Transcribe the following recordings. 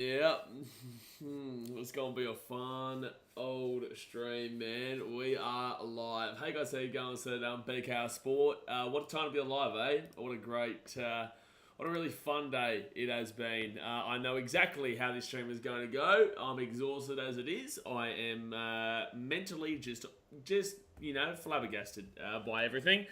Yeah, it's gonna be a fun old stream, man. We are live. Hey guys, how you going? So, BKR Sport. What a time to be alive, eh? What a great, what a really fun day it has been. I know exactly how this stream is going to go. I'm exhausted as it is. I am mentally just flabbergasted by everything.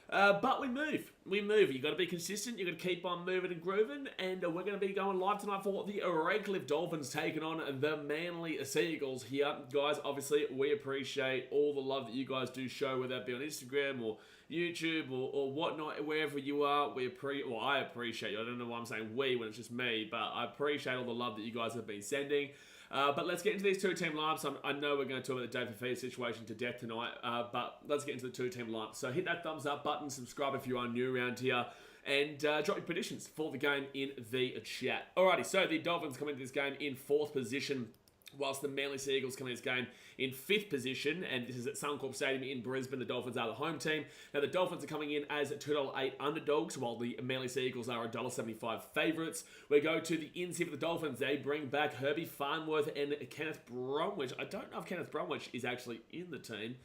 But we move. You got to be consistent. You got to keep on moving and grooving. And we're going to be going live tonight for the Redcliffe Dolphins taking on the Manly Seagulls here. Guys, obviously, we appreciate all the love that you guys do show, whether that be on Instagram or YouTube or whatnot, wherever you are. I appreciate you. I don't know why I'm saying we when it's just me, but I appreciate all the love that you guys have been sending. But let's get into these two-team lineups. I know we're going to talk about the David Fifita situation to death tonight, but let's get into the two-team lineups. So hit that thumbs up button, subscribe if you are new around here, and drop your predictions for the game in the chat. Alrighty, so the Dolphins come into this game in 4th position, whilst the Manly Seagulls come in this game in 5th position, and this is at Suncorp Stadium in Brisbane. The Dolphins are the home team. Now, the Dolphins are coming in as $2.08 underdogs, while the Manly Seagulls are $1.75 favourites. We go to the ins here for the Dolphins. They bring back Herbie Farnworth and Kenneth Bromwich. I don't know if Kenneth Bromwich is actually in the team.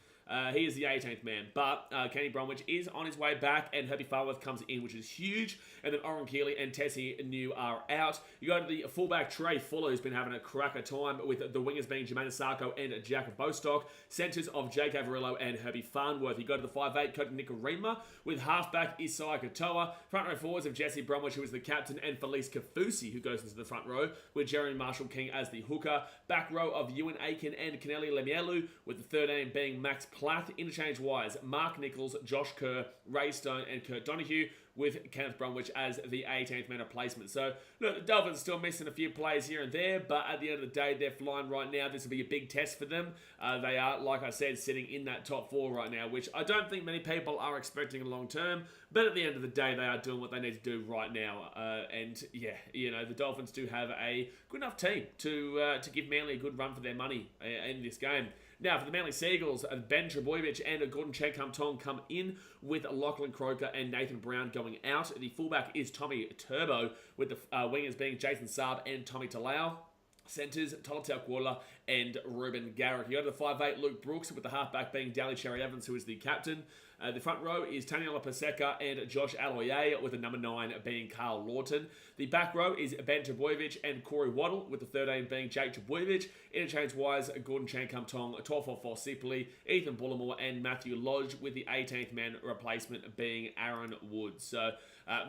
He is the 18th man, but Kenny Bromwich is on his way back, and Herbie Farnworth comes in, which is huge. And then Oren Keeley and Tessie New are out. You go to the fullback, Trey Fuller, who's been having a cracker time, with the wingers being Jermaine Asako and Jack Bostock. Centres of Jake Averillo and Herbie Farnworth. You go to the 5'8", Cody Nikarima, with halfback Isai Katoa. Front row forwards of Jesse Bromwich, who is the captain, and Felice Kafusi, who goes into the front row, with Jeremy Marshall King as the hooker. Back row of Ewan Aiken and Kennelly Lemielu, with the 13 being Max Plath. Interchange-wise, Mark Nichols, Josh Kerr, Ray Stone, and Kurt Donahue, with Kenneth Bromwich as the 18th man replacement. So, look, the Dolphins are still missing a few plays here and there, but at the end of the day, they're flying right now. This will be a big test for them. They are, like I said, sitting in that top 4 right now, which I don't think many people are expecting long term, but at the end of the day, they are doing what they need to do right now. And, yeah, you know, the Dolphins do have a good enough team to give Manly a good run for their money in this game. Now, for the Manly Seagulls, Ben Trebojevic and Gordon Chenkam-Tong come in, with Lachlan Croker and Nathan Brown going out. The fullback is Tommy Turbo, with the wingers being Jason Saab and Tommy Talau. Centres, Tolotau Kuala and Ruben Garrick. You go to the 5'8", Luke Brooks, with the halfback being Daly Cherry Evans, who is the captain. The front row is Taniela Paseka and Josh Aloye, with the number 9 being Carl Lawton. The back row is Ben Trebojevic and Corey Waddle, with the 13 being Jake Trebojevic. Interchange-wise, Gordon Chankam-Tong, 12-4 Sipoli, Ethan Bullimore, and Matthew Lodge, with the 18th man replacement being Aaron Woods. So,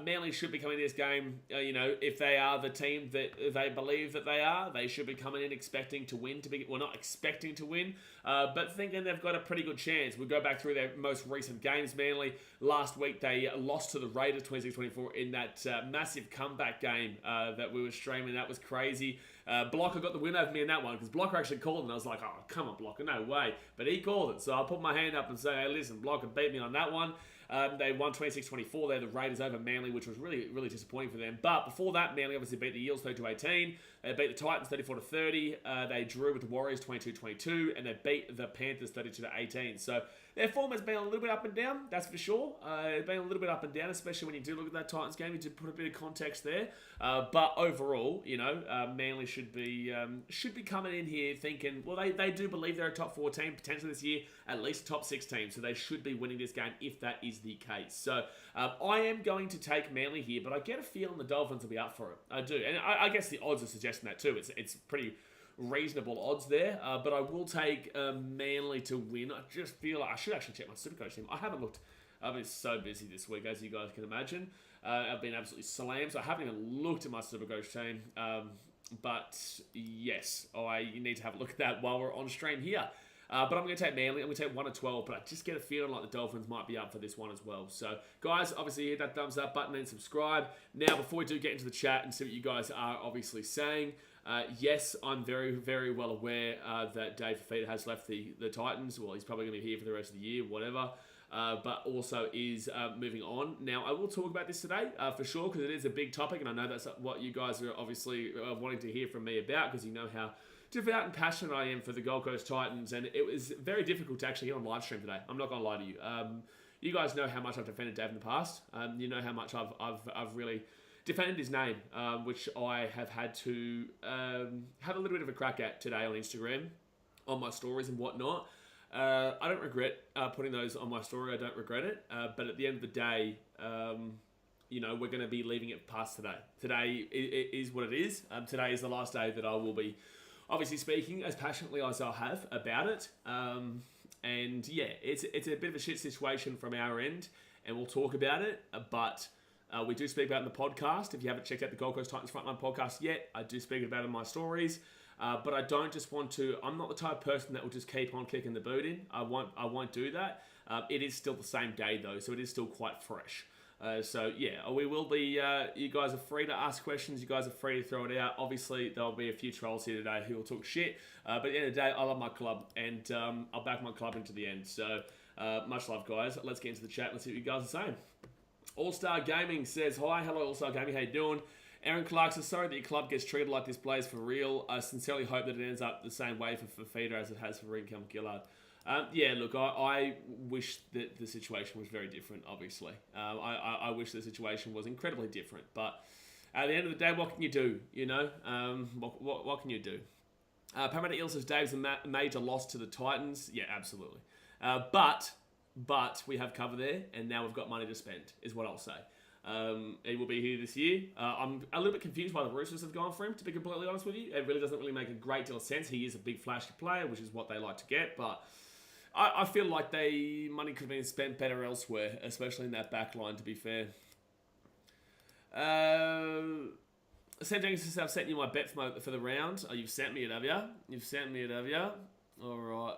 Manly should be coming to this game, if they are the team that they believe that they are, they should be coming in expecting to win. Not expecting to win, but thinking they've got a pretty good chance. We go back through their most recent games. Manly, last week, they lost to the Raiders 26-24 in that massive comeback game that we were streaming. That was crazy. Blocker got the win over me in that one, because Blocker actually called it, and I was like, oh, come on, Blocker, no way. But he called it, so I'll put my hand up and say, hey, listen, Blocker beat me on that one. They won 26-24. They're the Raiders over Manly, which was really, really disappointing for them. But before that, Manly obviously beat the Eels 32-18. They beat the Titans 34-30. They drew with the Warriors 22-22, and they beat the Panthers 32-18. So their form has been a little bit up and down, that's for sure. It's been a little bit up and down, especially when you do look at that Titans game. You did put a bit of context there. But overall, Manly should be coming in here thinking, well, they do believe they're a top 4 team, potentially this year, at least a top 6 team. So they should be winning this game if that is the case. So I am going to take Manly here, but I get a feeling the Dolphins will be up for it. I do. And I guess the odds are suggesting that too. It's pretty reasonable odds there, but I will take Manly to win. I just feel like I should actually check my Supercoach team. I haven't looked. I've been so busy this week, as you guys can imagine. I've been absolutely slammed, so I haven't even looked at my Supercoach team. But yes, I need to have a look at that while we're on stream here. But I'm going to take Manly. I'm going to take 1 of 12, but I just get a feeling like the Dolphins might be up for this one as well. So, guys, obviously hit that thumbs up button and subscribe. Now, before we do get into the chat and see what you guys are obviously saying, yes, I'm very, very well aware that Dave Fifita has left the Titans. Well, he's probably going to be here for the rest of the year, whatever. But also is moving on. Now, I will talk about this today for sure, because it is a big topic, and I know that's what you guys are obviously wanting to hear from me about, because you know how devout and passionate I am for the Gold Coast Titans, and it was very difficult to actually get on live stream today. I'm not going to lie to you. You guys know how much I've defended Dave in the past. You know how much I've really defended his name, which I have had to have a little bit of a crack at today on Instagram, on my stories and whatnot. I don't regret putting those on my story. I don't regret it. But at the end of the day, we're going to be leaving it past today. Today is what it is. Today is the last day that I will be obviously speaking as passionately as I have about it. And yeah, it's a bit of a shit situation from our end, and we'll talk about it. But we do speak about it in the podcast. If you haven't checked out the Gold Coast Titans Frontline podcast yet, I do speak about it in my stories. But I don't just want to. I'm not the type of person that will just keep on kicking the boot in. I won't do that. It is still the same day though, so it is still quite fresh. So yeah, we will be. You guys are free to ask questions. You guys are free to throw it out. Obviously, there'll be a few trolls here today who will talk shit. But at the end of the day, I love my club, and I'll back my club into the end. So much love, guys. Let's get into the chat. Let's see what you guys are saying. All Star Gaming says hi. Hello, All Star Gaming. How you doing? Aaron Clark says, sorry that your club gets treated like this plays for real. I sincerely hope that it ends up the same way for Fifita as it has for Rincon Gillard. Yeah, look, I wish that the situation was very different, obviously. I wish the situation was incredibly different. But at the end of the day, what can you do, you know? What can you do? Parramatta Eel says, Dave's a major loss to the Titans. Yeah, absolutely. But we have cover there, and now we've got money to spend, is what I'll say. He will be here this year. I'm a little bit confused why the Roosters have gone for him, to be completely honest with you. It really doesn't really make a great deal of sense. He is a big flashy player, which is what they like to get, but I feel like money could have been spent better elsewhere, especially in that back line, to be fair. Sam Jenkins says, I've sent you my bet for the round. Oh, you've sent me it, have you? All right.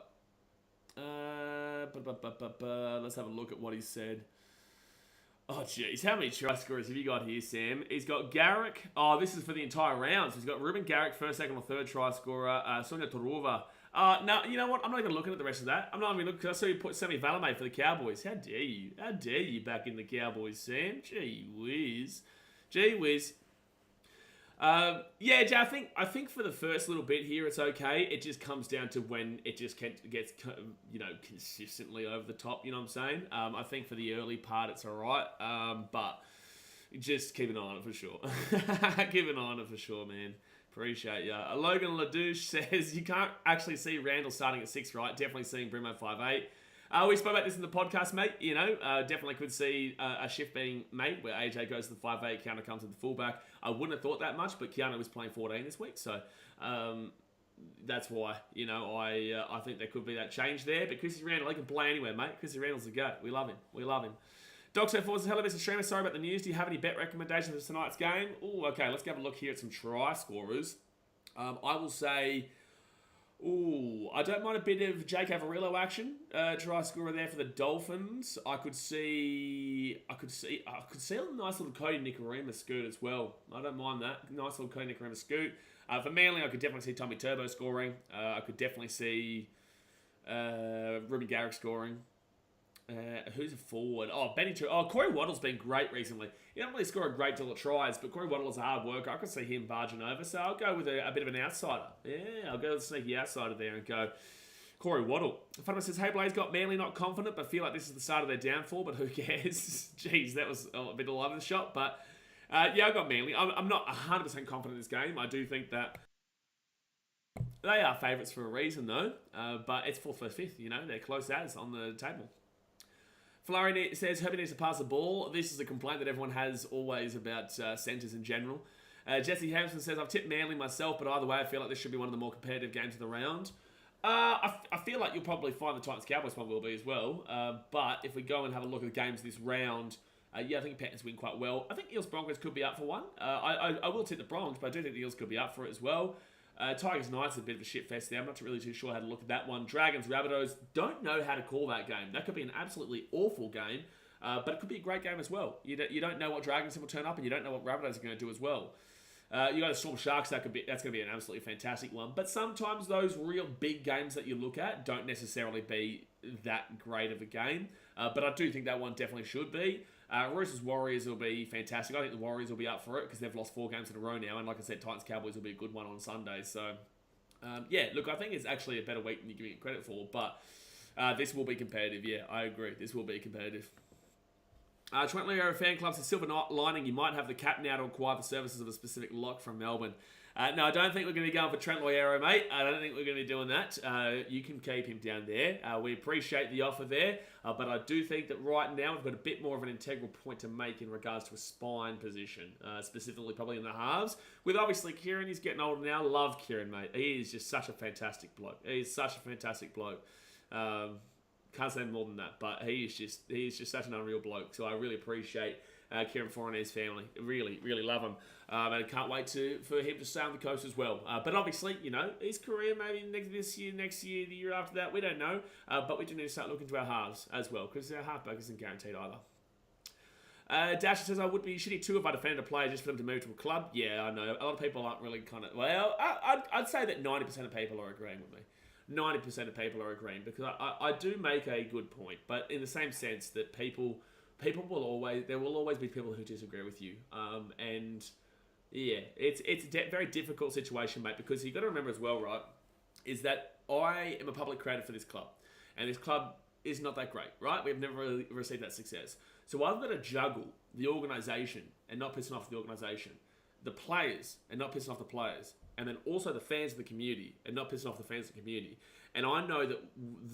Let's have a look at what he said. Oh, jeez. How many try scorers have you got here, Sam? He's got Garrick. Oh, this is for the entire round. So he's got Ruben Garrick, first, second, or third try scorer. Sonia Torova. No, you know what? I'm not even looking at the rest of that. I'm not even looking, because I saw you put Sammy Valamay for the Cowboys. How dare you? How dare you back in the Cowboys, Sam? Gee whiz. Yeah, Jay, I think for the first little bit here, it's okay. It just comes down to when it just gets, consistently over the top, you know what I'm saying? I think for the early part, it's all right. But just keep an eye on it for sure. Keep an eye on it for sure, man. Appreciate ya. Logan Ladouche says, you can't actually see Randall starting at 6, right? Definitely seeing Brimo 5'8". We spoke about this in the podcast, mate. Definitely could see a shift being made where AJ goes to the 5'8", Keanu comes to the fullback. I wouldn't have thought that much, but Keanu was playing 14 this week, so that's why, I think there could be that change there. But Chrissy Randall, he can play anywhere, mate. Chrissy Randall's a goat. We love him. Dr. Force, hello, Mr. Streamer. Sorry about the news. Do you have any bet recommendations for tonight's game? Oh, okay. Let's have a look here at some try scorers. I will say, I don't mind a bit of Jake Averillo action. Try scorer there for the Dolphins. I could see a nice little Cody Nikorima scoot as well. I don't mind that. Nice little Cody Nikorima scoot. For Manly, I could definitely see Tommy Turbo scoring. I could definitely see Ruben Garrick scoring. Who's a forward? Corey Waddle's been great recently. He doesn't really score a great deal of tries, but Corey Waddle is a hard worker. I could see him barging over, so I'll go with a bit of an outsider. Yeah, I'll go with a sneaky outsider there and go Corey Waddle. Funny says, hey Blaze, got Manly not confident, but feel like this is the start of their downfall, but who cares? Jeez, that was a bit all over the shop, but yeah, I got Manly. I'm not 100% confident in this game. I do think that they are favourites for a reason, though, but it's 4th versus 5th, they're close as on the table. Flurry says, Herbie needs to pass the ball. This is a complaint that everyone has always about centres in general. Jesse Hampson says, I've tipped Manly myself, but either way, I feel like this should be one of the more competitive games of the round. I feel like you'll probably find the Titans-Cowboys one will be as well. But if we go and have a look at the games this round, I think Panthers win quite well. I think Eels-Broncos could be up for one. I will tip the Bronx, but I do think the Eels could be up for it as well. Tigers-Knights is a bit of a shit fest there. I'm not really too sure how to look at that one. Dragons-Rabbitohs, don't know how to call that game. That could be an absolutely awful game, but it could be a great game as well. You don't know what Dragons will turn up, and you don't know what Rabbitohs are going to do as well. You got the Storm Sharks, that's going to be an absolutely fantastic one. But sometimes those real big games that you look at don't necessarily be that great of a game. But I do think that one definitely should be. Roosters Warriors will be fantastic. I think the Warriors will be up for it because they've lost 4 games in a row now. And like I said, Titans Cowboys will be a good one on Sunday. So, yeah, look, I think it's actually a better week than you're giving it credit for. But this will be competitive. Yeah, I agree. This will be competitive. Trent Leo fan club says, silver lining, you might have the cap now to acquire the services of a specific lock from Melbourne. No, I don't think we're going to be going for Trent Loiero, mate. I don't think we're going to be doing that. You can keep him down there. We appreciate the offer there, but I do think that right now we've got a bit more of an integral point to make in regards to a spine position, specifically probably in the halves. With obviously Kieran, he's getting older now. Love Kieran, mate. He is just such a fantastic bloke. He's such a fantastic bloke. Can't say more than that, but he is just such an unreal bloke. So I really appreciate Kieran Foran and his family. Really, really love him. And I can't wait for him to stay on the coast as well. But obviously, his career maybe this year, next year, the year after that, we don't know. But we do need to start looking to our halves as well, because our halfback isn't guaranteed either. Dasher says, I would be shitty too if I defended a player just for them to move to a club. Yeah, I know. A lot of people aren't really well, I'd say that 90% of people are agreeing with me. 90% of people are agreeing, because I do make a good point, but in the same sense that people will always be people who disagree with you. And yeah, it's a very difficult situation, mate, because you've got to remember as well, right, is that I am a public creator for this club, and this club is not that great, right? We've never really received that success. So I've got to juggle the organisation and not pissing off the organisation, the players and not pissing off the players, and then also the fans of the community and not pissing off the fans of the community. And I know that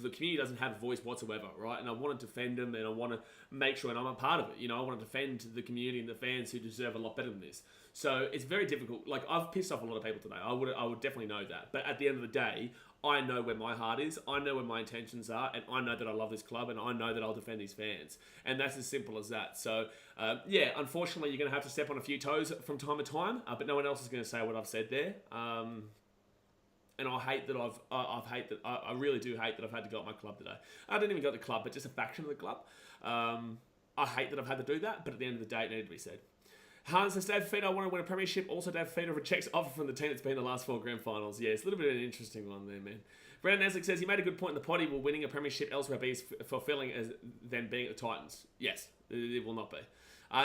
the community doesn't have a voice whatsoever, right? And I want to defend them, and I want to make sure, and I'm a part of it. I want to defend the community and the fans who deserve a lot better than this. So it's very difficult. Like, I've pissed off a lot of people today. I would definitely know that. But at the end of the day, I know where my heart is. I know where my intentions are, and I know that I love this club, and I know that I'll defend these fans. And that's as simple as that. So, yeah, unfortunately, you're going to have to step on a few toes from time to time, but no one else is going to say what I've said there. And I hate that I really do hate that I've had to go at my club today. I didn't even go to the club, but just a faction of the club. I hate that I've had to do that, but at the end of the day, it needed to be said. Hans says, David Fifita, I want to win a premiership. Also, David Fifita rejects offer from the team that's been in the last 4 grand finals. Yeah, it's a little bit of an interesting one there, man. Brandon Neslick says, he made a good point in the potty. Will winning a premiership elsewhere be as fulfilling as than being at the Titans? Yes, it will not be.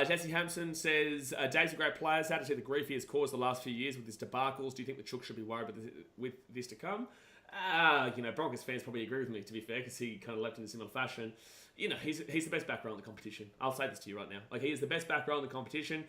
Jesse Hampson says, Dave's a great player. Sad to see the grief he has caused the last few years with his debacles. Do you think the Chook should be worried with this to come? Broncos fans probably agree with me, to be fair, because he kind of left in a similar fashion. He's the best back row in the competition. I'll say this to you right now. Like, he is the best back row in the competition.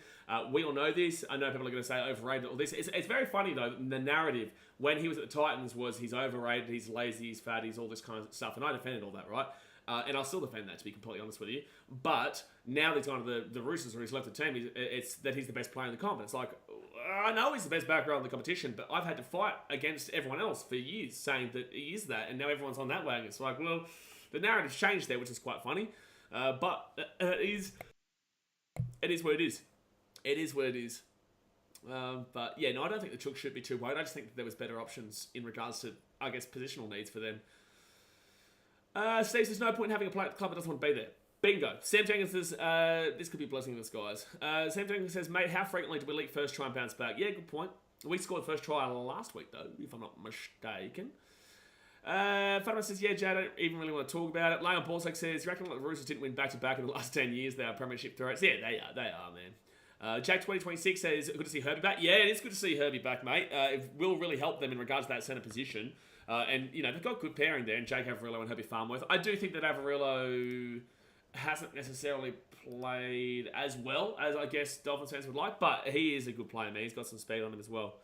We all know this. I know people are going to say overrated all this. It's very funny, though, the narrative when he was at the Titans was he's overrated, he's lazy, he's fat, he's all this kind of stuff. And I defended all that, right? And I'll still defend that, to be completely honest with you. But now that he's gone to the Roosters, or he's left the team, it's that he's the best player in the comp. It's like, I know he's the best back row in the competition, but I've had to fight against everyone else for years saying that he is that, and now everyone's on that wagon. It's like, well, the narrative's changed there, which is quite funny. But it is what it is. It is what it is. But yeah, no, I don't think the Chook should be too worried. I just think that there was better options in regards to, I guess, positional needs for them. Steve says, no point in having a player at the club that doesn't want to be there. Bingo. Sam Jenkins says, this could be a blessing in disguise. Sam Jenkins says, mate, how frequently do we leak first try and bounce back? Yeah, good point. We scored first try last week, though, if I'm not mistaken. Fatima says, yeah, Jay, I don't even really want to talk about it. Leon Borsak says, you reckon the Roosters didn't win back-to-back in the last 10 years? They are premiership threats. Yeah, they are, man. Jack 2026 says, good to see Herbie back. Yeah, it is good to see Herbie back, mate. It will really help them in regards to that centre position. And, they've got good pairing there, and Jake Averillo and Herbie Farnworth. I do think that Averillo hasn't necessarily played as well as, I guess, Dolphins fans would like, but he is a good player, man. He's got some speed on him as well.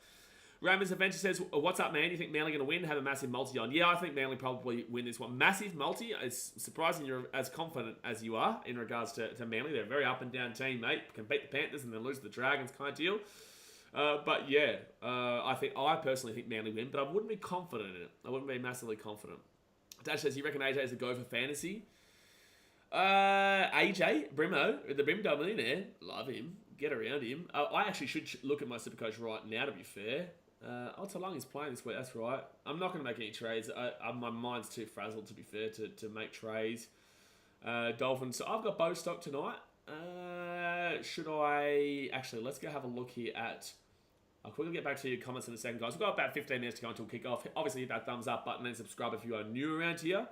Ramon's Adventure says, what's up, man? You think Manly going to win? Have a massive multi on? Yeah, I think Manly probably win this one. Massive multi? It's surprising you're as confident as you are in regards to Manly. They're a very up-and-down team, mate. Can beat the Panthers and then lose to the Dragons kind of deal. But yeah, I personally think Manly win, but I wouldn't be confident in it. I wouldn't be massively confident. Dash says, you reckon AJ is a go for fantasy? AJ, Brimo, the Brimdale millionaire, love him. Get around him. I actually should look at my Supercoach right now, to be fair. Talung is playing this week, that's right. I'm not going to make any trades. My mind's too frazzled, to be fair, to make trades. Dolphins. So I've got Bostock tonight. Should I... Actually, let's go have a look here at... I'll quickly get back to your comments in a second, guys. We've got about 15 minutes to go until kick-off. Obviously, hit that thumbs up button and subscribe if you are new around here.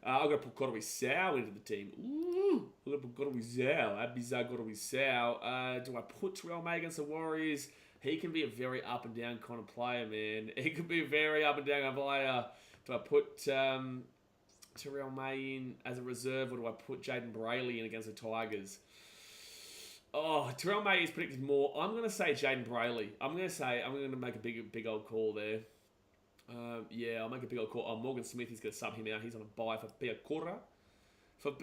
I've got to put Godowy Sow into the team. Ooh, I've got to put Godowy Sow. Abizar Godowy Sow. Do I put Terrell May against the Warriors? He can be a very up-and-down kind of player, man. He could be a very up-and-down player. Do I put Terrell May in as a reserve, or do I put Jaden Brayley in against the Tigers? Terrell May is predicted more. I'm going to say Jaden Brayley. I'm going to make a big old call there. I'll make a big old call. Morgan Smith is going to sub him out. He's on a bye for Biakura. Good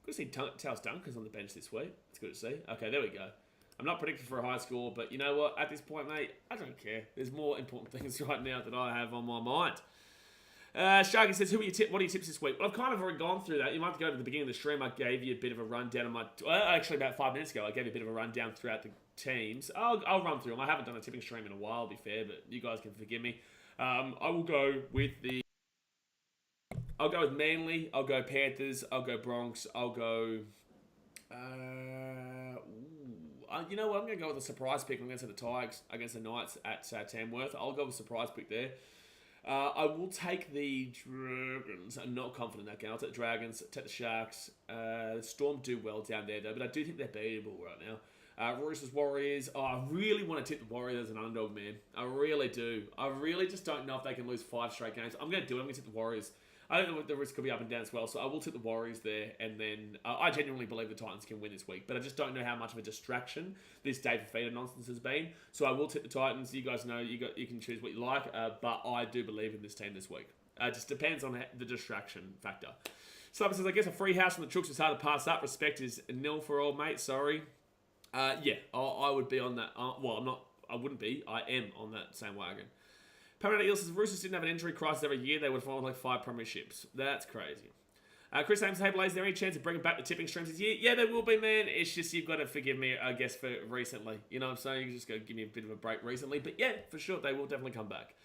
to see Tails Dunker's on the bench this week. It's good to see. Okay, there we go. I'm not predicting for a high score, but you know what? At this point, mate, I don't care. There's more important things right now that I have on my mind. Sharky says, what are your tips this week? Well, I've kind of already gone through that. You might have to go to the beginning of the stream. I gave you a bit of a rundown of actually about 5 minutes ago, I gave you a bit of a rundown throughout the teams. I'll run through them. I haven't done a tipping stream in a while, to be fair, but you guys can forgive me. I will go with Manly. I'll go Panthers. I'll go Bronx. I'll go... you know what? I'm going to go with a surprise pick. I'm going to say the Tigers against the Knights at Tamworth. I'll go with a surprise pick there. I will take the Dragons. I'm not confident in that game. I'll take the Dragons, take the Sharks. The Storm do well down there, though, but I do think they're beatable right now. Roosters, Warriors. I really want to tip the Warriors as an underdog, man. I really do. I really just don't know if they can lose 5 straight games. I'm going to do it. I'm going to tip the Warriors. I don't know what the risk could be up and down as well, so I will tip the Warriors there, and then I genuinely believe the Titans can win this week, but I just don't know how much of a distraction this David Fifita nonsense has been, so I will tip the Titans. You guys know you can choose what you like, but I do believe in this team this week. It just depends on the distraction factor. Slubber says, I guess a free house from the Chooks is hard to pass up. Respect is nil for all, mate. Sorry. I would be on that. I wouldn't be. I am on that same wagon. Parramatta Eels says, Roosters didn't have an injury crisis every year. They would have won like 5 premierships. That's crazy. Chris Ames, hey Blaze, is there any chance of bringing back the tipping streams this year? Yeah, there will be, man. It's just you've got to forgive me, I guess, for recently. You know what I'm saying? You just got to give me a bit of a break recently. But yeah, for sure, they will definitely come back.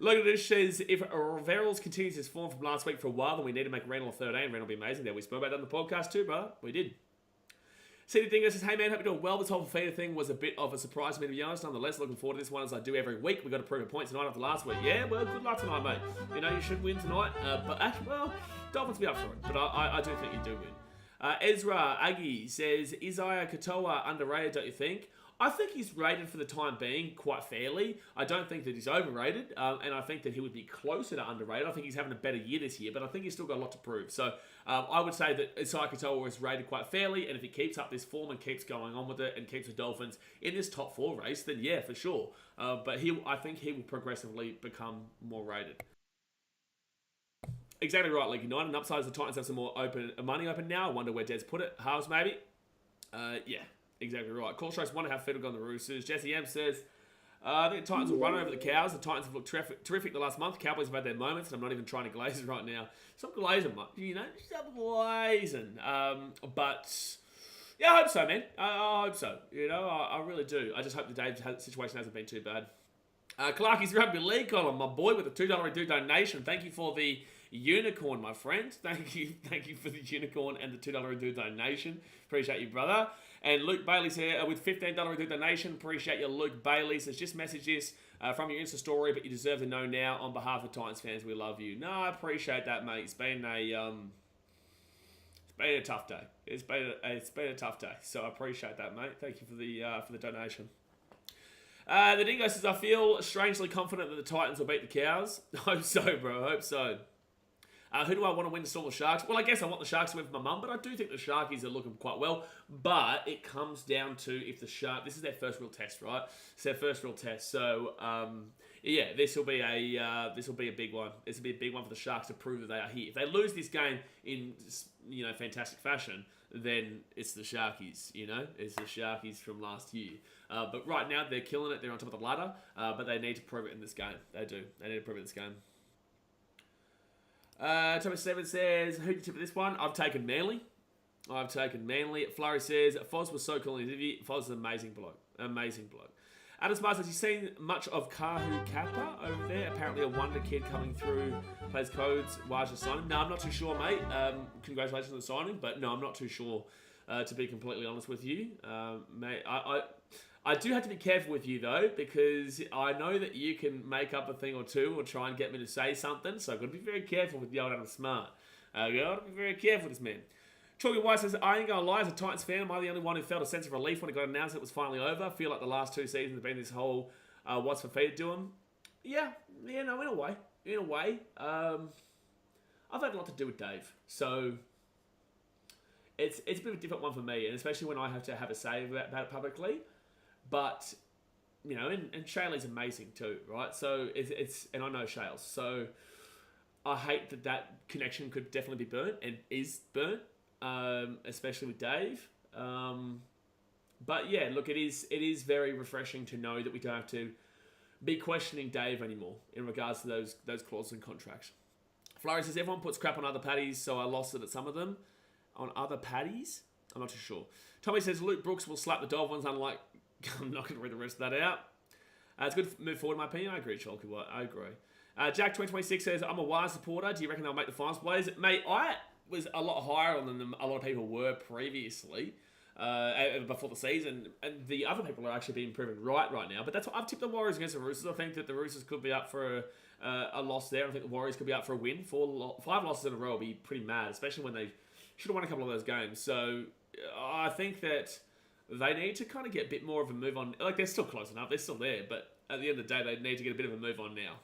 Logan Dish says, if Verrills continues his form from last week for a while, then we need to make Randall a 13. Randall will be amazing. There, we spoke about that on the podcast too, bro. We did. CD Dingo says, hey man, hope you're doing well. This whole Fifita thing was a bit of a surprise to me, to be honest. Nonetheless, looking forward to this one as I do every week. We've got to prove a point tonight after last week. Yeah, well, good luck tonight, mate. You know, you should win tonight. But actually, well, Dolphins will be up for it. But I do think you do win. Ezra Aggie says, Isaiah Katoa underrated, don't you think? I think he's rated for the time being quite fairly. I don't think that he's overrated, and I think that he would be closer to underrated. I think he's having a better year this year, but I think he's still got a lot to prove. So I would say that Isaiah Katoa is rated quite fairly, and if he keeps up this form and keeps going on with it and keeps the Dolphins in this top 4 race, then yeah, for sure. But I think he will progressively become more rated. Exactly right, League United. And upside is the Titans have some more money open now. I wonder where Des put it. Halves, maybe. Yeah. Exactly right. Call Strikes wonder how fit will go on the Roosters. Jesse M says, I think the Titans will run over the Cows. The Titans have looked terrific the last month. Cowboys have had their moments, and I'm not even trying to glaze it right now. Stop glazing, much, you know? Stop glazing. But, yeah, I hope so, man. I hope so. You know, I really do. I just hope the Dave situation hasn't been too bad. Clarky's Rugby League column, my boy, with a $2 redo donation. Thank you for the unicorn, my friend. Thank you for the unicorn and the $2 redo donation. Appreciate you, brother. And Luke Bailey's here with $15 redo donation. Appreciate you, Luke Bailey. Says, just message this from your Insta story, but you deserve to know now on behalf of Titans fans. We love you. No, I appreciate that, mate. It's been a tough day. It's been a tough day. So I appreciate that, mate. Thank you for the donation. The Dingo says, I feel strangely confident that the Titans will beat the Cows. Hope so, bro. Hope so. Who do I want to win the Storm Sharks? Well, I guess I want the Sharks to win for my mum, but I do think the Sharkies are looking quite well. But it comes down to if the this is their first real test, right? It's their first real test. So, yeah, this will be a big one. This will be a big one for the Sharks to prove that they are here. If they lose this game in, fantastic fashion, then it's the Sharkies, It's the Sharkies from last year. But right now, they're killing it. They're on top of the ladder. But they need to prove it in this game. They do. They need to prove it in this game. Thomas Seven says, who do you tip for this one? I've taken Manly. Flurry says, Foz was so cool in his interview. Foz is an amazing bloke. Adam Smart says, you've seen much of Kahu Kappa over there. Apparently a wonder kid coming through, plays codes, Waj's signing. No, I'm not too sure, mate. Congratulations on the signing, but no, I'm not too sure, to be completely honest with you. Mate, I do have to be careful with you, though, because I know that you can make up a thing or two or try and get me to say something, so I've got to be very careful with the old Adam Smart. I've got to be very careful with this man. Chalky White says, I ain't going to lie, as a Titans fan, am I the only one who felt a sense of relief when it got announced it was finally over? I feel like the last 2 seasons have been this whole, what's Fifita doing? Yeah, no, in a way. I've had a lot to do with Dave, so it's a bit of a different one for me, and especially when I have to have a say about it publicly. But and Shaylee's amazing too, right? So it's and I know Shales, so I hate that connection could definitely be burnt and is burnt, especially with Dave. But yeah, look, it is very refreshing to know that we don't have to be questioning Dave anymore in regards to those clauses and contracts. Flurry says everyone puts crap on other paddies, so I lost it at some of them. On other paddies? I'm not too sure. Tommy says Luke Brooks will slap the Dolphins, unlike... I'm not going to read the rest of that out. It's good to move forward, in my opinion. I agree, Chalky. I agree. Jack 2026 says, I'm a Wise supporter. Do you reckon they'll make the finals, Blaze? Mate, I was a lot higher on them than a lot of people were previously. Before the season, and the other people are actually being proven right now. But that's what I've tipped the Warriors against the Roosters. I think that the Roosters could be up for a loss there. I think the Warriors could be up for a win. 5 losses in a row will be pretty mad, especially when they should have won a couple of those games. So I think that they need to kind of get a bit more of a move on. Like, they're still close enough. They're still there. But at the end of the day, they need to get a bit of a move on now.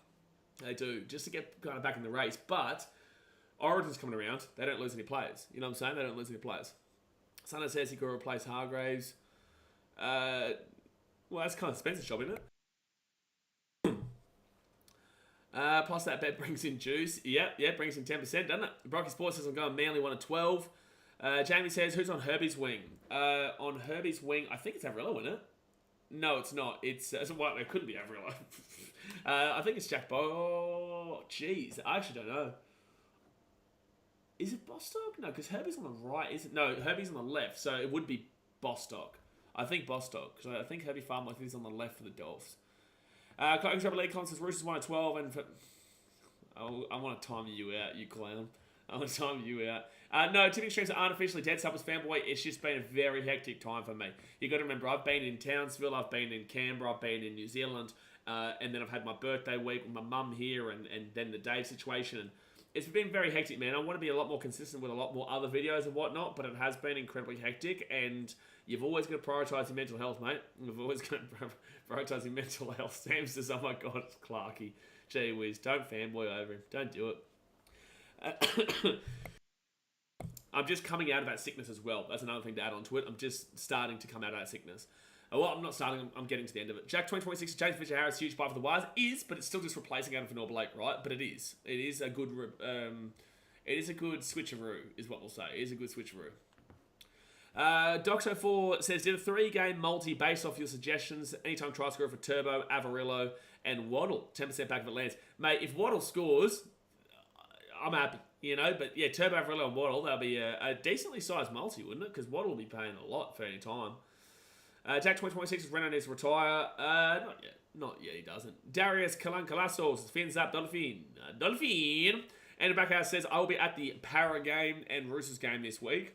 They do, just to get kind of back in the race. But Origin's coming around. They don't lose any players. You know what I'm saying? They don't lose any players. Sana says he could replace Hargraves. Well, that's kind of Spencer's job, isn't it? Plus that bet brings in juice. Yep, brings in 10%, doesn't it? Brocky Sports says I'm going Manly 1-12. Jamie says, who's on Herbie's wing? On Herbie's wing, I think it's Avrilo, isn't it? No, it's not. It's well, it couldn't be Avrilo. I think it's Jack Bo. Jeez, I actually don't know. Is it Bostock? No, because Herbie's on the right, isn't? No, Herbie's on the left, so it would be Bostock. I think Bostock, because I think Herbie Farmer is on the left for the Dolphs. Clark's Rubber League Con says Roosters 1-12, and I want to time you out, you clown. I want to time you out. No, tipping streams aren't officially dead. Suppers fanboy, it's just been a very hectic time for me. You got to remember, I've been in Townsville, I've been in Canberra, I've been in New Zealand, and then I've had my birthday week with my mum here, and then the Dave situation, and it's been very hectic, man. I want to be a lot more consistent with a lot more other videos and whatnot, but it has been incredibly hectic, and you've always got to prioritise your mental health, mate. You've always got to prioritise your mental health. Sam says, oh my God, it's Clarky. Gee whiz, don't fanboy over him. Don't do it. I'm just coming out of that sickness as well. That's another thing to add on to it. I'm just starting to come out of that sickness. Well, I'm not starting. I'm getting to the end of it. Jack 2026, James Fisher Harris, huge buy for the Wires but it's still just replacing Adam Fanor Blake, right? But it is. It is a good. It is a good switcheroo, is what we'll say. It is a good switcheroo. Doxo4 says, did a 3-game multi based off your suggestions. Anytime try scorer for Turbo, Avarillo, and Waddle. 10% back if it lands. Mate, if Waddle scores, I'm happy. But yeah, Turbo, Avarillo, and Waddle, that'll be a decently sized multi, wouldn't it? Because Waddle will be paying a lot for any time. Jack 2026 is Renault needs to retire. Not yet. Not yet, he doesn't. Darius Kalankalassos, fins up, Dolphin. And the backhouse says, I will be at the Para game and Roosters game this week.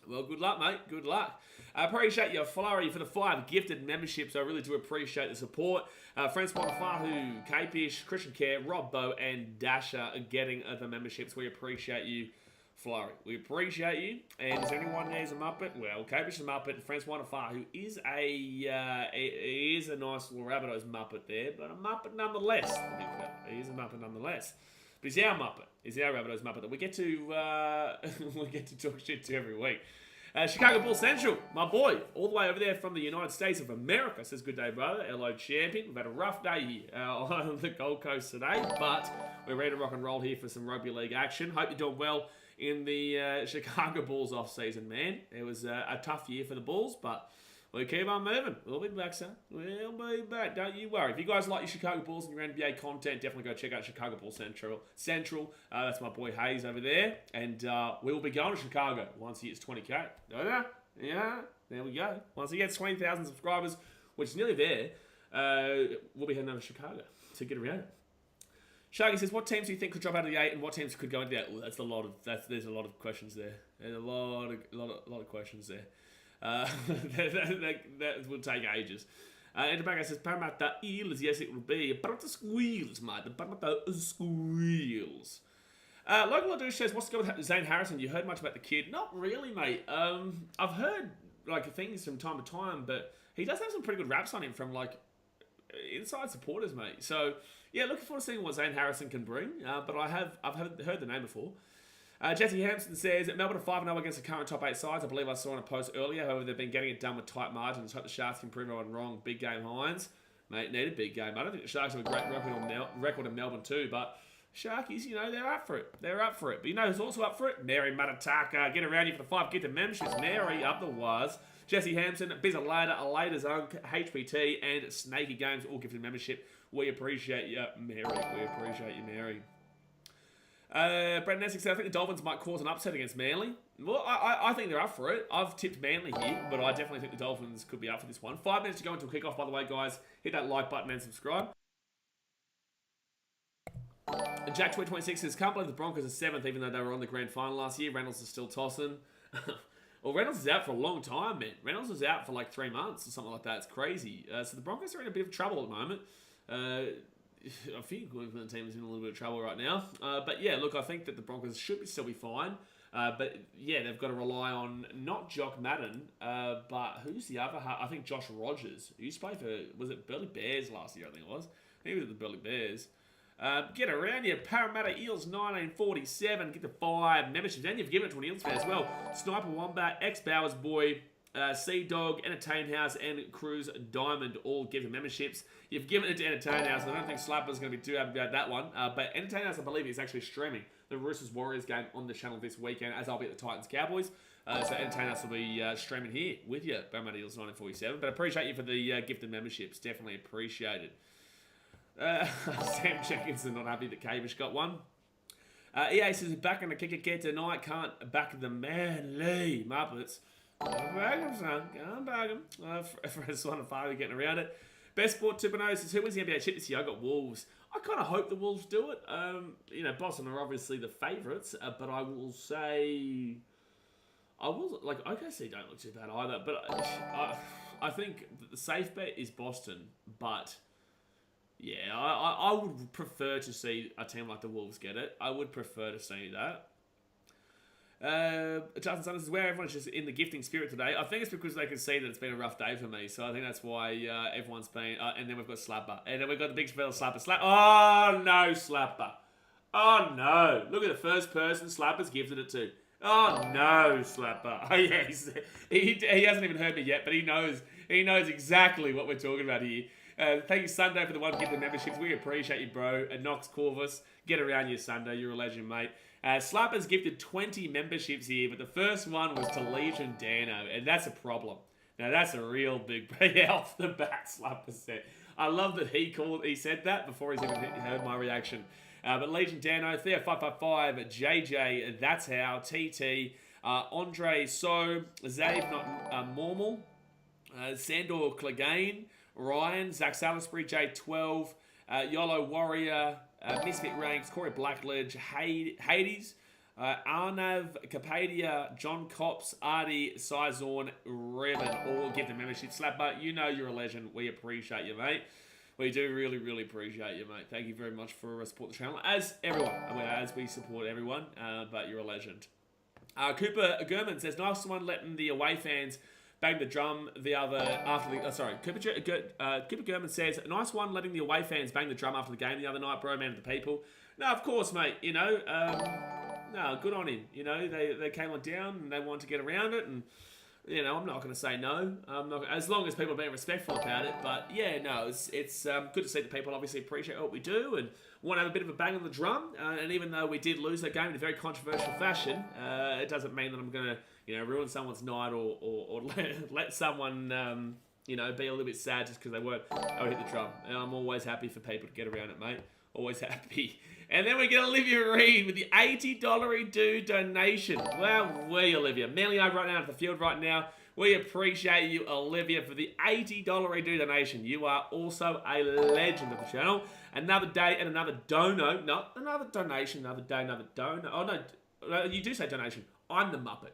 Well, good luck, mate. Good luck. I appreciate your flurry for the 5 gifted memberships. I really do appreciate the support. Francois Fahu, Capish, Christian Care, Rob Bow, and Dasher are getting the memberships. We appreciate you, Flurry. We appreciate you. And is there anyone there's a Muppet? Well, Capish is a Muppet. Francois Fahu is a nice little Rabbitohs Muppet there, but a Muppet nonetheless. He is a Muppet nonetheless. But he's our Muppet. He's our Rabbitohs Muppet that we get to talk shit to every week. Chicago Bulls Central, my boy, all the way over there from the United States of America, says good day, brother. Hello, champion. We've had a rough day here on the Gold Coast today, but we're ready to rock and roll here for some rugby league action. Hope you're doing well in the Chicago Bulls off season, man. It was a tough year for the Bulls, but we keep on moving. We'll be back, son. We'll be back. Don't you worry. If you guys like your Chicago Bulls and your NBA content, definitely go check out Chicago Bulls Central. That's my boy Hayes over there. And we will be going to Chicago once he hits 20K. Yeah, there we go. Once he gets 20,000 subscribers, which is nearly there, we'll be heading over to Chicago to get around it. Shaggy says, what teams do you think could drop out of the 8 and what teams could go into the 8? Well, there's a lot of questions there. There's a lot of questions there. That will take ages. And Tobacco says, Parramatta Eels, yes it will be. Parramatta Squeals, mate. The Parramatta Squeals. Local Ladouche says, what's going on with Zane Harrison? You heard much about the kid? Not really, mate. I've heard things from time to time, but he does have some pretty good raps on him from inside supporters, mate. So yeah, looking forward to seeing what Zane Harrison can bring. But I've heard the name before. Jesse Hampson says, Melbourne are 5-0 against the current top 8 sides. I believe I saw on a post earlier. However, they've been getting it done with tight margins. Hope the Sharks can prove everyone wrong. Big game, Hines. Mate, need a big game. I don't think the Sharks have a great record in Melbourne too, but Sharkies, they're up for it. They're up for it. But who's also up for it? Mary Matataka. Get around here for the 5 gifted memberships. Mary up the wires. Jesse Hampson, Bizza Later, Later's Unk, HPT, and Snaky Games all gifted membership. We appreciate you, Mary. We appreciate you, Mary. Brett Nessick said, I think the Dolphins might cause an upset against Manly. Well, I think they're up for it. I've tipped Manly here, but I definitely think the Dolphins could be up for this one. 5 minutes to go until kickoff, by the way, guys. Hit that like button and subscribe. Jack 26 says, can't believe the Broncos are 7th, even though they were on the grand final last year. Reynolds is still tossing. Well, Reynolds is out for a long time, man. Reynolds was out for like 3 months or something like that. It's crazy. So the Broncos are in a bit of trouble at the moment. I think Queensland team is in a little bit of trouble right now. But yeah, look, I think that the Broncos should still be fine. But yeah, they've got to rely on not Jock Madden, but who's the other half? I think Josh Rogers, who used to play for, was it Burleigh Bears last year, I think it was. I think he was at the Burleigh Bears. Get around here, Parramatta Eels 1947, get the 5 memberships, and you've given it to an Eels fan as well. Sniper Wombat, X-Bowers Boy, Sea Dog, Entertain House, and Cruise Diamond all give memberships. You've given it to Entertain House, and I don't think Slapper's going to be too happy about that one. But Entertain House, I believe, is actually streaming the Roosters Warriors game on the channel this weekend, as I'll be at the Titans Cowboys. So Entertain House will be streaming here with you, Parramatta Eels 1947. But I appreciate you for the gifted memberships, definitely appreciated. Sam Jenkinson not happy that Cavish got one. EA says back on the kicker get tonight, can't back the Manly Muppets. Can't back him, son. Can't back him. Fred's 1 and 5 are getting around it. Best Sport 2.0 says, who wins the NBA chip this year? I got Wolves. I kind of hope the Wolves do it. Boston are obviously the favourites, but I will say, OKC don't look too bad either. But I think the safe bet is Boston, but yeah, I would prefer to see a team like the Wolves get it. I would prefer to see that. Justin Sanders is where everyone's just in the gifting spirit today. I think it's because they can see that it's been a rough day for me. So I think that's why everyone's been... and then we've got Slapper. And then we've got the big fella Slapper. Oh, no, Slapper. Oh, no. Look at the first person Slapper's gifted it to. Oh, no, Slapper. Oh, yeah, he hasn't even heard me yet, but he knows exactly what we're talking about here. Thank you, Sunday, for the 1 gifted memberships. We appreciate you, bro. And Knox Corvus, get around you, Sunday. You're a legend, mate. Slapper's gifted 20 memberships here, but the first one was to Legion Dano, and that's a problem. Now, that's a real big... Yeah, off the bat, Slapper said. I love that he said that before he's even heard my reaction. But Legion Dano, Theo555, JJ, That's How, TT, Andre So, Zave Not Normal, Sandor Clegane, Ryan, Zach Salisbury, J12, YOLO Warrior, Misfit Ranks, Corey Blackledge, Hades, Arnav, Capadia, John Cops, Artie, Sizorn, Revan, all give the membership. Slapper, you're a legend. We appreciate you, mate. We do really, really appreciate you, mate. Thank you very much for supporting the channel. As everyone, as we support everyone, but you're a legend. Cooper Gurman says, nice one letting the away fans bang the drum Cooper Gurman says, nice one letting the away fans bang the drum after the game the other night, bro, man of the people. No, of course, mate, no, good on him. They came on down and they wanted to get around it, and I'm not going to say no. As long as people are being respectful about it. But yeah, no, it's good to see that people obviously appreciate what we do and want to have a bit of a bang on the drum. And even though we did lose that game in a very controversial fashion, it doesn't mean that I'm going to ruin someone's night or let someone be a little bit sad just because they weren't able to hit the drum. And I'm always happy for people to get around it, mate. Always happy. And then we get Olivia Reed with the $80 do donation. Well, we, Olivia. Manly over right now at the field right now. We appreciate you, Olivia, for the $80 do donation. You are also a legend of the channel. Another day and another dono. No, another donation. Another day, another dono. Oh, no, you do say donation. I'm the Muppet.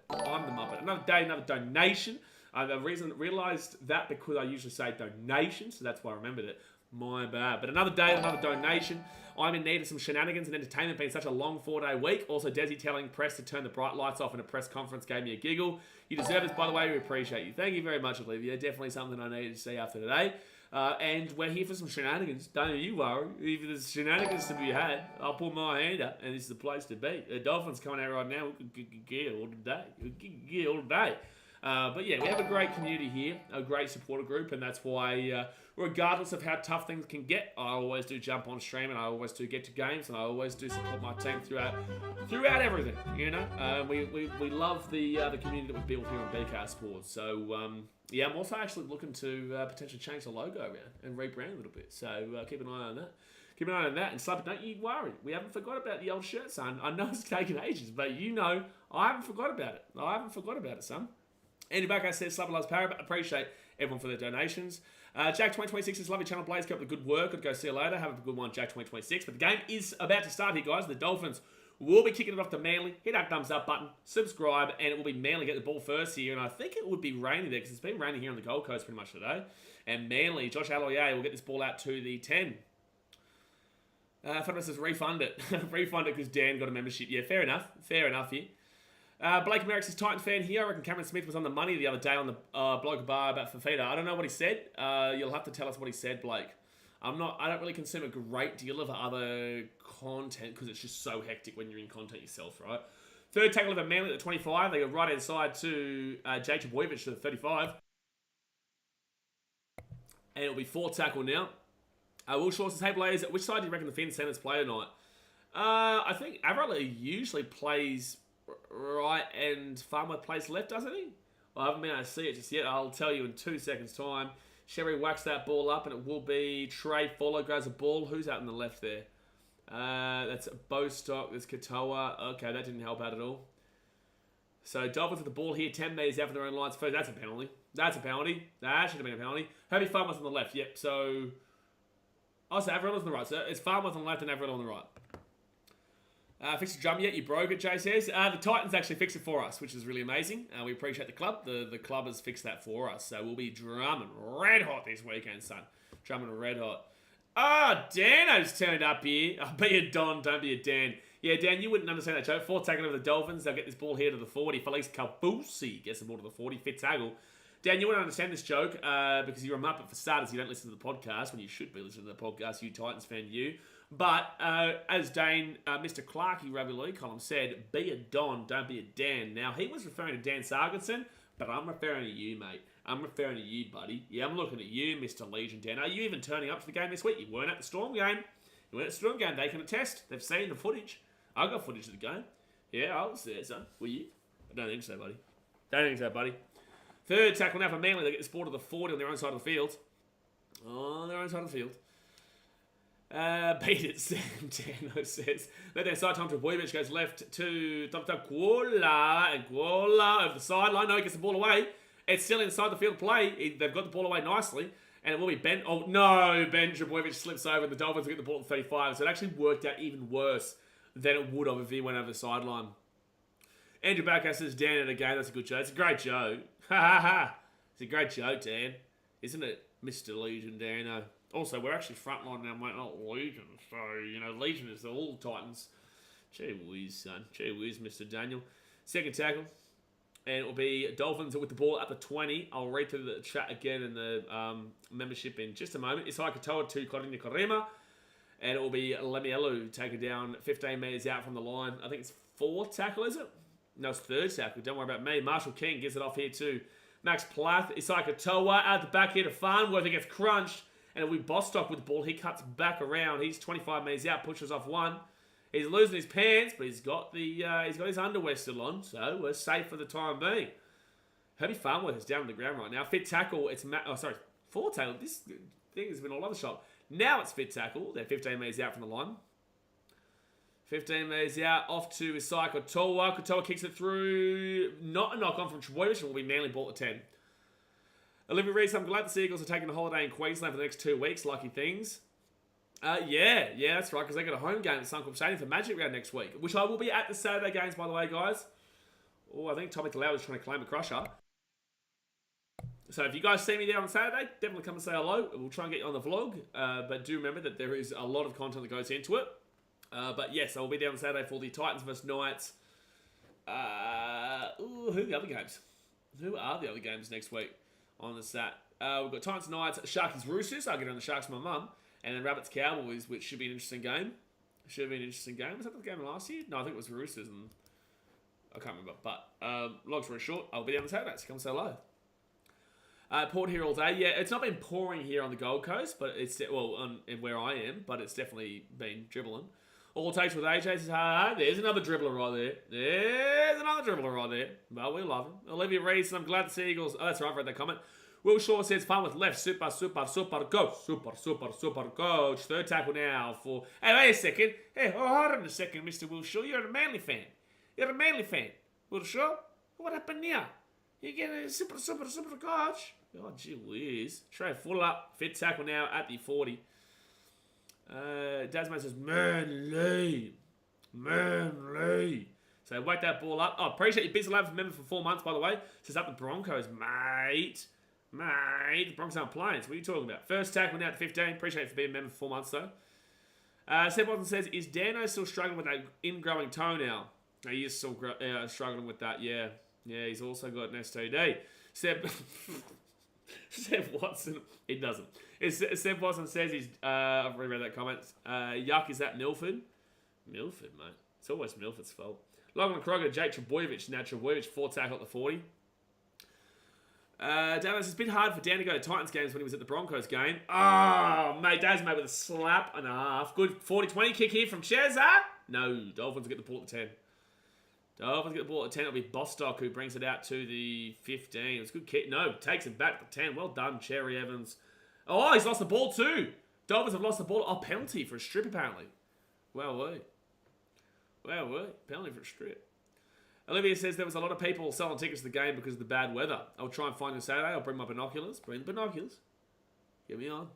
Another day, another donation. I realised that because I usually say donation, so that's why I remembered it. My bad. But another day, another donation. I'm in need of some shenanigans and entertainment, being such a long 4-day week. Also, Desi telling Press to turn the bright lights off in a press conference gave me a giggle. You deserve this, by the way. We appreciate you. Thank you very much, Olivia. Definitely something I needed to see after today. And we're here for some shenanigans. Don't you worry. If there's shenanigans to be had, I'll put my hand up, and this is the place to be. The Dolphins coming out right now. We could get all day. All day. But yeah, we have a great community here, a great supporter group, and that's why, regardless of how tough things can get, I always do jump on stream, and I always do get to games, and I always do support my team throughout everything. You know, we love the community that we've built here on BKR Sports. So yeah, I'm also actually looking to potentially change the logo around and rebrand a little bit. So keep an eye on that. Keep an eye on that. And Slapper, don't you worry. We haven't forgot about the old shirt, son. I know it's taken ages, but you know I haven't forgot about it. Son. Andy Bucko says, Slapper loves Parrot. Appreciate everyone for their donations. Jack 2026 says, love your channel, Blaze. Keep up the good work. I'd go see you later. Have a good one, Jack 2026. But the game is about to start here, guys. The Dolphins will be kicking it off to Manly. Hit that thumbs up button, subscribe, and it will be Manly get the ball first here. And I think it would be raining there because it's been raining here on the Gold Coast pretty much today. And Manly, Josh Aloiai will get this ball out to the 10. Federer says, refund it. Refund it because Dan got a membership. Yeah, fair enough. Fair enough here. Blake Merrick says, Titan fan here. I reckon Cameron Smith was on the money the other day on the blog bar about Fifita. I don't know what he said. You'll have to tell us what he said, Blake. I don't really consume a great deal of other content because it's just so hectic when you're in content yourself, right? Third tackle of a Manly at the 25. They go right hand side to Jake Boyovich to the 35. And it'll be fourth tackle now. Will Shaw says, hey Blaze, which side do you reckon the Finn Centers play tonight? I think Avril usually plays right and Farmer plays left, doesn't he? Well, I haven't been able to see it just yet. I'll tell you in 2 seconds' time. Sherry whacks that ball up, and it will be Trey Fuller grabs a ball. Who's out on the left there? That's Bostock. There's Katoa. Okay, that didn't help out at all. So Dolphins with the ball here, 10 metres out from their own lines. First, that's a penalty. That should have been a penalty. Herbie Farmer's on the left. Yep. So, so Avril on the right. So it's Farmer on the left and Avril on the right. Fix the drum yet? You broke it, Jay says. The Titans actually fixed it for us, which is really amazing. We appreciate the club. The club has fixed that for us. So we'll be drumming red hot this weekend, son. Drumming red hot. Dano's turned up here. Be a Don, don't be a Dan. Yeah, Dan, you wouldn't understand that joke. Fourth tackle of the Dolphins. They'll get this ball here to the 40. Felice Kabusi gets the ball to the 40. Fit tackle. Dan, you wouldn't understand this joke because you're a muppet for starters. You don't listen to the podcast when you should be listening to the podcast. You Titans fan, you. But as Dane, Mr. Clarkey, Ravi Lee column said, be a Don, don't be a Dan. Now, he was referring to Dan Sarginson, but I'm referring to you, mate. I'm referring to you, buddy. Yeah, I'm looking at you, Mr. Legion Dan. Are you even turning up to the game this week? You weren't at the Storm game. They can attest. They've seen the footage. I got footage of the game. Yeah, I was there, son. Were you? I don't think so, buddy. Third tackle now for Manly. They get this ball to the 40 on their own side of the field. Beat it, Sam Dano says. Let their side time to Boyovich goes left to Kuola. And Kuola over the sideline. No, he gets the ball away. It's still inside the field play. They've got the ball away nicely. And it will be Ben. Oh, no. Ben Boyovich slips over and the Dolphins will get the ball at 35. So it actually worked out even worse than it would have if he went over the sideline. Andrew Barker says, Dan at a game. That's a good joke. It's a great joke. Ha ha ha. It's a great joke, Dan. Isn't it, Mr. Legion Dano? Also, we're actually frontline now, mate, not Legion. So, Legion is all Titans. Gee whiz, son. Gee whiz, Mr. Daniel. Second tackle. And it will be Dolphins with the ball at the 20. I'll read through the chat again in the membership in just a moment. Isai Katoa to Korina Korema. And it will be Lemielu taken down 15 metres out from the line. I think it's fourth tackle, is it? No, it's third tackle. Don't worry about me. Marshall King gets it off here too. Max Plath. Isai Katoa out the back here to Farnworth. He gets crunched. And it'll be Bostock with the ball. He cuts back around. He's 25 metres out, pushes off one. He's losing his pants, but he's got his underwear still on, so we're safe for the time being. Herbie Farnworth is down on the ground right now. Fit tackle. It's fourth tackle. This thing has been all over the shop. Now it's fit tackle. They're 15 metres out from the line. 15 metres out, off to Isai Katoa. Katoa kicks it through. Not a knock on from Trebojevic, and will be Manly ball at 10. Olivia Reese, I'm glad the Seagulls are taking a holiday in Queensland for the next 2 weeks. Lucky things. Yeah, that's right, because they got a home game at Suncorp Stadium for Magic Round next week, which I will be at the Saturday games, by the way, guys. Oh, I think Tommy Talau is trying to claim a crusher. So if you guys see me there on Saturday, definitely come and say hello. We'll try and get you on the vlog, but do remember that there is a lot of content that goes into it. But yes, I will be there on Saturday for the Titans vs Knights. Who are the other games? Who are the other games next week? On the Sat. We've got Titans Knights, Sharkies Roosters. I'll get on the Sharks with my mum. And then Rabbits Cowboys, which should be an interesting game. Was that the game last year? No, I think it was Roosters, and I can't remember. But long story short, I'll be down the Saturdays. Come say hello. Poured here all day. Yeah, it's not been pouring here on the Gold Coast, but it's where I am, but it's definitely been dribbling. All takes with AJ says, there's another dribbler right there. Well, we love him. Olivia Reed says, I'm glad to see Eagles. Oh, that's right, I've read that comment. Will Shaw says, fun with left. Super coach. Third tackle now for... Hey, wait a second. Hey, hold on a second, Mr. Will Shaw. You're a Manly fan. Will Shaw? What happened here? You get a super coach. Oh, gee whiz. Trey full up. Fit tackle now at the 40. Dasman says, Manly. So wake that ball up. Oh, appreciate your busy lab for member for 4 months, by the way. Says up the Broncos, mate. The Broncos aren't playing. So what are you talking about? First tackle now at 15. Appreciate it for being a member for 4 months, though. Seb Watson says, is Dano still struggling with that ingrowing toenail? No, he is still struggling with that, yeah. Yeah, he's also got an STD. Seb Watson, it doesn't. Seb Watson says he's, I've reread that comment. Yuck, is that Milford? Milford, mate. It's always Milford's fault. Logan Kroger, Jake Trebojevic. Now Trebojevic, 4 tackle at the 40. Dallas, it's been hard for Dan to go to Titans games when he was at the Broncos game. Oh, mate, Daz made with a slap and a half. Good 40-20 kick here from Cheza. No, Dolphins get the ball at the 10. It'll be Bostock who brings it out to the 15. It's a good kick. No, takes it back to the 10. Well done, Cherry Evans. Oh, he's lost the ball too. Dolphins have lost the ball. Oh, penalty for a strip apparently. Well, penalty for a strip. Olivia says there was a lot of people selling tickets to the game because of the bad weather. I'll try and find them Saturday. I'll bring my binoculars. Bring the binoculars. Get me on.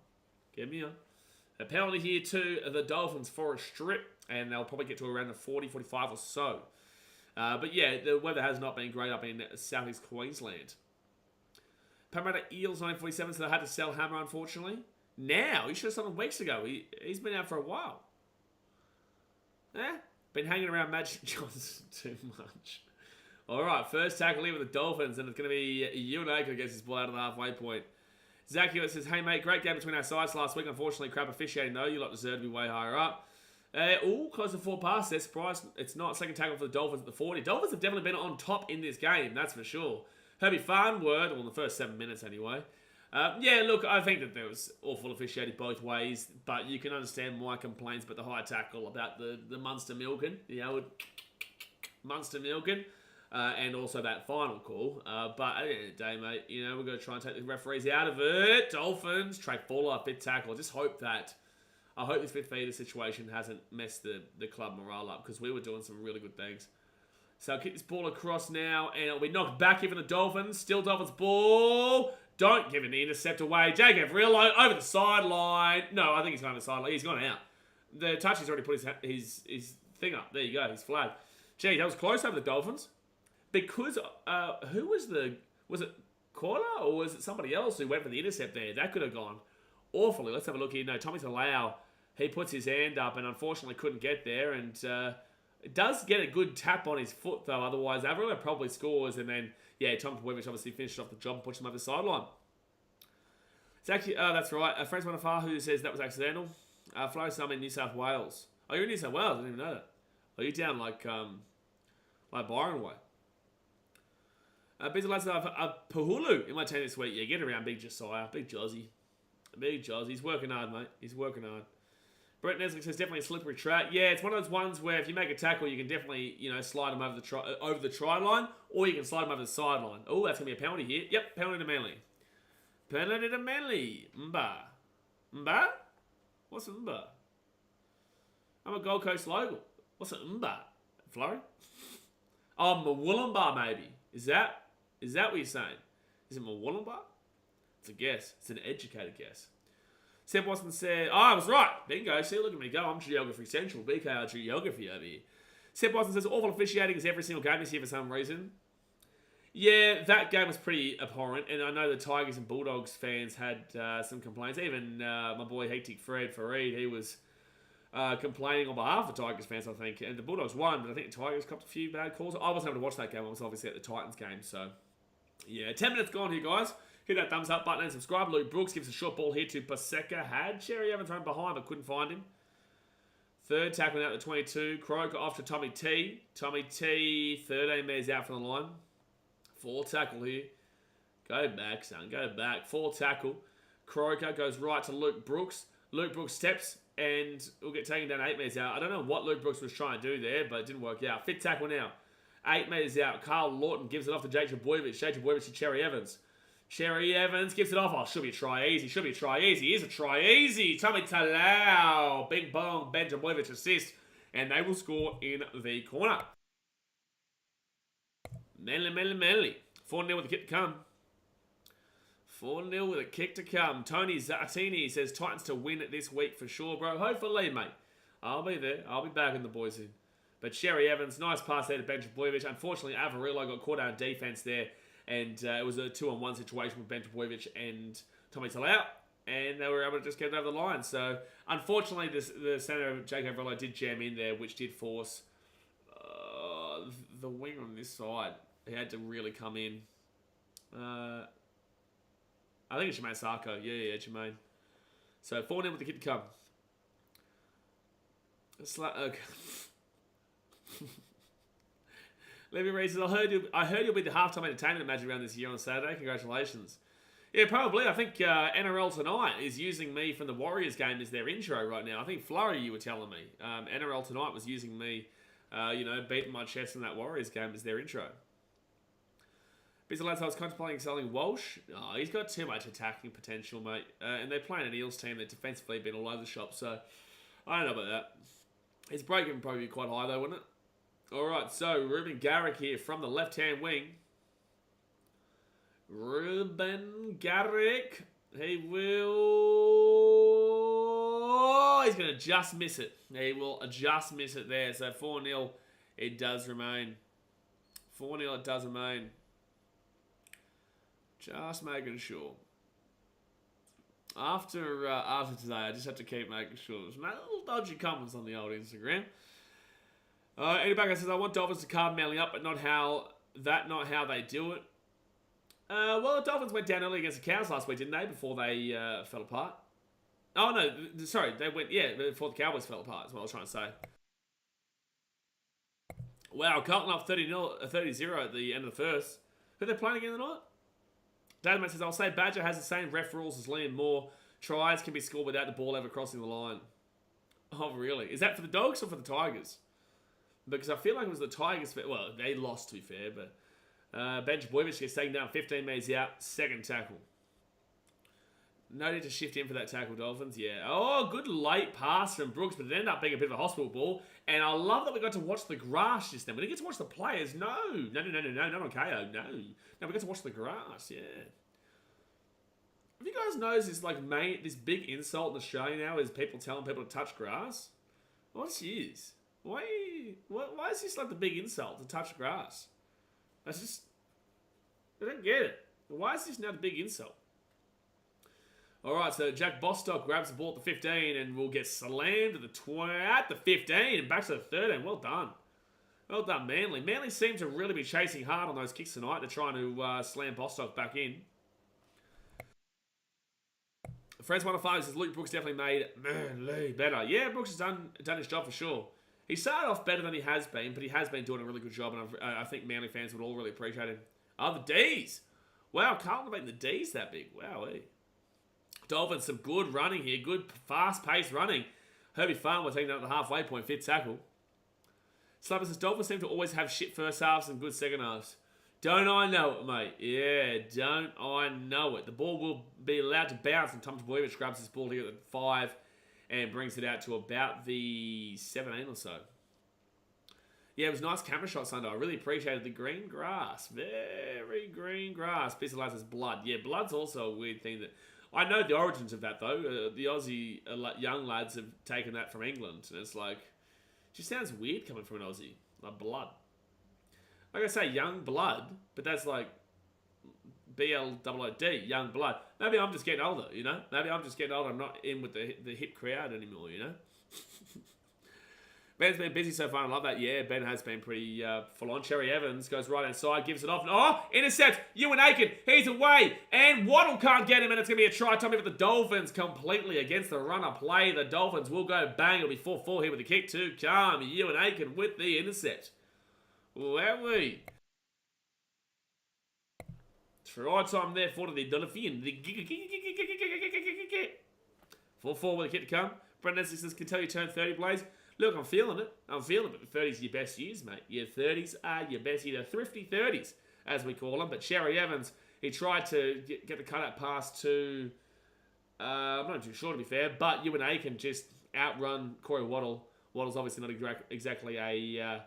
A penalty here to the Dolphins for a strip. And they'll probably get to around the 40, 45 or so. But yeah, the weather has not been great up in southeast Queensland. Parramatta Eels 947, so they had to sell Hammer, unfortunately. Now, he should have sold him weeks ago. He's been out for a while. Been hanging around Magic Johnson too much. Alright, first tackle here with the Dolphins, and it's going to be Ewan Aker gets his ball out of the halfway point. Zach Hewitt says, hey mate, great game between our sides last week. Unfortunately, crap officiating though. You lot deserve to be way higher up. Close to 4 passes. They're surprised it's not. Second tackle for the Dolphins at the 40. Dolphins have definitely been on top in this game, that's for sure. Herbie Farnworth, well, in the first 7 minutes anyway. Yeah, look, I think that there was awful officiating both ways, but you can understand my complaints about the high tackle, about the Munster milking, Munster milking, and also that final call. But at the end of the day, mate, we're going to try and take the referees out of it. Dolphins, Trey Fuller, fifth tackle. I hope this Fifita situation hasn't messed the club morale up, because we were doing some really good things. So I'll kick this ball across now, and it'll be knocked back here for the Dolphins. Still Dolphins ball. Don't give the intercept away. Jacob Rillo over the sideline. No, I think he's going over the sideline. He's gone out. The touch has already put his thing up. There you go, his flag. Gee, that was close over the Dolphins. Because, who was it Corner, or was it somebody else who went for the intercept there? That could have gone awfully. Let's have a look here. No, Tommy Talau, he puts his hand up and unfortunately couldn't get there, and it does get a good tap on his foot though, otherwise Avril probably scores, and then, yeah, Tom Pawevich obviously finished off the job and pushed him over the sideline. It's actually, that's right, Franz Manafar who says that was accidental. Flo, I'm in New South Wales. Oh, you're in New South Wales? I didn't even know that. Oh, you're down like Byron way. Busy lads have Pahulu in my team this week. Yeah, get around Big Josiah, Big Jozzy. He's working hard, mate. He's working hard. Brett Neslick says definitely a slippery track. Yeah, it's one of those ones where if you make a tackle, you can definitely slide him over the try line, or you can slide him over the sideline. Oh, that's gonna be a penalty here. Yep, penalty to Manly. Penalty to Manly. Mba. What's an Mba? I'm a Gold Coast local. What's an Mba? Flurry? Oh, Mawullumba maybe. Is that what you're saying? Is it Mawullumba? It's a guess. It's an educated guess. Seb Watson said, I was right. Bingo. See, look at me go. I'm Geography Central. BKR Geography over here. Seb Watson says, awful officiating is every single game this year for some reason. Yeah, that game was pretty abhorrent. And I know the Tigers and Bulldogs fans had some complaints. Even my boy Hectic Fareed, he was complaining on behalf of the Tigers fans, I think. And the Bulldogs won, but I think the Tigers copped a few bad calls. I wasn't able to watch that game. I was obviously at the Titans game. So, yeah, 10 minutes gone here, guys. Hit that thumbs up button and subscribe. Luke Brooks gives a short ball here to Paseka. Had Cherry Evans run behind but couldn't find him. Third tackle out to 22. Croker off to Tommy T. Tommy T, 13 metres out from the line. Fourth tackle here. Go back, son. Go back. Fourth tackle. Croker goes right to Luke Brooks. Luke Brooks steps and will get taken down 8 metres out. I don't know what Luke Brooks was trying to do there, but it didn't work out. Fifth tackle now. 8 metres out. Carl Lawton gives it off to Jake Trbojevic. Jake Trbojevic to Cherry Evans. Cherry Evans gives it off. Oh, should be a try easy. Should be a try easy. Here's a try easy. Tommy Talau. Bing bong. Ben Trbojevic assist. And they will score in the corner. Manly. 4-0 with the kick to come. 4-0 with a kick to come. Tony Zartini says Titans to win it this week for sure, bro. Hopefully, mate. I'll be there. I'll be back in the boys in. But Cherry Evans, nice pass there to Ben Trbojevic. Unfortunately, Avarillo got caught out of defense there. And it was a 2-on-1 situation with Ben Trbojevic and Tommy Talau. And they were able to just get it over the line. So, unfortunately, the centre, Jake Avarillo, did jam in there, which did force the wing on this side. He had to really come in. I think it's Jermaine Sarko. Yeah, Jermaine. So, 4-0 with the kid to come. Okay. Levy Reed says, I heard you'll be the halftime entertainment match around this year on Saturday. Congratulations. Yeah, probably. I think NRL Tonight is using me from the Warriors game as their intro right now. I think Flurry, you were telling me. NRL Tonight was using me, beating my chest in that Warriors game as their intro. Busy lads, I was contemplating selling Walsh. Oh, he's got too much attacking potential, mate. And they're playing an Eels team that defensively been all over the shop, so I don't know about that. His break would probably be quite high though, wouldn't it? Alright, so Ruben Garrick here from the left-hand wing. Ruben Garrick. He will... Oh, he's going to just miss it. He will just miss it there. So 4-0 it does remain. 4-0 it does remain. Just making sure. After today, I just have to keep making sure. There's little dodgy comments on the old Instagram. Eddie Baker says, I want Dolphins to carve Manly up, but not how they do it. Well, the Dolphins went down early against the Cows last week, didn't they? Before they fell apart. Oh, no. Sorry. They went, before the Cowboys fell apart is what I was trying to say. Wow, Carlton up 30-0 at the end of the first. Who are they playing again tonight? David says, I'll say Badger has the same ref rules as Liam Moore. Tries can be scored without the ball ever crossing the line. Oh, really? Is that for the Dogs or for the Tigers? Because I feel like it was the Tigers. Well, they lost, to be fair, but Ben Trbojevic gets taken down 15 metres out. Second tackle. No need to shift in for that tackle, Dolphins. Yeah. Oh, good late pass from Brooks, but it ended up being a bit of a hospital ball. And I love that we got to watch the grass just then. We didn't get to watch the players. No, not on KO. No, we got to watch the grass. Yeah. Have you guys noticed this big insult in Australia now is people telling people to touch grass? What's this? Why is this like the big insult to touch grass? I don't get it. Why is this now the big insult? Alright, so Jack Bostock grabs the ball at the 15 and will get slammed at the 15 and back to the 13. Well done. Well done, Manly. Manly seem to really be chasing hard on those kicks tonight. They're trying to slam Bostock back in. Friends 105 says Luke Brooks definitely made Manly better. Yeah, Brooks has done his job for sure. He started off better than he has been, but he has been doing a really good job, and I think Manly fans would all really appreciate him. Oh, the D's. Wow, Carlton making the D's that big. Wow, Dolphins, some good running here. Good, fast-paced running. Herbie Farmer taking that at the halfway point. Fifth tackle. Slapper says, Dolphins seem to always have shit first halves and good second halves. Don't I know it, mate? Yeah, don't I know it. The ball will be allowed to bounce, and Tom Trbojevic grabs his ball here at the 5 and brings it out to about the 17 or so. Yeah, it was a nice camera shot Sunday. I really appreciated the green grass. Very green grass. Piece of lads says blood. Yeah, blood's also a weird thing that... I know the origins of that, though. The Aussie young lads have taken that from England. And it's like... It just sounds weird coming from an Aussie. Like blood. Like I say, young blood. But that's like... B-L-O-O-D. Young blood. Maybe I'm just getting older, you know? Maybe I'm just getting older. I'm not in with the hip crowd anymore, you know? Ben's been busy so far. I love that. Yeah, Ben has been pretty full on. Cherry Evans goes right hand side, gives it off. Oh, intercept. Ewan Aiken. He's away. And Waddle can't get him. And it's going to be a try time for the Dolphins completely against the runner play. The Dolphins will go bang. It'll be 4-4 here with the kick to come. Ewan Aiken with the intercept. Wowee. Try time there for the Dolphins. 4-4 with the kick to come. Brendan Essex can tell you turn 30, Blaze. Look, I'm feeling it. I'm feeling it. But 30s are your best years, mate. Your 30s are your best years. They're thrifty 30s, as we call them. But Cherry Evans, he tried to get the cutout pass to... I'm not too sure, to be fair. But Ewan Aiken just outrun Corey Waddle. Waddle's obviously not exactly a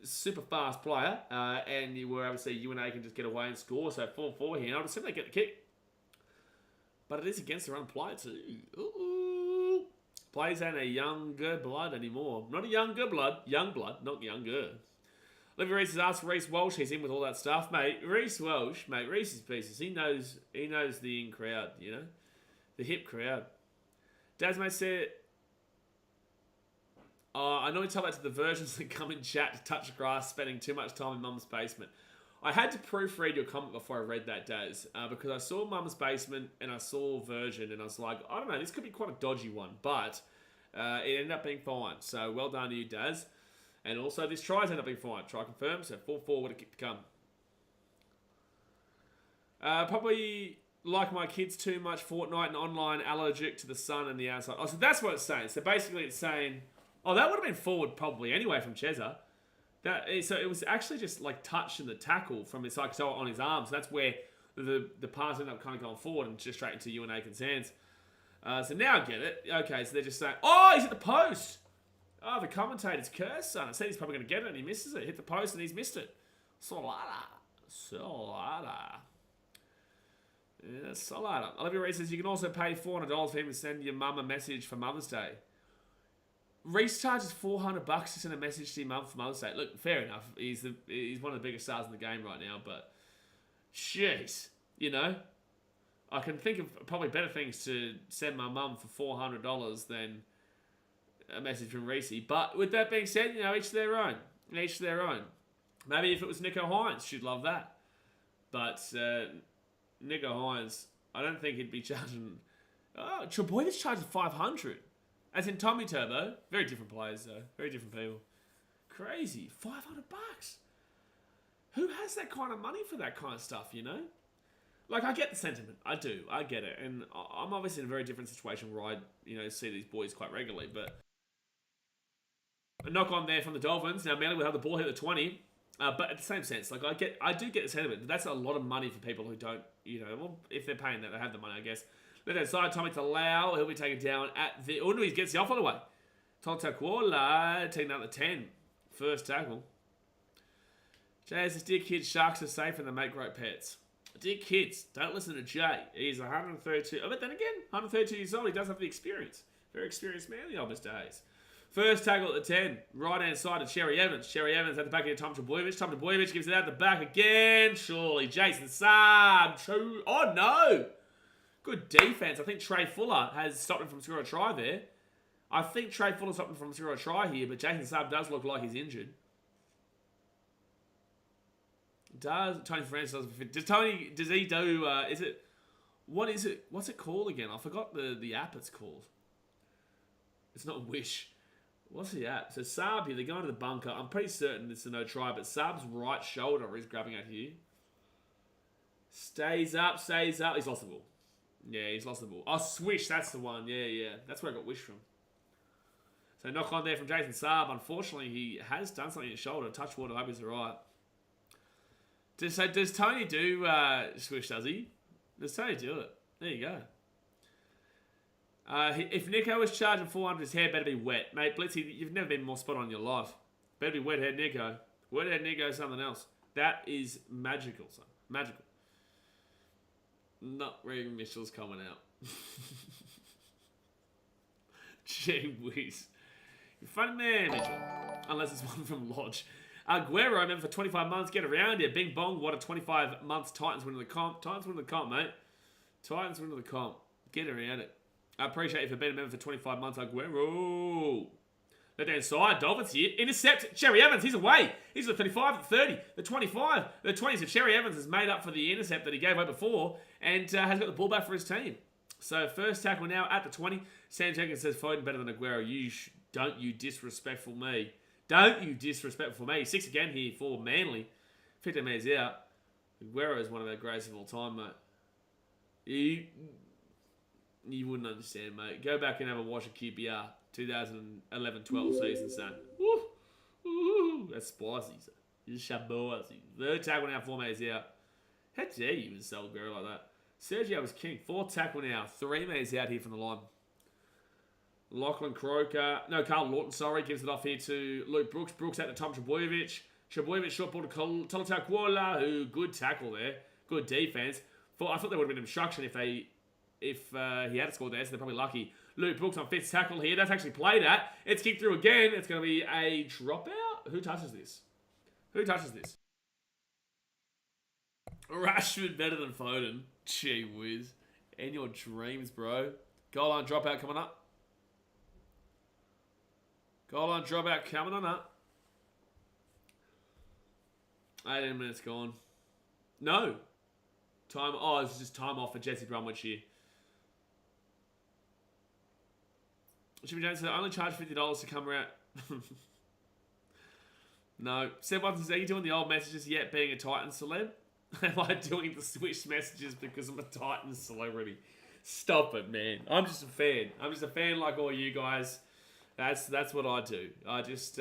super fast player. And you were able to see Ewan Aiken just get away and score. So 4-4 here. And I'll just simply get the kick. But it is against the run play too. Ooh. Plays ain't a younger blood anymore. Not a younger blood. Young blood, not younger. Olivia Reese has asked for Reese Walsh. He's in with all that stuff, mate. Reese Walsh, mate. Reese's Pieces. He knows the in crowd, you know, the hip crowd. Dasmate said, I normally tell that to the versions that come in chat to touch grass, spending too much time in Mum's basement. I had to proofread your comment before I read that, Daz, because I saw Mum's Basement and I saw Version, and I was like, I don't know, this could be quite a dodgy one, but it ended up being fine. So well done to you, Daz. And also, this tries ended up being fine. Try confirm, so 4-4 with a kick to come. Probably like my kids too much Fortnite and online, allergic to the sun and the outside. Oh, so that's what it's saying. So basically it's saying, oh, that would have been forward probably anyway from Cheza. So it was actually just like touching the tackle from his side, so on his arms. So that's where the pass ended up kind of going forward and just straight into Ewan Aiken's hands. So now I get it. Okay, so they're just saying, oh, he's at the post. Oh, the commentator's cursed, son. I said he's probably going to get it and he misses it. Hit the post and he's missed it. Solada. Yeah, Solada. Olivia Reese says you can also pay $400 for him to send your mum a message for Mother's Day. Reese charges $400 to send a message to your mum for Mother's Day. Look, fair enough. He's one of the biggest stars in the game right now, but jeez, you know, I can think of probably better things to send my mum for $400 than a message from Reese. But with that being said, you know, each their own. Each their own. Maybe if it was Nico Hines, she'd love that. But Nico Hines, I don't think he'd be charging. Oh, Trebojevic charges $500. As in Tommy Turbo. Very different players, though. Very different people. Crazy. $500. Who has that kind of money for that kind of stuff, you know? Like, I get the sentiment. I do. I get it. And I'm obviously in a very different situation where I, you know, see these boys quite regularly. But a knock on there from the Dolphins. Now, Manly will have the ball hit the 20. But at the same sense, like, I do get the sentiment. That's a lot of money for people who don't, you know, well, if they're paying that, they have the money, I guess. Left hand side, Tommy to Lau. He'll be taken down at the... Oh, no, he gets the off on the way. Tontaquola taking out the 10. First tackle. Jay says, dear kids, sharks are safe and they make great pets. Dear kids, don't listen to Jay. He's 132... Oh, but then again, 132 years old. He does have the experience. Very experienced man, the old Mr. Hayes. First tackle at the 10. Right-hand side to Cherry Evans. Cherry Evans at the back of Tom Trebojevic. Tom Trebojevic gives it out the back again. Surely. Jason Saab. Oh, no. Good defense. I think Trey Fuller has stopped him from scoring a try there. I think Trey Fuller stopped him from scoring a try here, but Jason Saab does look like he's injured. Does Tony Francis does he do what's it called again? I forgot the app it's called. It's not Wish. What's the app? So Saab here, they're going to the bunker. I'm pretty certain it's a no try, but Saab's right shoulder is grabbing at here. Stays up. He's lost the ball. Yeah, he's lost the ball. Oh, Swish, that's the one. Yeah. That's where I got Wish from. So knock on there from Jason Saab. Unfortunately, he has done something in his shoulder. Touch water, I hope he's alright. Does Tony do Swish, does he? Does Tony do it? There you go. If Nico is charging 400, his hair better be wet. Mate, Blitzy, you've never been more spot on in your life. Better be wet hair Nico. Wet hair Nico is something else. That is magical, son. Magical. Not reading Mitchell's coming out. Gee whiz. You're a funny man, Mitchell. Unless it's one from Lodge. Aguero, I remember for 25 months. Get around here. Bing bong. What a 25 months Titans winning the comp. Titans winning the comp, mate. Titans winning the comp. Get around it. I appreciate you for being a member for 25 months, Aguero. Left-hand side, Dolphins here. Intercept, Cherry Evans, he's away. He's at the 35, the 30, the 25, the 20. So Cherry Evans has made up for the intercept that he gave away before and has got the ball back for his team. So first tackle now at the 20. Sam Jenkins says, Foden better than Aguero. Don't you disrespectful me. Don't you disrespectful me. 6 again here for Manly. 15 metres out. Aguero is one of our greatest of all time, mate. You wouldn't understand, mate. Go back and have a watch of QPR 2011-12 season, son. Woo! Woo! That's spicy, son. It's shabozy. Third tackle now, 4 metres out. How dare you insult Aguero like that? Sergio was king. 4th tackle now, 3 metres out here from the line. Lachlan Croker. No, Carl Lawton, sorry. Gives it off here to Luke Brooks. Brooks out to Tom Trebojevic. Trebojevic short ball to Tolotau Kuola, who good tackle there. Good defense. I thought there would have been obstruction if he had scored there, so they're probably lucky. Luke Brooks on 5th tackle here. That's actually played at. It's kicked through again. It's going to be a dropout. Who touches this? Who touches this? Rashford better than Foden. Gee whiz. In your dreams, bro. Goal line dropout coming up. Goal line dropout coming on up. 18 minutes gone. No. Time. Oh, it's just time off for Jesse Bromwich here. Jimmy Jones said, I only charge $50 to come around. No. Seb Watson says, are you doing the old messages yet, being a Titan celeb? Am I doing the Swish messages because I'm a Titan celebrity? Stop it, man. I'm just a fan. I'm just a fan like all you guys. That's what I do. I just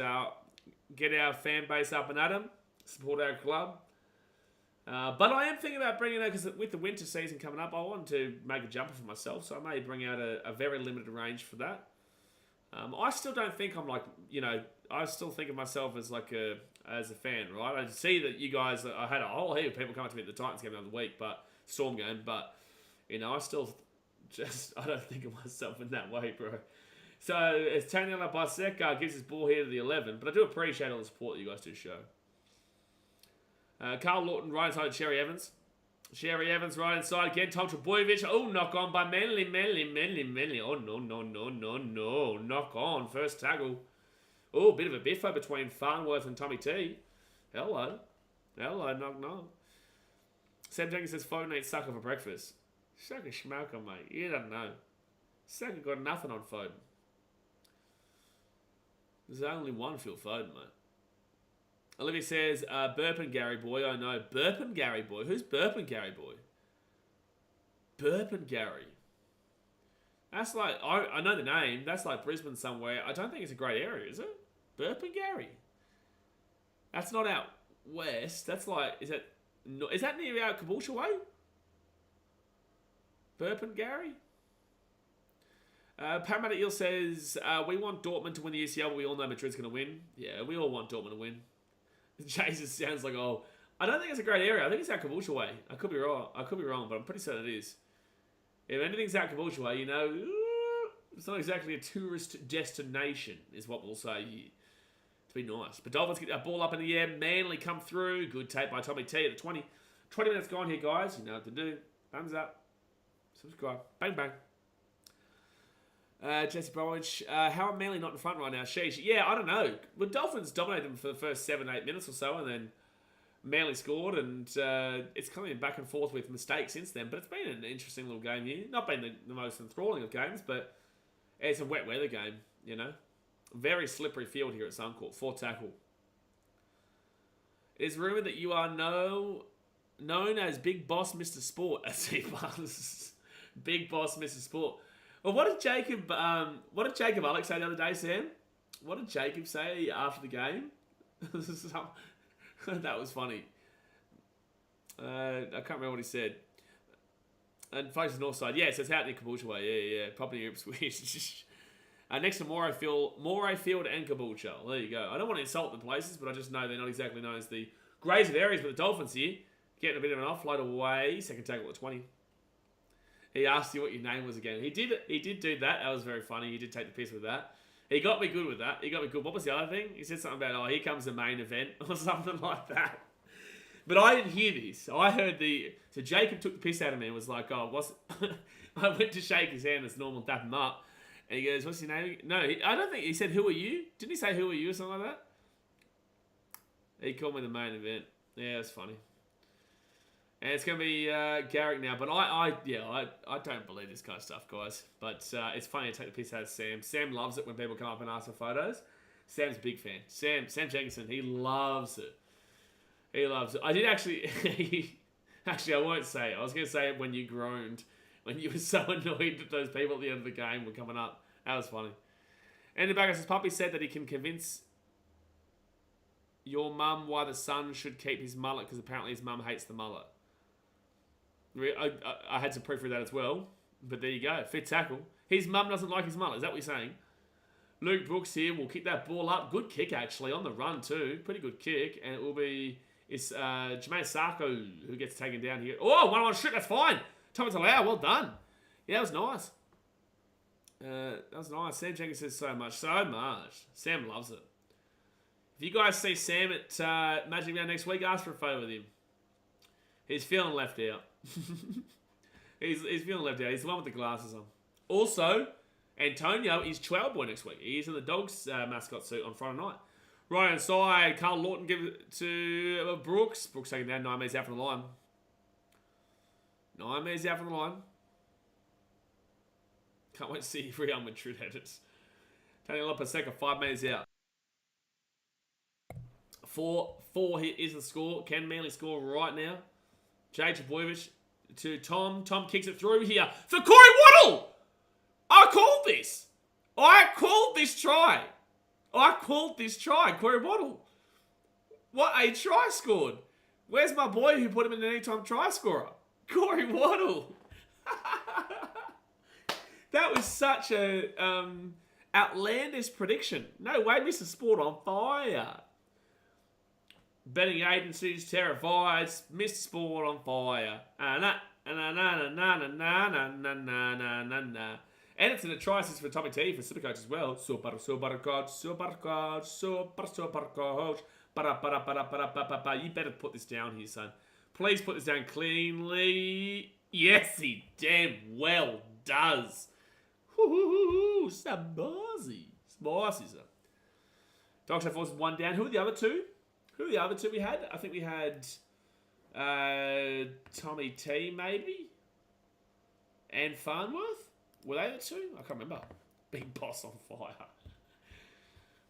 get our fan base up and at 'em, support our club. But I am thinking about bringing out, because with the winter season coming up, I want to make a jumper for myself, so I may bring out a very limited range for that. I still don't think I'm like, I still think of myself as like as a fan, right? I see that you guys, I had a whole heap of people come up to me at the Titans game the other week, Storm game, but, I still I don't think of myself in that way, bro. So, it's Taniela Barseca gives his ball here to the 11, but I do appreciate all the support that you guys do show. Carl Lawton right inside Cherry Evans. Cherry Evans right inside again. Tom Trebojevic. Oh, knock on by Manly. Oh, no. Knock on. First tackle. Oh, bit of a biffo between Farnworth and Tommy T. Hello, knock. Sam Jenkins says, Foden eats sucker for breakfast. Sucker schmalker, mate. You don't know. Sucker got nothing on Foden. There's only one Phil Foden, mate. Olivia says, Burpin Gary Boy. I know. Burpin Gary Boy. Who's Burpin Gary Boy? Burpin Gary. That's like, I know the name. That's like Brisbane somewhere. I don't think it's a great area, is it? Burpin Gary. That's not out west. That's like, is that near out Caboolture way? Burpin Gary? Parramatta Eel says, we want Dortmund to win the UCL, but we all know Madrid's going to win. Yeah, we all want Dortmund to win. Jesus sounds like, I don't think it's a great area. I think it's out Caboolture way. I could be wrong, but I'm pretty certain it is. If anything's out Caboolture way, it's not exactly a tourist destination, is what we'll say here. To be nice. But Dolphins get that ball up in the air. Manly come through. Good tape by Tommy T at the 20. 20 minutes gone here, guys. You know what to do. Thumbs up. Subscribe. Bang, bang. Jesse Bromwich, how are Manly not in front right now? Sheesh. Yeah, I don't know. The Dolphins dominated them for the first 7-8 minutes or so, and then Manly scored, and it's kind of been back and forth with mistakes since then. But it's been an interesting little game here. Not been the most enthralling of games, but it's a wet weather game, Very slippery field here at Suncorp. 4th tackle. It is rumoured that you are known as Big Boss Mr. Sport at Seafarms. Big Boss Mr. Sport. Well, what did Jacob Alex say the other day, Sam? What did Jacob say after the game? That was funny. I can't remember what he said. And folks north side. Yeah, it says out near Caboolture way. Yeah. Probably near Ipswich. Next to Moray Field and Caboolture. There you go. I don't want to insult the places, but I just know they're not exactly known as the greatest of areas. But the Dolphins here, getting a bit of an offload away. Second tackle at 20. He asked you what your name was again. He did do that. That was very funny. He did take the piss with that. He got me good with that. What was the other thing? He said something about, here comes the main event or something like that. But I didn't hear this. I heard so Jacob took the piss out of me and was like, I went to shake his hand as normal, dap him up. And he goes, what's your name? No, I don't think he said, who are you? Didn't he say, who are you or something like that? He called me the main event. Yeah, it's funny. And it's going to be Garrick now. But I don't believe this kind of stuff, guys. But it's funny to take the piss out of Sam. Sam loves it when people come up and ask for photos. Sam's a big fan. Sam Jenkinson, he loves it. He loves it. I did actually... Actually, I won't say it. I was going to say it when you groaned. When you were so annoyed that those people at the end of the game were coming up. That was funny. And the back says, Puppy said that he can convince your mum why the son should keep his mullet because apparently his mum hates the mullet. I had to proofread that as well. But there you go. Fit tackle. His mum doesn't like his mullet. Is that what you're saying? Luke Brooks here will kick that ball up. Good kick, actually, on the run too. Pretty good kick. And it will be... It's Jermaine Sarko who gets taken down here. Oh, 1-on-1 shoot. That's fine. Thomas Allow, well done. Yeah, that was nice. That was nice. Sam Jenkins says so much. So much. Sam loves it. If you guys see Sam at Magic Round next week, ask for a photo with him. He's feeling left out. he's feeling left out. He's the one with the glasses on. Also, Antonio is Chihuahua Boy next week. He's in the Dogs mascot suit on Friday night. Right inside, Carl Lawton give it to Brooks. Brooks taking down 9 metres out from the line. 9 metres out from the line. Can't wait to see Real Madrid edits. Tony Lopaseka, 5 metres out. 4 here is the score. Can Manly score right now? Jay Trbojevic to Tom. Tom kicks it through here for Corey Waddle. I called this. I called this try. Corey Waddle. What a try scored. Where's my boy who put him in an anytime try scorer? Corey Waddle. That was such a outlandish prediction. No way, Mr. Sport on fire. Betting agencies terrified. Mr. Sport on fire. And it's in a try assist for Tommy T for Supercoach as well. Supercoach. You better put this down here, son. Please put this down cleanly. Yes, he damn well does. Spicy, sir. Dogs have forces 1 down. Who are the other two? We had? I think we had Tommy T, maybe? And Farnworth? Were they the two? I can't remember. Big Boss on fire.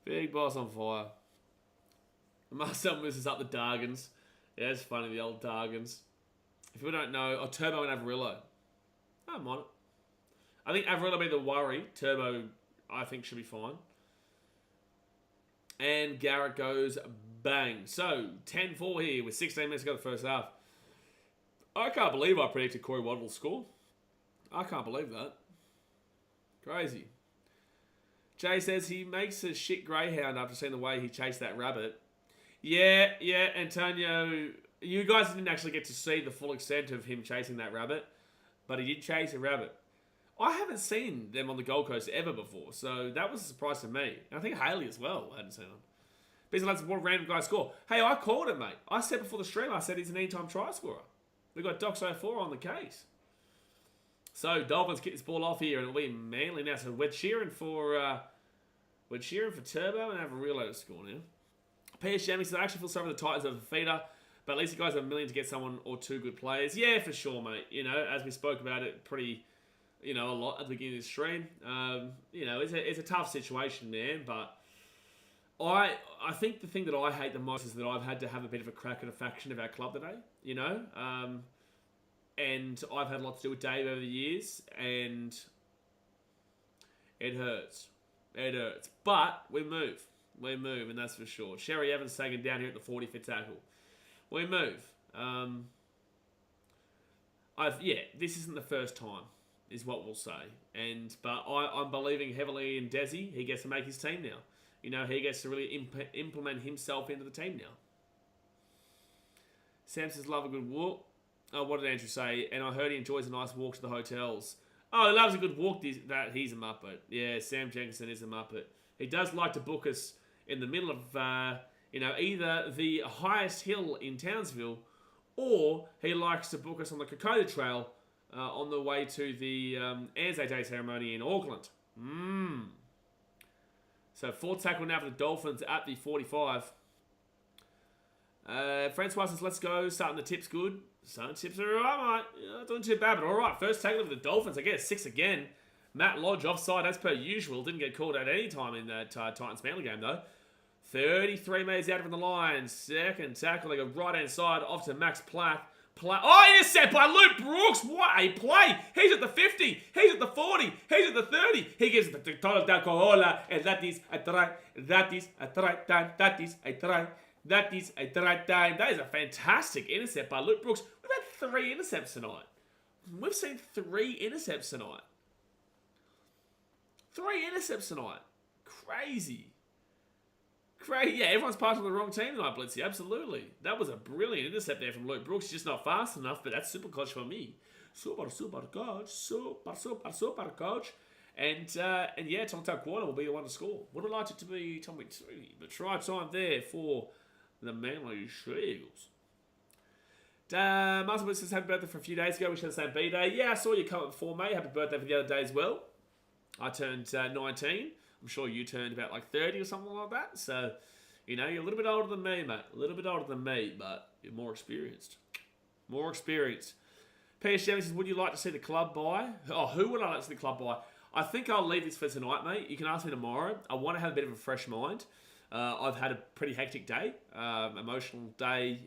Big Boss on fire. Marcel moves up the Dargans. Yeah, it's funny, the old Dargans. If you don't know, Turbo and Avarillo. I don't mind it. I think Avarillo will be the worry. Turbo, I think, should be fine. And Garrett goes bang. So, 10-4 here with 16 minutes to go the first half. I can't believe I predicted Corey Waddle's score. I can't believe that. Crazy. Jay says he makes a shit greyhound after seeing the way he chased that rabbit. Yeah, Antonio. You guys didn't actually get to see the full extent of him chasing that rabbit, but he did chase a rabbit. I haven't seen them on the Gold Coast ever before, so that was a surprise to me. And I think Haley as well, I hadn't seen them. Busy lads, what a random guy score. Hey, I called it, mate. I said before the stream, I said he's an anytime try scorer. We got Docs04 on the case. So, Dolphins kick this ball off here, and it'll be Manly now. So, we're cheering for Turbo and have a real load of score now. P.S. Jamie says, I actually feel sorry for the Titans of Fifita, but at least you guys have a million to get someone or two good players. Yeah, for sure, mate. You know, as we spoke about it pretty, a lot at the beginning of the stream. It's a tough situation, man, but I think the thing that I hate the most is that I've had to have a bit of a crack at a faction of our club today, and I've had a lot to do with Dave over the years, and it hurts. It hurts. But we move. We move, and that's for sure. Sherry Evans taken down here at the 40 for tackle. We move. This isn't the first time, is what we'll say. But I'm believing heavily in Desi. He gets to make his team now. He gets to really implement himself into the team now. Sam says, love a good walk. Oh, what did Andrew say? And I heard he enjoys a nice walk to the hotels. Oh, he loves a good walk. He's a Muppet. Yeah, Sam Jenkinson is a Muppet. He does like to book us in the middle of, either the highest hill in Townsville, or he likes to book us on the Kokoda Trail on the way to the Anzac Day ceremony in Auckland. So 4th tackle now for the Dolphins at the 45. Francois says, let's go. Starting the tips good. Starting the tips are alright, mate. Not doing too bad, but alright. First tackle for the Dolphins. I get 6 again. Matt Lodge offside as per usual. Didn't get called at any time in that Titans-Manly game, though. 33 metres out from the line. Second tackle. They go right-hand side off to Max Plath. Oh, intercept by Luke Brooks. What a play. He's at the 50. He's at the 40. He's at the 30. He gives the total da and that is a try. That is a try. That is a try. That is a try. That is a fantastic intercept by Luke Brooks. We've had 3 intercepts tonight. We've seen 3 intercepts tonight. 3 intercepts tonight. Crazy. Yeah, everyone's part of the wrong team tonight, Blitzy. Absolutely. That was a brilliant intercept there from Luke Brooks. Just not fast enough, but that's super coach for me. Super coach. Super coach. And yeah, Tom Quarter will be the one to score. Would have liked it to be Tommy 2, but try time there for the Manly Eagles. Martin Blitz says happy birthday for a few days ago. Wish you had the same B-day. Yeah, I saw you comment before, mate. Happy birthday for the other day as well. I turned 19. I'm sure you turned about like 30 or something like that. So, you know, you're a little bit older than me, mate. A little bit older than me, but you're more experienced. More experienced. P.S. Jamie says, would you like to see the club buy? Oh, who would I like to see the club buy? I think I'll leave this for tonight, mate. You can ask me tomorrow. I want to have a bit of a fresh mind. I've had a pretty hectic day. Emotional day.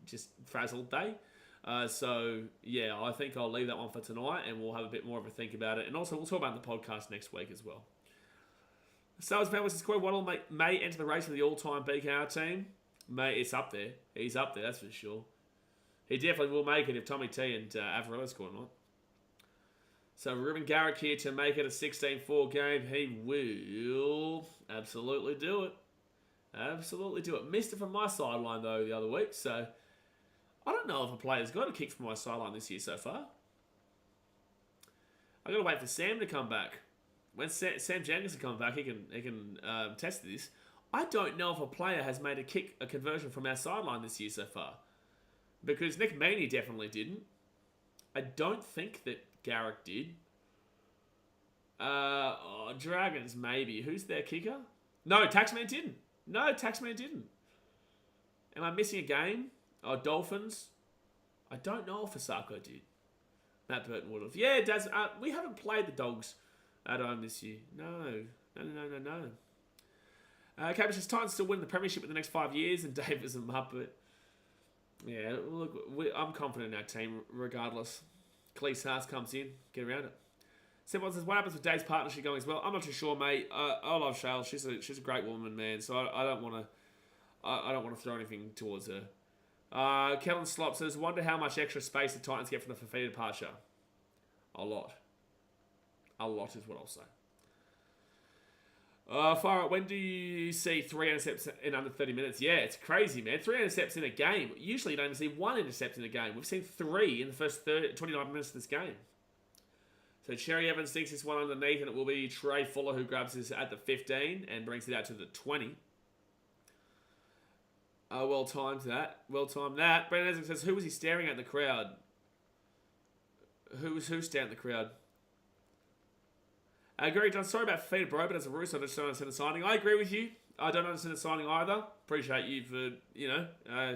Just frazzled day. So, yeah, I think I'll leave that one for tonight and we'll have a bit more of a think about it. And also, we'll talk about the podcast next week as well. Sales Power says Corey Waddle may enter the race for the all-time BKR team. It's up there. He's up there, that's for sure. He definitely will make it if Tommy T and Avarella score or not. So Ruben Garrick here to make it a 16-4 game. He will absolutely do it. Absolutely do it. Missed it from my sideline, though, the other week. So I don't know if a player's got a kick from my sideline this year so far. I've got to wait for Sam to come back. When Sam Jenkins comes back, he can test this. I don't know if a player has made a conversion from our sideline this year so far. Because Nick Meaney definitely didn't. I don't think that Garrick did. Dragons, maybe. Who's their kicker? No, Taxman didn't. Am I missing a game? Oh, Dolphins. I don't know if Asako did. Matt Burton would have. Yeah, Daz. We haven't played the Dogs at home this year. No. Cabbage says Titans still win the Premiership in the next 5 years, and Dave is a muppet. Yeah, look, I'm confident in our team regardless. Cleese Haas comes in, get around it. Someone says, what happens with Dave's partnership going as well? I'm not too sure, mate. I love Shale. She's a great woman, man. So I don't want to throw anything towards her. Kellen Slop says, wonder how much extra space the Titans get from the Fifita departure. A lot. A lot is what I'll say. Far out, when do you see 3 intercepts in under 30 minutes? Yeah, it's crazy, man. 3 intercepts in a game. Usually you don't even see 1 intercept in a game. We've seen 3 in the first 29 minutes of this game. So Cherry Evans thinks this one underneath, and it will be Trey Fuller who grabs this at the 15 and brings it out to the 20. Well timed that. Brandon Isaac says, who was he staring at in the crowd? Who staring at the crowd? Gary John, sorry about Fifita, bro, but as a Roos, I just don't understand the signing. I agree with you. I don't understand the signing either. Appreciate you for,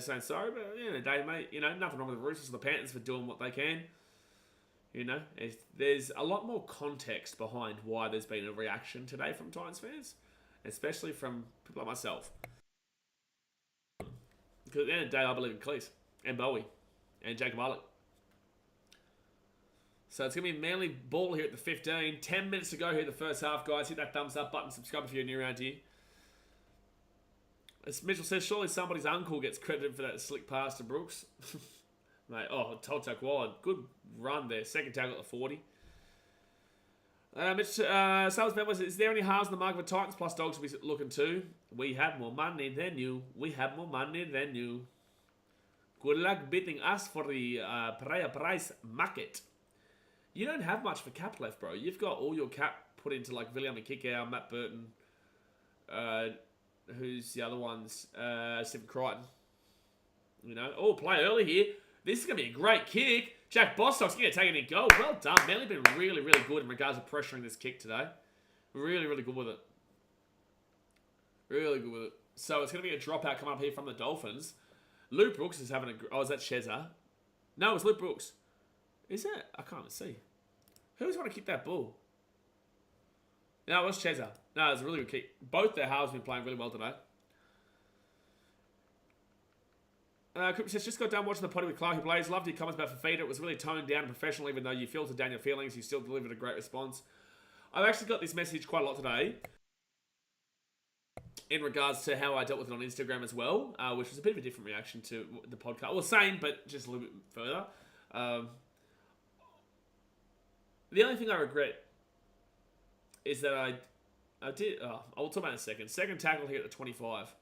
saying sorry, but at the end of the day, mate, nothing wrong with the Roosters or the Panthers for doing what they can. There's a lot more context behind why there's been a reaction today from Titans fans, especially from people like myself. Because at the end of the day, I believe in Cleese and Bowie and Jacob Eilert. So it's going to be Manly ball here at the 15. 10 minutes to go here in the first half, guys. Hit that thumbs up button. Subscribe if you're new around here. As Mitchell says, surely somebody's uncle gets credited for that slick pass to Brooks. Mate, Toltak Wallen. Good run there. Second tackle at the 40. Sales members, is there any halves in the market for Titans plus Dogs to be looking to? We have more money than you. Good luck beating us for the price market. You don't have much for cap left, bro. You've got all your cap put into like William McKickau, Matt Burton, who's the other ones? Stephen Crichton. Play early here. This is going to be a great kick. Jack Bostock's going to take it in goal. Well done. Manly been really, really good in regards to pressuring this kick today. Really, really good with it. Really good with it. So it's going to be a dropout coming up here from the Dolphins. Luke Brooks is having a... Oh, is that Chezza? No, it's Luke Brooks. Is it? I can't even see. Who's going to kick that ball? No, it was Chezza. No, it was a really good kick. Both their halves have been playing really well today. Cooper says, just got done watching the potty with Clarky Blaze. Loved your comments about Fifita. It was really toned down and professional, even though you filtered down your feelings. You still delivered a great response. I've actually got this message quite a lot today in regards to how I dealt with it on Instagram as well, which was a bit of a different reaction to the podcast. Well, same, but just a little bit further. The only thing I regret is that I did... I'll talk about it in a second. Second tackle here at the 25.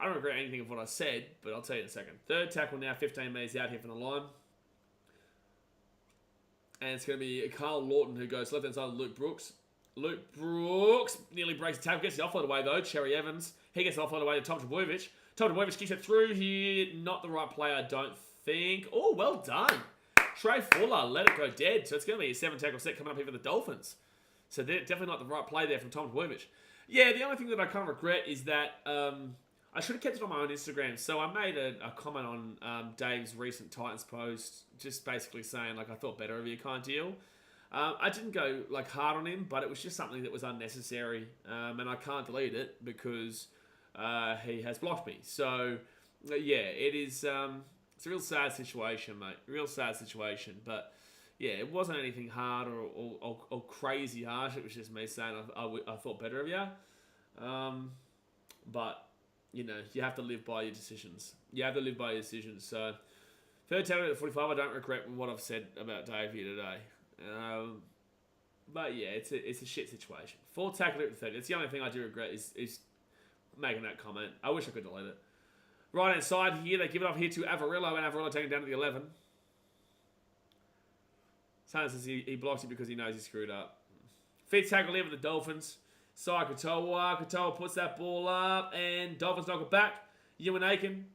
I don't regret anything of what I said, but I'll tell you in a second. Third tackle now, 15 metres out here from the line. And it's going to be Carl Lawton who goes left-hand side of Luke Brooks. Luke Brooks nearly breaks the tackle. Gets the offload away, though. Cherry Evans. He gets the offload away to Tom Trbojevic. Tom Trbojevic kicks it through here. Not the right play, I don't think. Oh, well done. Trey Fuller let it go dead. So it's going to be a 7-tackle set coming up here for the Dolphins. So they're definitely not the right play there from Tom Trbojevic. Yeah, the only thing that I kind of regret is that... I should have kept it on my own Instagram. So I made a comment on Dave's recent Titans post, just basically saying, like, I thought better of you kind of deal. I didn't go, like, hard on him, but it was just something that was unnecessary. And I can't delete it because he has blocked me. So, yeah, it is... it's a real sad situation, mate. Real sad situation. But, yeah, it wasn't anything hard or crazy harsh. It was just me saying I thought better of you. But... You know, you have to live by your decisions. So, third tackle at 45, I don't regret what I've said about Dave here today. But yeah, it's a shit situation. Fourth tackle at 30. It's the only thing I do regret is making that comment. I wish I could delete it. Right hand side here, they give it off here to Avarillo, and Avarillo taking it down to the 11. Sanders says he blocks it because he knows he screwed up. Fifth tackle here for the Dolphins. Sai Katoa. Katoa puts that ball up, and Dolphins knock it back. Ewan Aiken.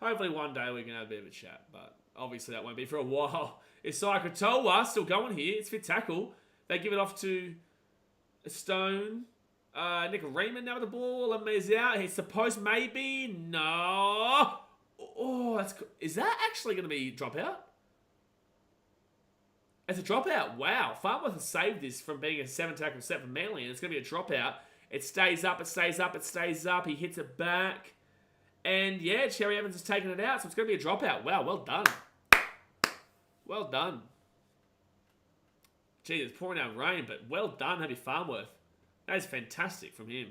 Hopefully one day we can have a bit of a chat, but obviously that won't be for a while. It's Sai Katoa still going here. It's fifth tackle. They give it off to Stone. Nick Raymond now with the ball. And he's out. He's supposed maybe. No. Oh, that's... Is that actually going to be drop out? It's a dropout. Wow. Farnworth has saved this from being a 7-tackle set for Manly, and it's going to be a dropout. It stays up, it stays up, it stays up. He hits it back. And, yeah, Cherry Evans has taken it out, so it's going to be a dropout. Wow, well done. Well done. Gee, it's pouring out rain, but well done, Happy Farnworth. That is fantastic from him.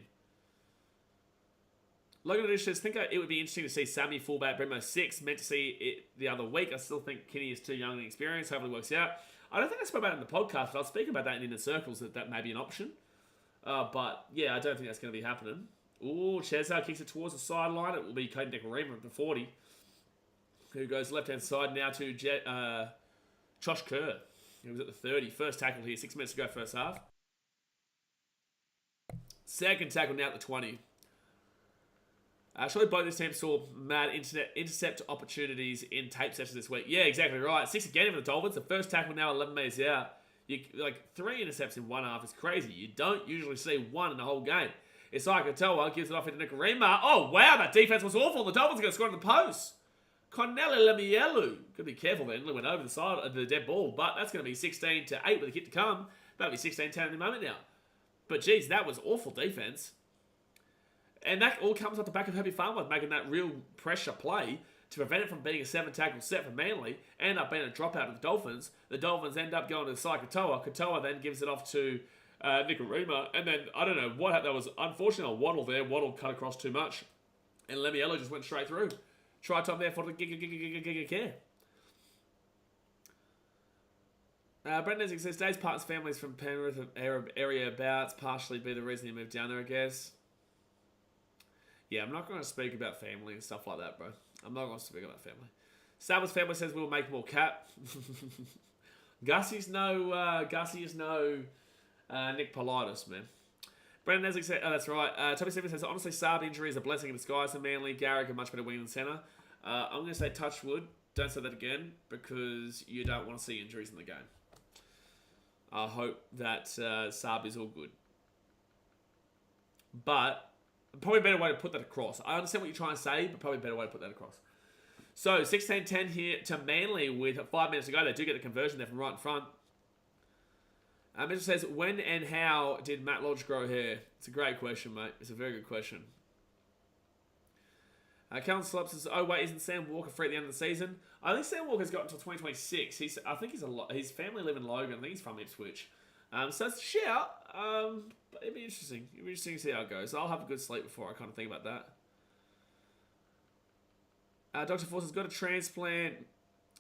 Logan Adish says, think it would be interesting to see Sammy fullback Bremo 6. Meant to see it the other week. I still think Kinney is too young and inexperienced. Hopefully it works out. I don't think I spoke about it in the podcast, but I'll speak about that in inner circles, that may be an option. But, yeah, I don't think that's going to be happening. Ooh, Chezza kicks it towards the sideline. It will be Caden Dekarima at the 40, who goes left-hand side now to Josh Kerr, who was at the 30. First tackle here, 6 minutes to go first half. Second tackle now at the 20. Surely both these teams saw mad intercept opportunities in tape sessions this week. Yeah, exactly right. 6 again for the Dolphins. The first tackle now 11 metres out. 3 intercepts in one half is crazy. You don't usually see one in the whole game. Isaiah Katoa gives it off into Nikarima. Oh, wow, that defense was awful. The Dolphins are going to score in the post. Corneli Lemielu. Got to be careful there. Nearly went over the side of the dead ball, but that's going to be 16-8 with a kick to come. That'll be 16-10 in a moment now. But, geez, that was awful defense. And that all comes off the back of Happy Farnworth making that real pressure play to prevent it from being a 7-tackle set for Manly. End up being a dropout of the Dolphins. The Dolphins end up going to Sai Katoa. Katoa then gives it off to Nikarima. And then, I don't know what happened. There was unfortunately a Waddle there. Waddle cut across too much. And Lemiello just went straight through. Try time there for the Giga care. Brendan Nesbitt says, Dave's partner's families from Penrith area abouts partially be the reason he moved down there, I guess. Yeah, I'm not going to speak about family and stuff like that, bro. I'm not going to speak about family. Saba's family says we'll make more cap. Gussie is no Nick Politis, man. Brendan Nesbitt said, oh, that's right. Tommy Stevens says, honestly, Saab injury is a blessing in disguise for Manly. Garrick a much better wing than centre. I'm going to say touch wood. Don't say that again because you don't want to see injuries in the game. I hope that Saab is all good. But probably a better way to put that across. I understand what you're trying to say, but probably a better way to put that across. So 16-10 here to Manly with 5 minutes to go. They do get the conversion there from right in front. Mitchell says, when and how did Matt Lodge grow hair? It's a great question, mate. It's a very good question. Callan Slop says, oh wait, isn't Sam Walker free at the end of the season? I think Sam Walker's got until 2026. His family live in Logan. I think he's from Ipswich. So it's a shout. But it'd be interesting. It'd be interesting to see how it goes. I'll have a good sleep before I kind of think about that. Dr. Force has got a transplant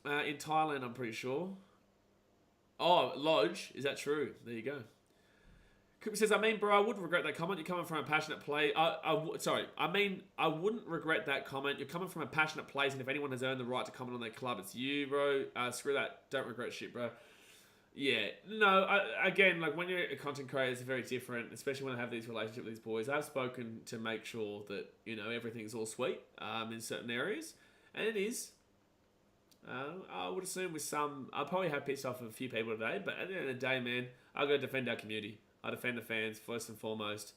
in Thailand, I'm pretty sure. Oh, Lodge. Is that true? There you go. Cooper says, bro, I wouldn't regret that comment. You're coming from a passionate play. I wouldn't regret that comment. You're coming from a passionate place, and if anyone has earned the right to comment on their club, it's you, bro. Screw that. Don't regret shit, bro. Yeah. No, again, like, when you're a content creator, it's very different, especially when I have these relationships with these boys. I've spoken to make sure that, everything's all sweet in certain areas, and it is. I would assume with some, I'll probably have pissed off a few people today, but at the end of the day, man, I've got to defend our community. I defend the fans first and foremost.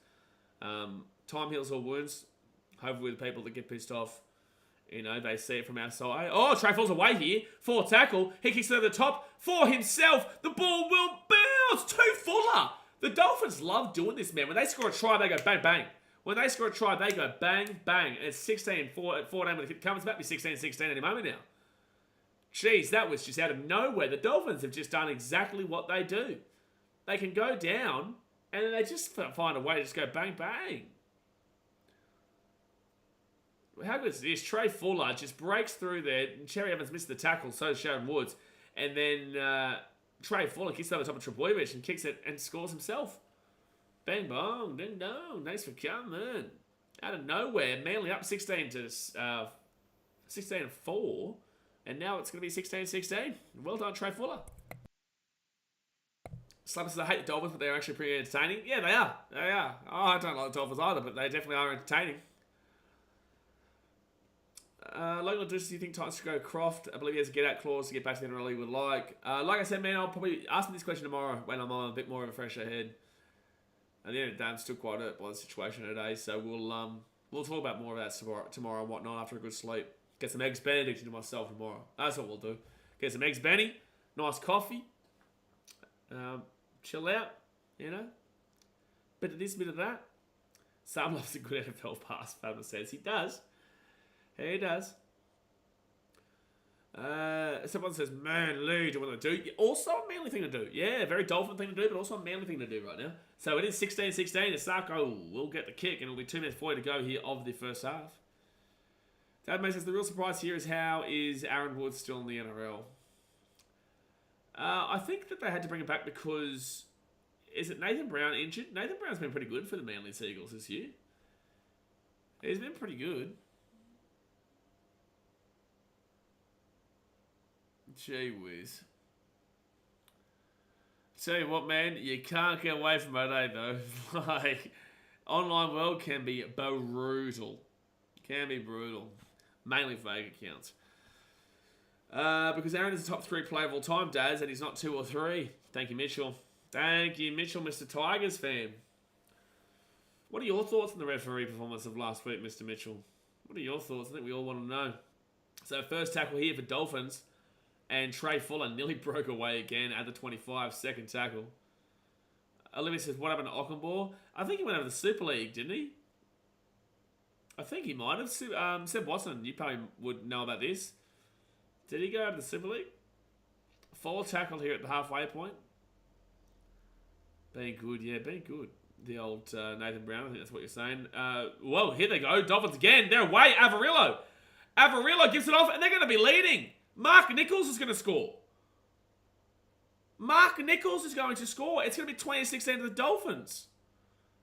Time heals all wounds. Hopefully the people that get pissed off, they see it from our side. Oh, Trey falls away here. 4 tackle. He kicks it over the top for himself. The ball will bounce. 2 Fuller. The Dolphins love doing this, man. When they score a try, they go bang, bang. When they score a try, they go bang, bang. And it's 16-14 when the kick comes. It's about to be 16-16 any moment now. Jeez, that was just out of nowhere. The Dolphins have just done exactly what they do. They can go down, and then they just find a way to just go bang, bang. How good is this? Trey Fuller just breaks through there. Cherry Evans missed the tackle, so does Sharon Woods. And then Trey Fuller kicks it over the top of Trebojevic and kicks it and scores himself. Bang, bong, ding, dong. Thanks for coming. Out of nowhere, Manly up 16-4. And now it's going to be 16-16. Well done, Trey Fuller. Slapper says, I hate the Dolphins, but they're actually pretty entertaining. Yeah, they are. They are. Oh, I don't like the Dolphins either, but they definitely are entertaining. Logan Deuce, do you think Titans should go Croft? I believe he has a get-out clause to get back to the NRL he would like. Like I said, man, I'll probably ask him this question tomorrow when I'm on a bit more of a fresher head. At the end of the day, I'm still quite hurt by the situation today, so we'll talk about more of that tomorrow and whatnot after a good sleep. Get some Eggs Benedict into myself tomorrow. That's what we'll do. Get some Eggs Benny, nice coffee, chill out, Bit of this, bit of that. Sam loves a good NFL pass, Fabulous says. He does. He does. Someone says, man, Lee, do you want to do? Also a manly thing to do. Yeah, very Dolphin thing to do, but also a manly thing to do right now. So it is 16-16, and Sarko will get the kick, and it'll be 2 minutes 40 to go here of the first half. Dad May says, the real surprise here is how is Aaron Woods still in the NRL? I think that they had to bring him back because, is it Nathan Brown injured? Nathan Brown's been pretty good for the Manly Seagulls this year. He's been pretty good. Gee whiz. Tell you what, man, you can't get away from it, though. Like, online world can be brutal. Can be brutal. Mainly for vague accounts. Because Aaron is the top 3 player of all time, Daz, and he's not 2 or 3. Thank you, Mitchell. Thank you, Mitchell, Mr. Tigers fan. What are your thoughts on the referee performance of last week, Mr. Mitchell? What are your thoughts? I think we all want to know. So, first tackle here for Dolphins. And Trey Fuller nearly broke away again at the 25, second tackle. Olivia says, what happened to Ockenbaugh? I think he went over the Super League, didn't he? I think he might have. Seb Watson, you probably would know about this. Did he go over the Super League? Fuller tackle here at the halfway point. Being good, yeah, being good. The old Nathan Brown, I think that's what you're saying. Well, here they go. Dolphins again. They're away. Avarillo. Avarillo gives it off, and they're going to be leading. Mark Nichols is going to score. Mark Nichols is going to score. It's going to be 20-16 to the Dolphins.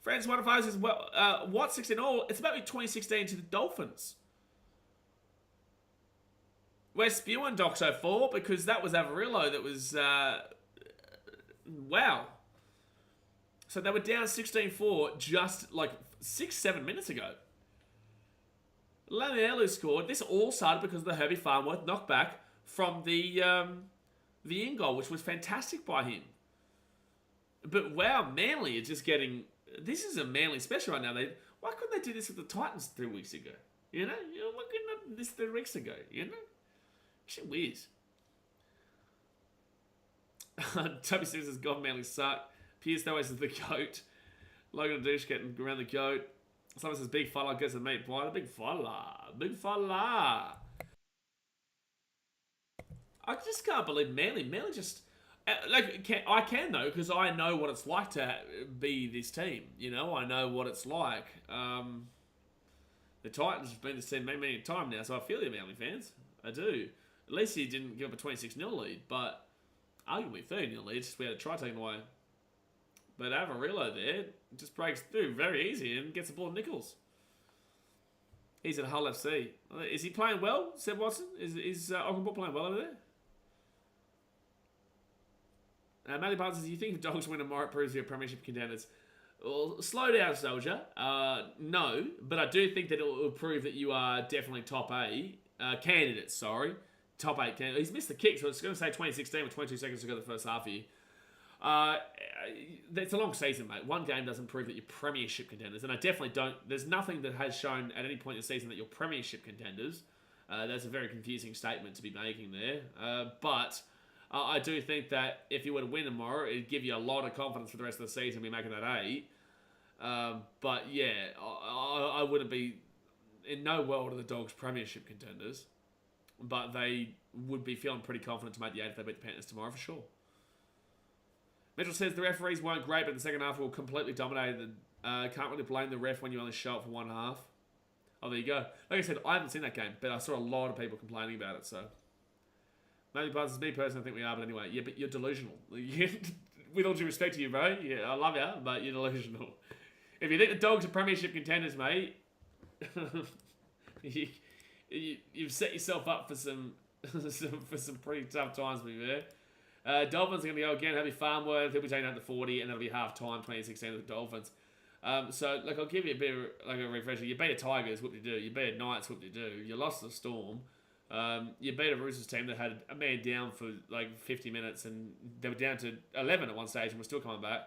Francis Wonderfire says, well, what 16 all? It's about to be 2016 to the Dolphins. We're spewing Doxo 4 because that was Avarillo that was... wow. So they were down 16-4 just like 6-7 minutes ago. Lamielu scored. This all started because of the Herbie Farnworth knockback from the in goal, which was fantastic by him. But wow, Manly are just getting... This is a Manly special right now. Why couldn't they do this with the Titans 3 weeks ago? You know? Why couldn't this 3 weeks ago? You know? Shit weird. Toby Stevens has gone Manly suck. Pierce always is the GOAT. Logan Douche getting around the GOAT. Someone says big fella gets a meat pie. Big fella. Big fella. I just can't believe Manly. Manly just... I can though, because I know what it's like to be this team. You know, I know what it's like. The Titans have been this team many a time now, so I feel you, Manly fans. I do. At least he didn't give up a 26-0 lead, but arguably 30-0 lead, just we had a try taken away. But Avarillo there just breaks through very easy and gets the ball to Nichols. He's at Hull FC. Is he playing well, Seb Watson? Is Ogdenport playing well over there? Matty Barnes says, you think if Dogs win tomorrow, it proves you're Premiership contenders? Well, slow down, soldier. No, but I do think that it will prove that you are definitely top 8 candidates. Sorry, top 8 candidates. He's missed the kick, so it's going to say 2016 with 22 seconds to go the first half here. It's a long season, mate. One game doesn't prove that you're Premiership contenders, and I definitely don't. There's nothing that has shown at any point in the season that you're Premiership contenders. That's a very confusing statement to be making there, but. I do think that if you were to win tomorrow, it'd give you a lot of confidence for the rest of the season, be making that 8. But yeah, I wouldn't be in no world of the Dogs Premiership contenders, but they would be feeling pretty confident to make the 8 if they beat the Panthers tomorrow for sure. Mitchell says the referees weren't great, but the second half were completely dominated. Can't really blame the ref when you only show up for one half. Oh, there you go. Like I said, I haven't seen that game, but I saw a lot of people complaining about it, so... Maybe Buzz, me personally, I think we are, but anyway, yeah, but you're delusional. With all due respect to you, bro, yeah, I love you, but you're delusional. If you think the Dogs are Premiership contenders, mate, you've set yourself up for some pretty tough times, to be fair. Dolphins are going to go again. That'll be Farmworth. He'll be taking out the 40, and that'll be half time 2016 with the Dolphins. So, like, I'll give you a bit of like a refresher. You beat the Tigers, what did you do? You beat the Knights, what did you do? You lost to the Storm. You beat a Roosters team that had a man down for like 50 minutes and they were down to 11 at one stage and were still coming back.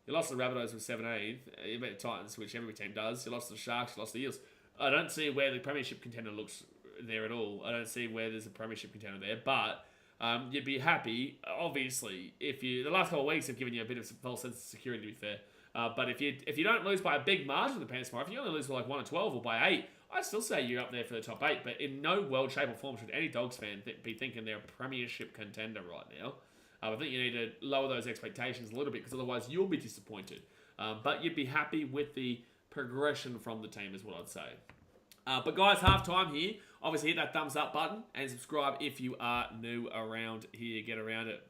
You lost to the Rabbitohs with 17th. You beat the Titans, which every team does. You lost to the Sharks, you lost to the Eels. I don't see where the Premiership contender looks there at all. I don't see where there's a Premiership contender there. But you'd be happy, obviously, if you... The last couple of weeks have given you a bit of a false sense of security, to be fair. But if you don't lose by a big margin in the Panthers tomorrow, if you only lose by like 1 or 12 or by 8, I'd still say you're up there for the top 8, but in no world, shape or form should any Dogs fan be thinking they're a Premiership contender right now. I think you need to lower those expectations a little bit because otherwise you'll be disappointed. But you'd be happy with the progression from the team is what I'd say. But guys, half time here. Obviously hit that thumbs up button and subscribe if you are new around here. Get around it.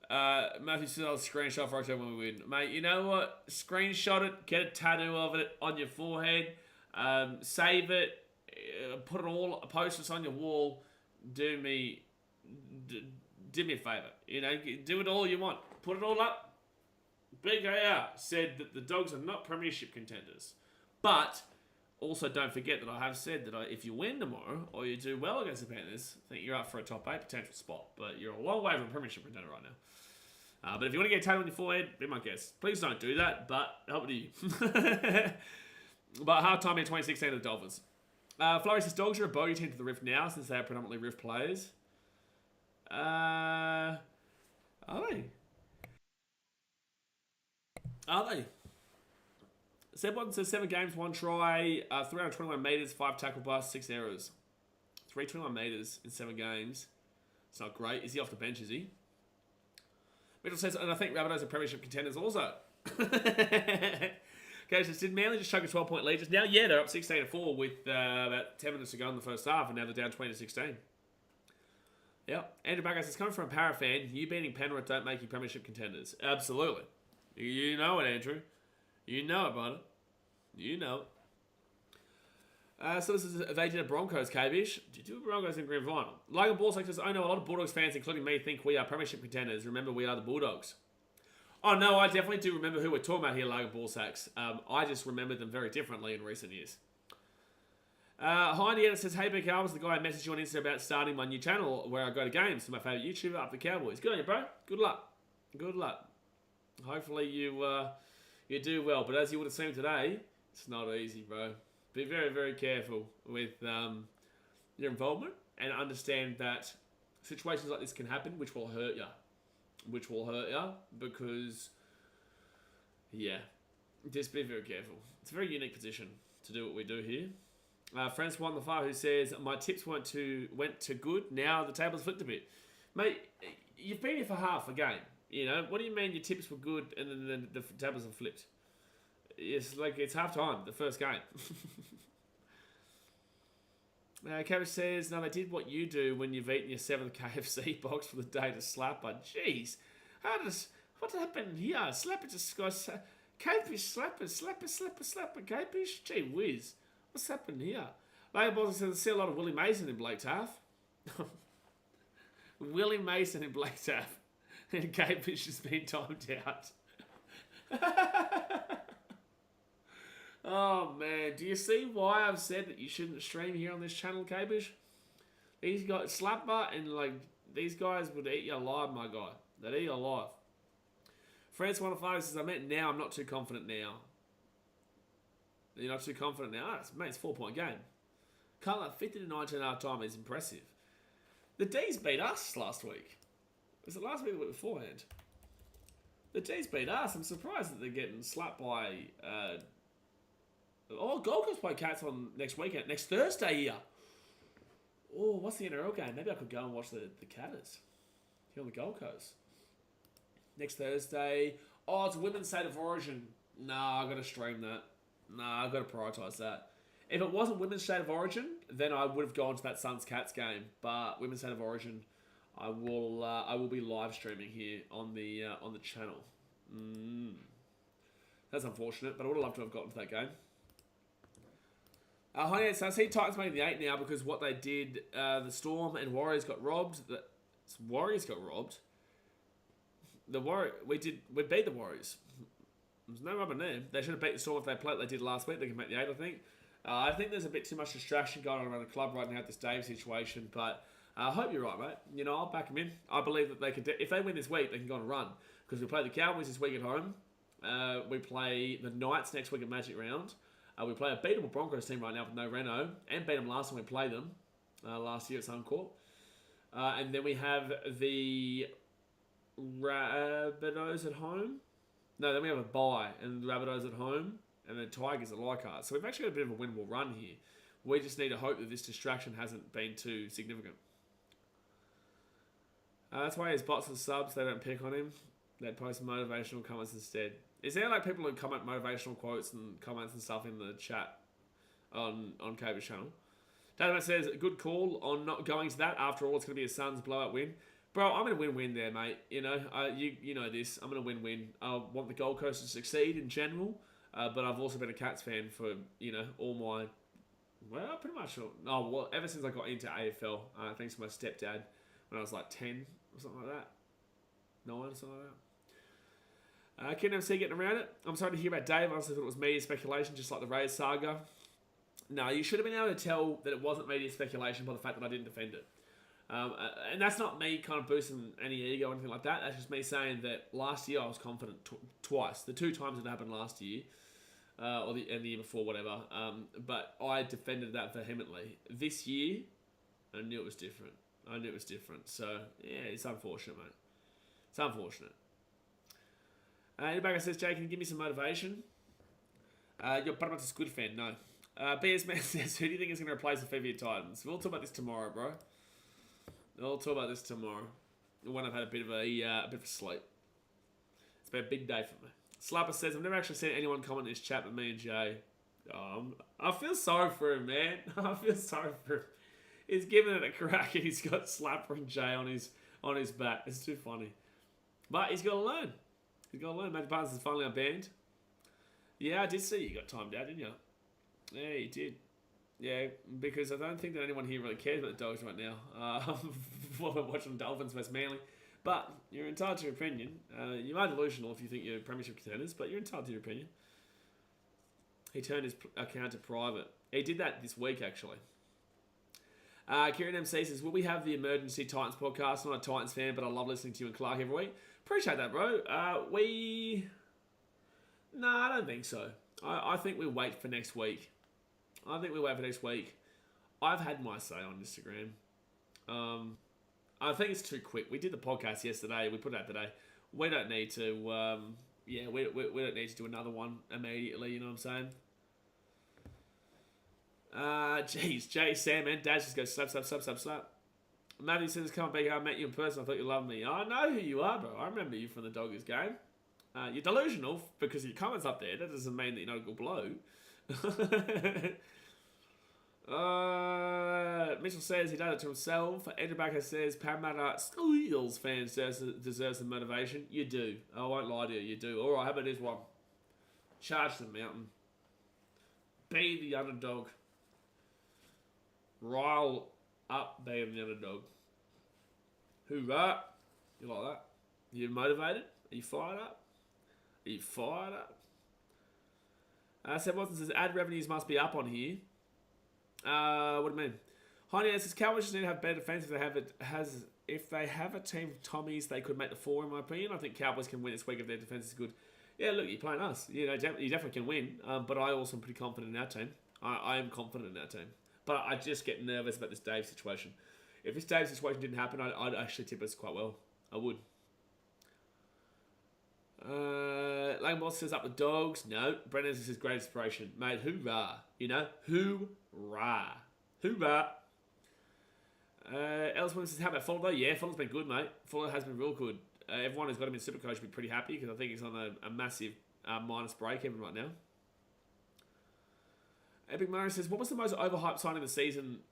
Matthew says I'll screenshot for October when we win. Mate, you know what? Screenshot it. Get a tattoo of it on your forehead. Save it, put it all, post this on your wall. Do me a favour, you know, do it all you want. Put it all up. BKR said that the Dogs are not Premiership contenders, but also don't forget that I have said that if you win tomorrow or you do well against the Panthers, I think you're up for a top 8 potential spot. But you're a long way from a Premiership contender right now. But if you want to get a tattoo on your forehead, be my guest. Please don't do that, but help it to you. But half-time in 2016 of the Dolphins. Flurry says, Dogs are a bogey team to the Rift now, since they are predominantly Rift players. Are they? Are they? Seb Watson says 7 games, 1 try, 321 metres, 5 tackle busts, 6 errors. 321 metres in 7 games. It's not great. Is he off the bench, is he? Mitchell says, and I think Rabbitohs are Premiership contenders also. Okay, so did Manly just chuck a 12-point lead just now? Yeah, they're up 16-4 with about 10 minutes to go in the first half, and now they're down 20-16. Yep. Andrew Backer says, coming from a Para fan, you beating Penrith don't make you Premiership contenders. Absolutely. You know it, Andrew. You know it, brother. You know it. So this is they did a Broncos, K-Bish. Did you do Broncos in grand final? Logan Ballsack says, I know a lot of Bulldogs fans, including me, think we are Premiership contenders. Remember, we are the Bulldogs. Oh, no, I definitely do remember who we're talking about here, Logan Ballsacks. I just remember them very differently in recent years. Hi, Indiana says, hey, BK, I was the guy I messaged you on Insta about starting my new channel where I go to games to my favourite YouTuber, Up the Cowboys. Good on you, bro. Good luck. Good luck. Hopefully you do well. But as you would have seen today, it's not easy, bro. Be very, very careful with your involvement and understand that situations like this can happen, which will hurt you. Because, yeah, just be very careful. It's a very unique position to do what we do here. Francois Lafar, who says, my tips went to good. Now the table's flipped a bit. Mate, you've been here for half a game. You know, what do you mean your tips were good and then the tables have flipped? It's half time, the first game. Cabbage says, no, they did what you do when you've eaten your 7th KFC box for the day to slapper. Jeez, what happened here? Slapper just goes, Capish, slapper, Capish. Gee whiz, what's happened here? Labour Boston says, I see a lot of Willie Mason in Blake Taff. Willie Mason in Blake Taff. And Capish has been timed out. Oh, man. Do you see why I've said that you shouldn't stream here on this channel, Capish? These guys, Slapper and, these guys would eat you alive, my guy. They'd eat you alive. France 105 says, I meant now, I'm not too confident now. You're not too confident now? Mate, it's a 4-point game. Can't let 50 to 19 half time is impressive. The D's beat us last week. Was it last week or the week beforehand? The D's beat us. I'm surprised that they're getting slapped by... Gold Coast play Cats on next Thursday here. Oh, what's the NRL game? Maybe I could go and watch the Catters here on the Gold Coast. Next Thursday. Oh, it's Women's State of Origin. Nah, I've got to stream that. Nah, I've got to prioritise that. If it wasn't Women's State of Origin, then I would have gone to that Suns Cats game. But Women's State of Origin, I will be live streaming here on the channel. That's unfortunate, but I would have loved to have gotten to that game. So I see Titans making the 8 now because what they did, the Storm and Warriors got robbed. The Warriors got robbed. We beat the Warriors. There's no rubbing there. They should have beat the Storm if they played like they did last week. They can make the 8, I think. I think there's a bit too much distraction going on around the club right now at this Dave situation, but I hope you're right, mate. You know, I'll back them in. I believe that they can. If they win this week, they can go on a run because we play the Cowboys this week at home. We play the Knights next week at Magic Round. We play a beatable Broncos team right now with no Reno, and beat them last time we played them, last year at Suncorp. And then we have the Rabbitohs at home. No, then we have a bye, and the Rabbitohs at home, and the Tigers at Leichhardt. So we've actually got a bit of a winnable run here. We just need to hope that this distraction hasn't been too significant. That's why his bots and subs, they don't pick on him. They post motivational comments instead. Is there people who comment motivational quotes and comments and stuff in the chat on Cable's channel? David says, good call on not going to that. After all, it's going to be a Suns blowout win. Bro, I'm going to win-win there, mate. You know, you know this. I'm going to win-win. I want the Gold Coast to succeed in general, but I've also been a Cats fan for, all my... Well, pretty much... ever since I got into AFL, thanks to my stepdad, when I was 10 or something like that. 9 or something like that. Ken MC getting around it. I'm sorry to hear about Dave. I honestly thought it was media speculation, just like the Rays saga. No, you should have been able to tell that it wasn't media speculation by the fact that I didn't defend it. And that's not me kind of boosting any ego or anything like that. That's just me saying that last year I was confident twice. The 2 times it happened last year, and the year before, whatever. But I defended that vehemently. This year, I knew it was different. So, yeah, it's unfortunate, mate. It's unfortunate. Anybody says, Jay, can you give me some motivation? You're pretty much a Squid fan, no. BS Man says, who do you think is going to replace the Fifita Titans? We'll talk about this tomorrow, bro. When I've had a bit of a sleep. It's been a big day for me. Slapper says, I've never actually seen anyone comment in this chat but me and Jay. I feel sorry for him, man. I feel sorry for him. He's giving it a crack and he's got Slapper and Jay on his back. It's too funny. But he's got to learn. Matthew Barnes is finally unbanned. Yeah, I did see you got timed out, didn't you? Yeah, you did. Yeah, because I don't think that anyone here really cares about the Dogs right now. While we're watching Dolphins vs Manly. But you're entitled to your opinion. You are delusional if you think you're Premiership contenders, but you're entitled to your opinion. He turned his account to private. He did that this week, actually. Kieran MC says, will we have the Emergency Titans podcast? I'm not a Titans fan, but I love listening to you and Clark every week. Appreciate that, bro. No, I don't think so. I think we'll wait for next week. I've had my say on Instagram. I think it's too quick. We did the podcast yesterday. We put it out today. We don't need to... we don't need to do another one immediately, you know what I'm saying? Jay, Sam, and Dad just go slap. Matthew says, come on, BK, I met you in person. I thought you loved me. I know who you are, bro. I remember you from the Doggers game. You're delusional because your comments up there. That doesn't mean that you're not a good bloke. Mitchell says he does it to himself. Andrew Baker says Parramatta Eels fans deserve some motivation. You do. I won't lie to you. You do. All right, how about this one? Charge the mountain. Be the underdog. Rile up being the underdog. Hoorah. You like that? You motivated? Are you fired up? Seb Watson says ad revenues must be up on here. What do you mean? Heine says Cowboys just need to have better defense if they have a team of Tommies they could make the 4 in my opinion. I think Cowboys can win this week if their defense is good. Yeah, look, you're playing us. You know, you definitely can win. But I also am pretty confident in our team. I am confident in our team. But I just get nervous about this Dave situation. If this Dave situation didn't happen, I'd actually tip us quite well. I would. Lang Boss says up the Dogs. No. Brennan says great inspiration. Mate, hoorah. You know? Hoorah. Ellsworth says, how about Fuller though? Yeah, Fuller's been good, mate. Fuller has been real good. Everyone who's got him in Supercoach will be pretty happy because I think he's on a massive minus break even right now. Epic Murray says, what was the most overhyped signing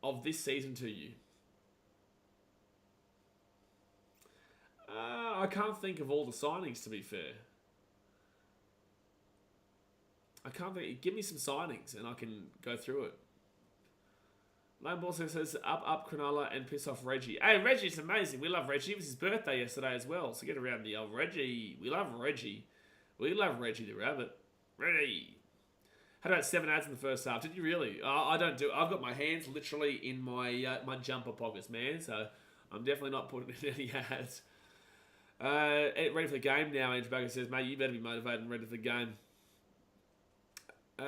of this season to you? I can't think of all the signings, to be fair. I can't think. Give me some signings and I can go through it. Lane Ball says, up Cronulla and piss off Reggie. Hey, Reggie's amazing. We love Reggie. It was his birthday yesterday as well. So get around the old Reggie. We love Reggie. We love Reggie the Rabbit. Reggie. Had about 7 ads in the first half. Did you really? I don't do. I've got my hands literally in my my jumper pockets, man. So I'm definitely not putting in any ads. Ready for the game now, Andrew Baker says, mate, you better be motivated and ready for the game.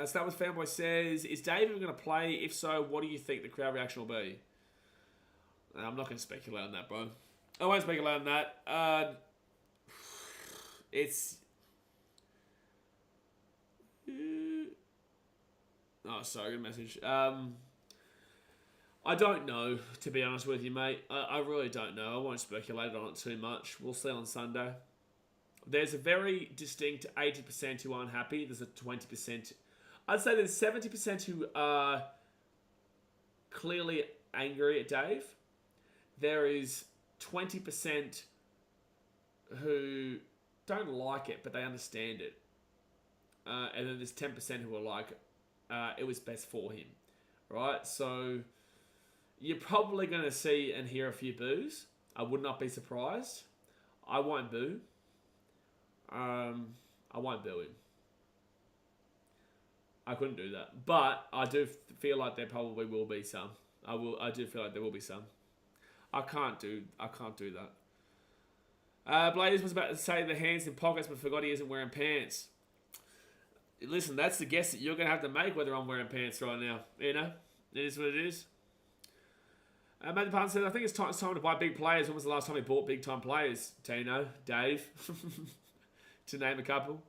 Start with Fanboy says, is Dave even going to play? If so, what do you think the crowd reaction will be? I'm not going to speculate on that, bro. I won't speculate on that. It's... Oh, sorry, good message. I don't know, to be honest with you, mate. I really don't know. I won't speculate on it too much. We'll see on Sunday. There's a very distinct 80% who aren't happy. There's a 20%. I'd say there's 70% who are clearly angry at Dave. There is 20% who don't like it, but they understand it. And then there's 10% who are like, it was best for him. Right? So you're probably going to see and hear a few boos. I would not be surprised. I won't boo. I won't boo him. I couldn't do that. But I do feel like there probably will be some. I do feel like there will be some. I can't do that. Blades was about to say the hands in pockets, but forgot he isn't wearing pants. Listen, that's the guess that you're going to have to make whether I'm wearing pants right now. You know? It is what it is. Matthew Parton says, I think it's time to buy big players. When was the last time we bought big-time players? Tino, Dave, to name a couple.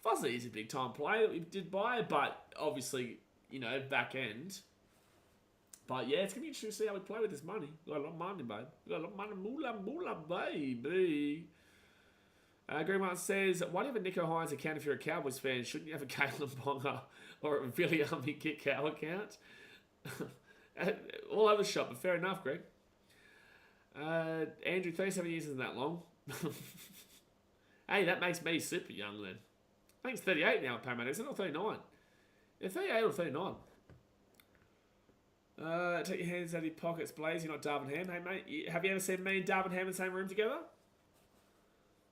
Fuzzy is a big-time player that we did buy, but obviously, you know, back end. But yeah, it's going to be interesting to see how we play with this money. We've got a lot of money, babe. We've got a lot of money. Moolah, baby. Green Martin says, why do you have a Nico Hines account if you're a Cowboys fan? Shouldn't you have a Caitlin Bonga or a Billy Army Kick Cow account? All over the shop, but fair enough, Greg. Andrew, 37 years isn't that long. Hey, that makes me super young then. I think it's 38 now at Parramatta, isn't it? Or 39? Yeah, 38 or 39. Take your hands out of your pockets, Blaze. You're not Darvin Ham. Hey, mate, have you ever seen me and Darvin Ham in the same room together?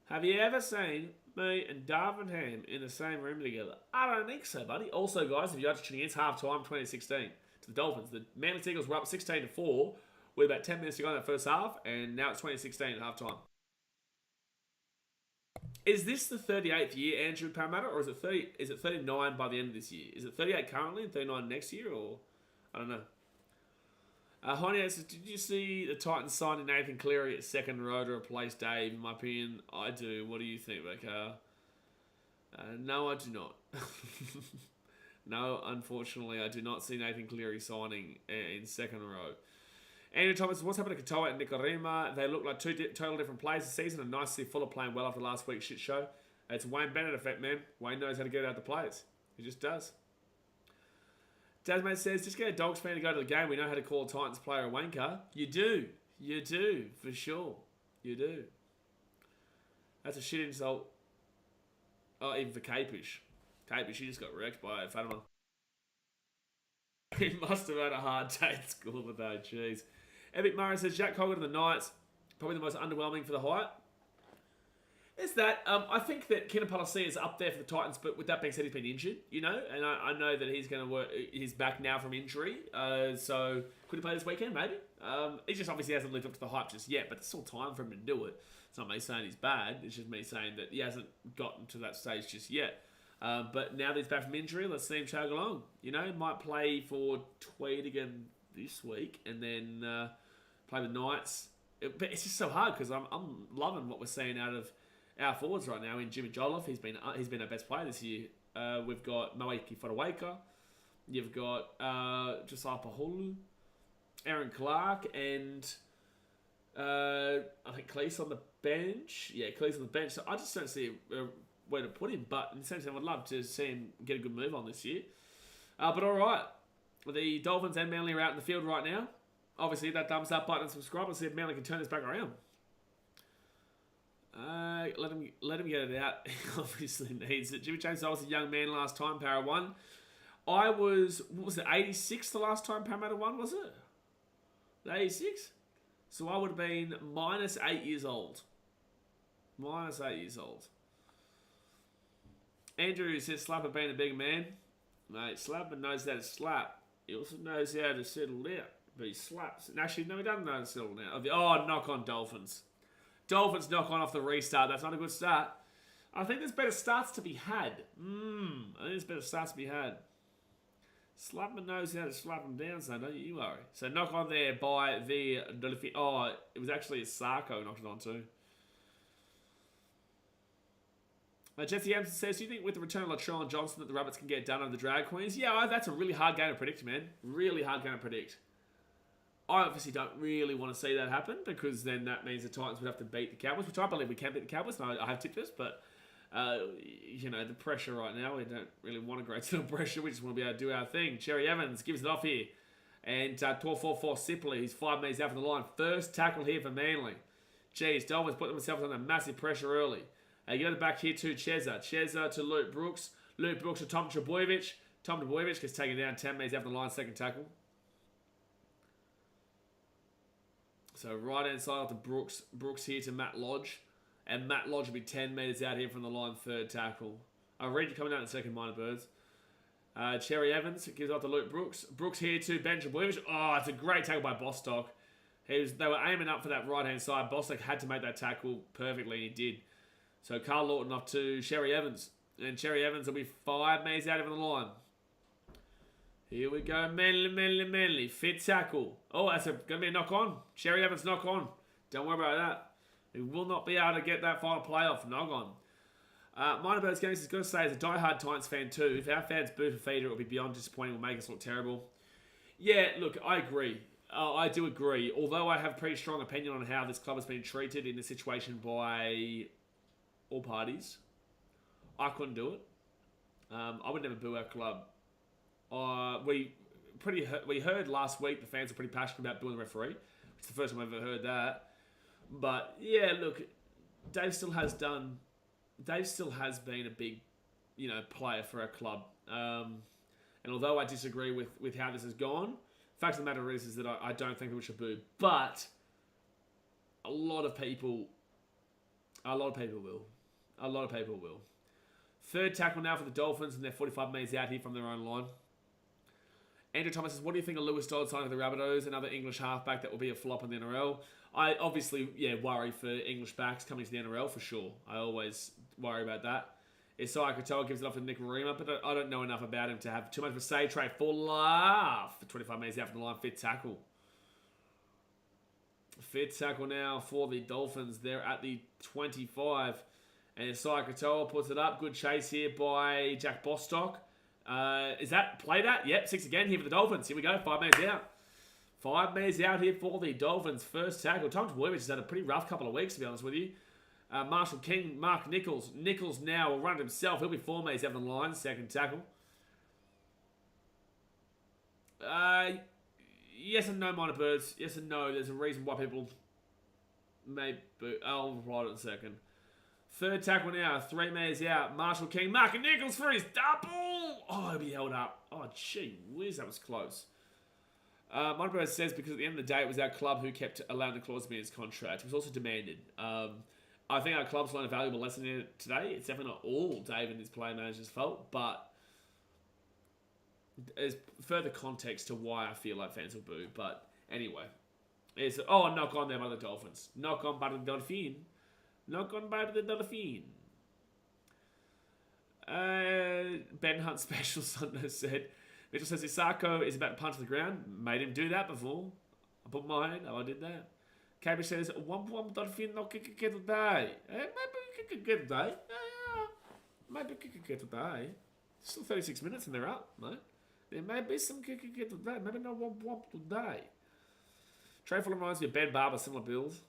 Have you ever seen me and Darvin Ham in the same room together? I don't think so, buddy. Also, guys, if you're just tuning in, it's half-time 2016 to the Dolphins. The Manly Eagles were up 16-4 with about 10 minutes to go in that first half, and now it's 2016 at half-time. Is this the 38th year, Andrew Parramatta, or is it 30? Is it 39 by the end of this year? Is it 38 currently and 39 next year, or I don't know. Honey says, did you see the Titans signing Nathan Cleary at second row to replace Dave? In my opinion, I do. What do you think, Becca? No, I do not. No, unfortunately, I do not see Nathan Cleary signing in second row. Andrew Thomas, what's happened to Katoa and Nikorima? They look like two total different players this season, and nice to see Fuller playing well after last week's shit show. It's Wayne Bennett effect, man. Wayne knows how to get out the players. He just does. Dasmate says, just get a Dogs fan to go to the game. We know how to call a Titans player a wanker. You do. You do, for sure. You do. That's a shit insult. Oh, even for Capish. Capish, he just got wrecked by Fatima. He must have had a hard day at school today, jeez. Epic Murray says, Jack Colgan to the Knights, probably the most underwhelming for the height. Is that, I think that Kinapalasi is up there for the Titans, but with that being said, he's been injured, you know, and I know that he's going to work, he's back now from injury, so could he play this weekend, maybe? He just obviously hasn't lived up to the hype just yet, but it's still time for him to do it. It's not me saying he's bad, it's just me saying that he hasn't gotten to that stage just yet. But now that he's back from injury, let's see him chug along. You know, might play for Tweed again this week, and then play the Knights. But it's just so hard, because I'm loving what we're seeing out of our forwards right now in Jimmy Jolliffe. He's been our best player this year. We've got Maweki Fodawaker. You've got Josiah Pahulu, Aaron Clark, and I think Cleese on the bench. Yeah, Cleese on the bench. So I just don't see where to put him. But in the same time, I'd love to see him get a good move on this year. But all right. The Dolphins and Manly are out in the field right now. Obviously, that thumbs up button and subscribe and see if Manly can turn this back around. Let him get it out. He obviously needs it. Jimmy James, I was a young man last time Para won. I was, what was it, 86 the last time Parramatta won, was it? 86? So I would have been minus 8 years old. Minus 8 years old. Andrew says, Slapper being a big man. Mate, Slapper knows how to slap. He also knows how to settle down. But he slaps. Actually, no, he doesn't know how to settle down. Oh, knock on Dolphins. Dolphins knock on off the restart. That's not a good start. I think there's better starts to be had. I think there's better starts to be had. Slapman knows how to slap them down, so don't you worry. So knock on there by the Dolphin. Oh, it was actually Sarko knocked it on too. Jesse Amson says, do you think with the return of Latrell and Johnson that the Rabbits can get done under the Drag Queens? Yeah, that's a really hard game to predict, man. Really hard game to predict. I obviously don't really want to see that happen, because then that means the Titans would have to beat the Cowboys, which I believe we can beat the Cowboys, and I have tipped this, but, you know, the pressure right now, we don't really want a great deal of pressure. We just want to be able to do our thing. Cherry Evans gives it off here. And 4-4-4 Sipley, he's 5 metres out from the line. First tackle here for Manly. Jeez, Dolphins put themselves under massive pressure early. You go back here to Cheza. Cheza to Luke Brooks. Luke Brooks to Tom Trebojevic. Tom Trebojevic gets taken down 10 metres out from the line, second tackle. So right hand side of the Brooks. Brooks here to Matt Lodge. And Matt Lodge will be 10 metres out here from the line, third tackle. I read you coming down in second, Minor Birds. Cherry Evans gives off to Luke Brooks. Brooks here to Ben Trebojevic. Oh, it's a great tackle by Bostock. They were aiming up for that right hand side. Bostock had to make that tackle perfectly, and he did. So Carl Lawton off to Cherry Evans. And Cherry Evans will be 5 metres out of the line. Here we go. Manly. Fit tackle. Oh, that's going to be a knock on. Cherry Evans knock on. Don't worry about that. He will not be able to get that final playoff knock on. Minor Birds Games is going to say, as a diehard Titans fan too, if our fans boo Fifita, it will be beyond disappointing. It will make us look terrible. Yeah, look, I agree. I do agree. Although I have a pretty strong opinion on how this club has been treated in this situation by all parties. I couldn't do it. I would never boo our club. We heard last week the fans are pretty passionate about booing the referee, which is the first time I've ever heard that. But yeah, look, Dave still has been a big, player for our club. And although I disagree with how this has gone, the fact of the matter is that I don't think we should boo. But a lot of people will. A lot of people will. Third tackle now for the Dolphins, and they're 45 metres out here from their own line. Andrew Thomas says, what do you think of Lewis Dodd signing for the Rabbitohs? Another English halfback that will be a flop in the NRL. I obviously, worry for English backs coming to the NRL for sure. I always worry about that. Isaiah Katoa gives it off to Nick Rima, but I don't know enough about him to have too much of a say. Trey Fuller for 25 metres out from the line. Fifth tackle. Fifth tackle now for the Dolphins. They're at the 25. And Isaiah Katoa puts it up. Good chase here by Jack Bostock. Is that play that? Yep, 6 again here for the Dolphins. Here we go. 5 metres out. 5 metres out here for the Dolphins. First tackle. Tom Boyvich has had a pretty rough couple of weeks, to be honest with you. Marshall King, Mark Nichols. Nichols now will run it himself. He'll be 4 metres out on the line. Second tackle. Yes and no, minor birds. Yes and no. There's a reason why people may boo. I'll write it in a second. Third tackle now. 3 metres out. Marshall King. Mark Nichols for his double. Oh, he'll be held up. Oh, gee whiz. That was close. Minor birds says because at the end of the day, it was our club who kept allowing the clause to be in his contract. It was also demanded. I think our club's learned a valuable lesson in it today. It's definitely not all Dave and his player manager's fault, but there's further context to why I feel like fans will boo. But anyway, it's knock on them by the Dolphins. Knock on by the Dolphin. Knock on by the Dolphin. Ben Hunt Special Sunday said, Mitchell says Isako is about to punch the ground. Made him do that before. I put mine. I did that. Cambridge says, one Dolphin no kick today. Maybe we could get today. Maybe we could get today. Still 36 minutes and they're up, mate. There may be some kick today. Maybe not one today. Trey Fuller reminds me of Ben Barber, similar builds.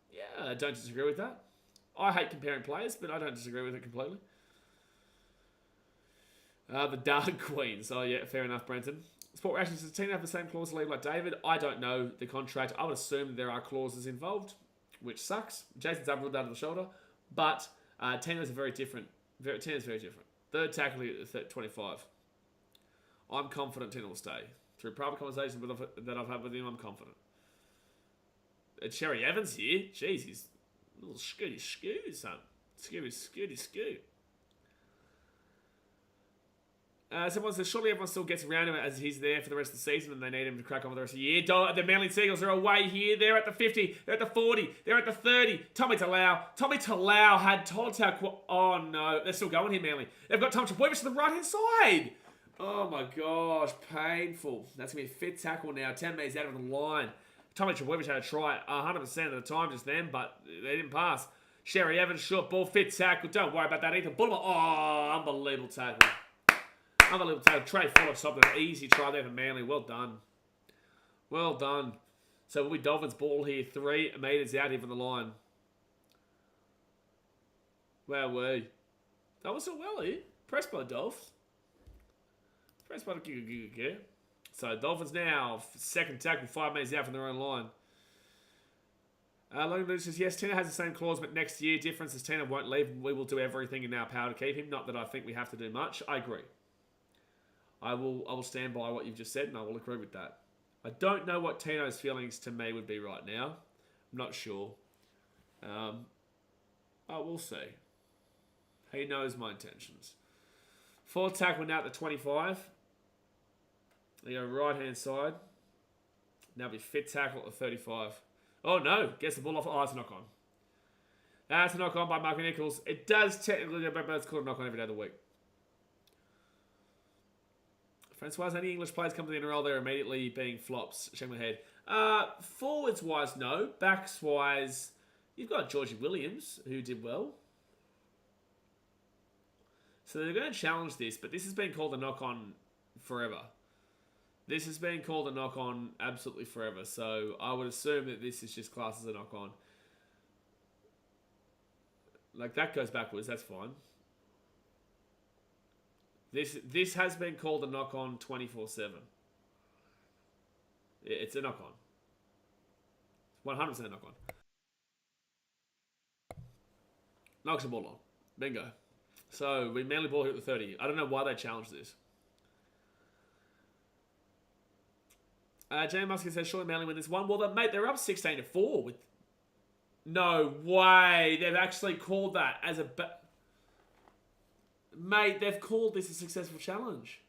Yeah, I don't disagree with that. I hate comparing players, but I don't disagree with it completely. The Dark Queens. Oh, yeah, fair enough, Brenton. Sport Reactions, does Tina have the same clause to leave like David? I don't know the contract. I would assume there are clauses involved, which sucks. Jason's up real down to the shoulder. But Tina's very different. Tina's very different. Third tackle at 25. I'm confident Tina will stay. Through private conversations that I've had with him, I'm confident. Cherry Evans here. Jeez, he's a little scooty, son. Scooty. Someone says, surely everyone still gets around him as he's there for the rest of the season and they need him to crack on for the rest of the year. The Manly Seagulls are away here. They're at the 50. They're at the 40. They're at the 30. Tommy Talau had Toltau. Oh, no. They're still going here, Manly. They've got Tom Trbojevic to the right-hand side. Oh, my gosh. Painful. That's going to be a fifth tackle now. 10 metres out of the line. Tommy Trbojevic had a try 100% of the time just then, but they didn't pass. Sherry Evans, short ball, fifth tackle. Don't worry about that either. Bulma. Oh, unbelievable tackle. Unbelievable tackle. Trey Fuller stopped an easy try there for Manly. Well done. Well done. So we Dolphins ball here. 3 metres out here from the line. Wowee. That was so well here. Pressed by Dolphs. Pressed by the Giga. So Dolphins now. Second tackle. 5 metres out from their own line. Logan Lewis says, yes, Tina has the same clause, but next year, difference is Tina won't leave. We will do everything in our power to keep him. Not that I think we have to do much. I agree. I will stand by what you've just said, and I will agree with that. I don't know what Tino's feelings to me would be right now. I'm not sure. We'll see. He knows my intentions. Fourth tackle now at the 25. They go right-hand side. Now be fifth tackle at the 35. Oh, no. Gets the ball off. Oh, it's a knock-on. That's a knock-on by Mark Nichols. It does technically, but it's called a knock-on every day of the week. Francois, any English players come to the NRL, they're immediately being flops. Shake my head. Forwards-wise, no. Backs-wise, you've got Georgie Williams, who did well. So they're going to challenge this, but this has been called a knock-on forever. This has been called a knock-on absolutely forever. So I would assume that this is just classed as a knock-on. Like, that goes backwards. That's fine. This has been called a knock-on 24/7. It's a knock-on. 100% a knock-on. Knocks the ball on. Bingo. So, we Manly ball here at the 30. I don't know why they challenged this. Jay Muskin says, surely Manly win this one. Well, mate, they're up 16-4 with No way. They've actually called that as a... Mate, they've called this a successful challenge.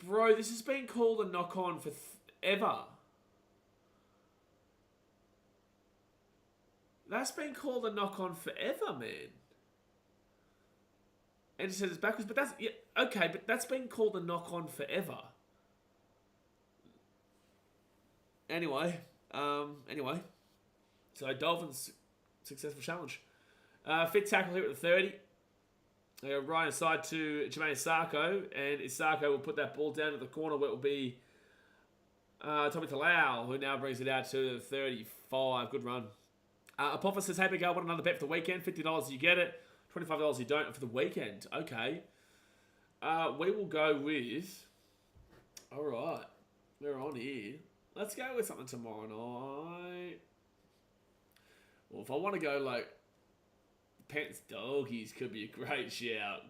Bro, this has been called a knock-on for ever. That's been called a knock-on forever, man. And it says it's backwards, but that's... Yeah, okay, but that's been called a knock-on forever. Anyway. So, Dolphins, successful challenge. Fit tackle here at the 30. Right aside to Jermaine Sarko, and Isako will put that ball down to the corner where it will be Tommy Talau, who now brings it out to 35. Good run. Apopha says, hey, big girl, want another bet for the weekend? $50 you get it. $25 you don't for the weekend. Okay. We will go with... Alright. We're on here. Let's go with something tomorrow night. Well, if I want to go like... Pants Doggies could be a great shout.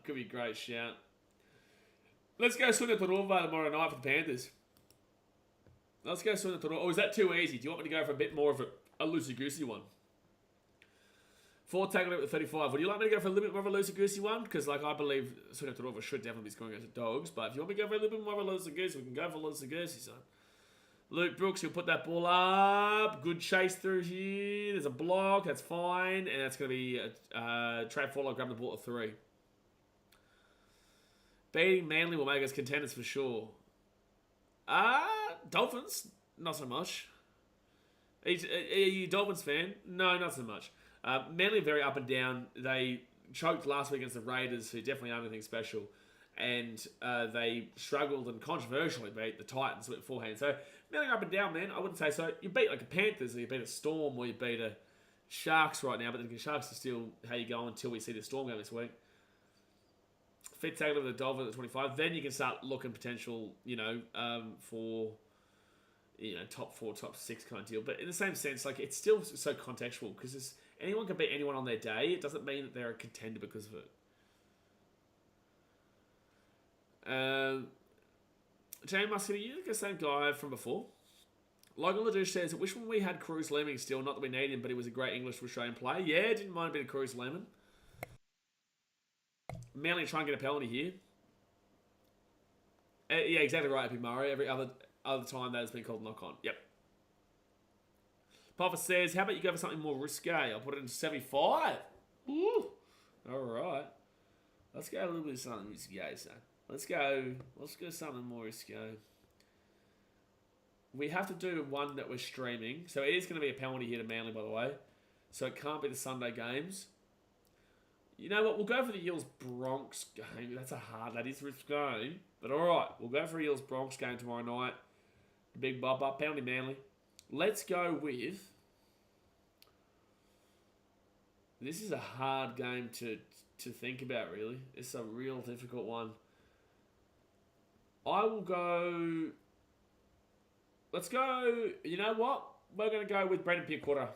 Let's go Suncorp Stadium tomorrow night for the Panthers. Let's go Suncorp Stadium. Oh, is that too easy? Do you want me to go for a bit more of a loosey-goosey one? 4 tackle at the 35. Would you like me to go for a little bit more of a loosey-goosey one? Because, like, I believe Suncorp Stadium should definitely be scoring against the Dogs. But if you want me to go for a little bit more of a loosey-goosey, we can go for loosey-goosey, son. Luke Brooks, he'll put that ball up. Good chase through here. There's a block. That's fine. And that's going to be Trade Follow. Grab the ball at 3. Beating Manly will make us contenders for sure. Dolphins? Not so much. Are you a Dolphins fan? No, not so much. Manly are very up and down. They choked last week against the Raiders, who definitely aren't anything special. And they struggled and controversially beat the Titans with forehand. So, Manly are up and down, man. I wouldn't say so. You beat like a Panthers, or you beat a Storm, or you beat a Sharks right now. But the Sharks are still how you go until we see the Storm game this week. Fit tackle with the Dolphins at 25. Then you can start looking potential, for, top 4, top 6 kind of deal. But in the same sense, like, it's still so contextual because anyone can beat anyone on their day. It doesn't mean that they're a contender because of it. Jane Musket, you the same guy from before? Logan LaDouche says, I wish when we had Cruz Lemming still, not that we need him, but he was a great English Australian player. Yeah, didn't mind a bit of Cruz Lemming. Manly try and get a penalty here. Yeah, exactly right, Epi Murray. Every other time that has been called knock-on. Yep. Papa says, how about you go for something more risque? I'll put it in 75. Ooh. All right. Let's go a little bit of something risque, son. Let's go something more risque. We have to do one that we're streaming. So it is going to be a penalty here to Manly, by the way. So it can't be the Sunday games. You know what? We'll go for the Eels-Bronx game. That is risque. But alright, we'll go for Eels-Bronx game tomorrow night. Big bop up, penalty Manly. Let's go with... This is a hard game to think about, really. It's a real difficult one. I will go... Let's go... You know what? We're going to go with Brendan Pickwater.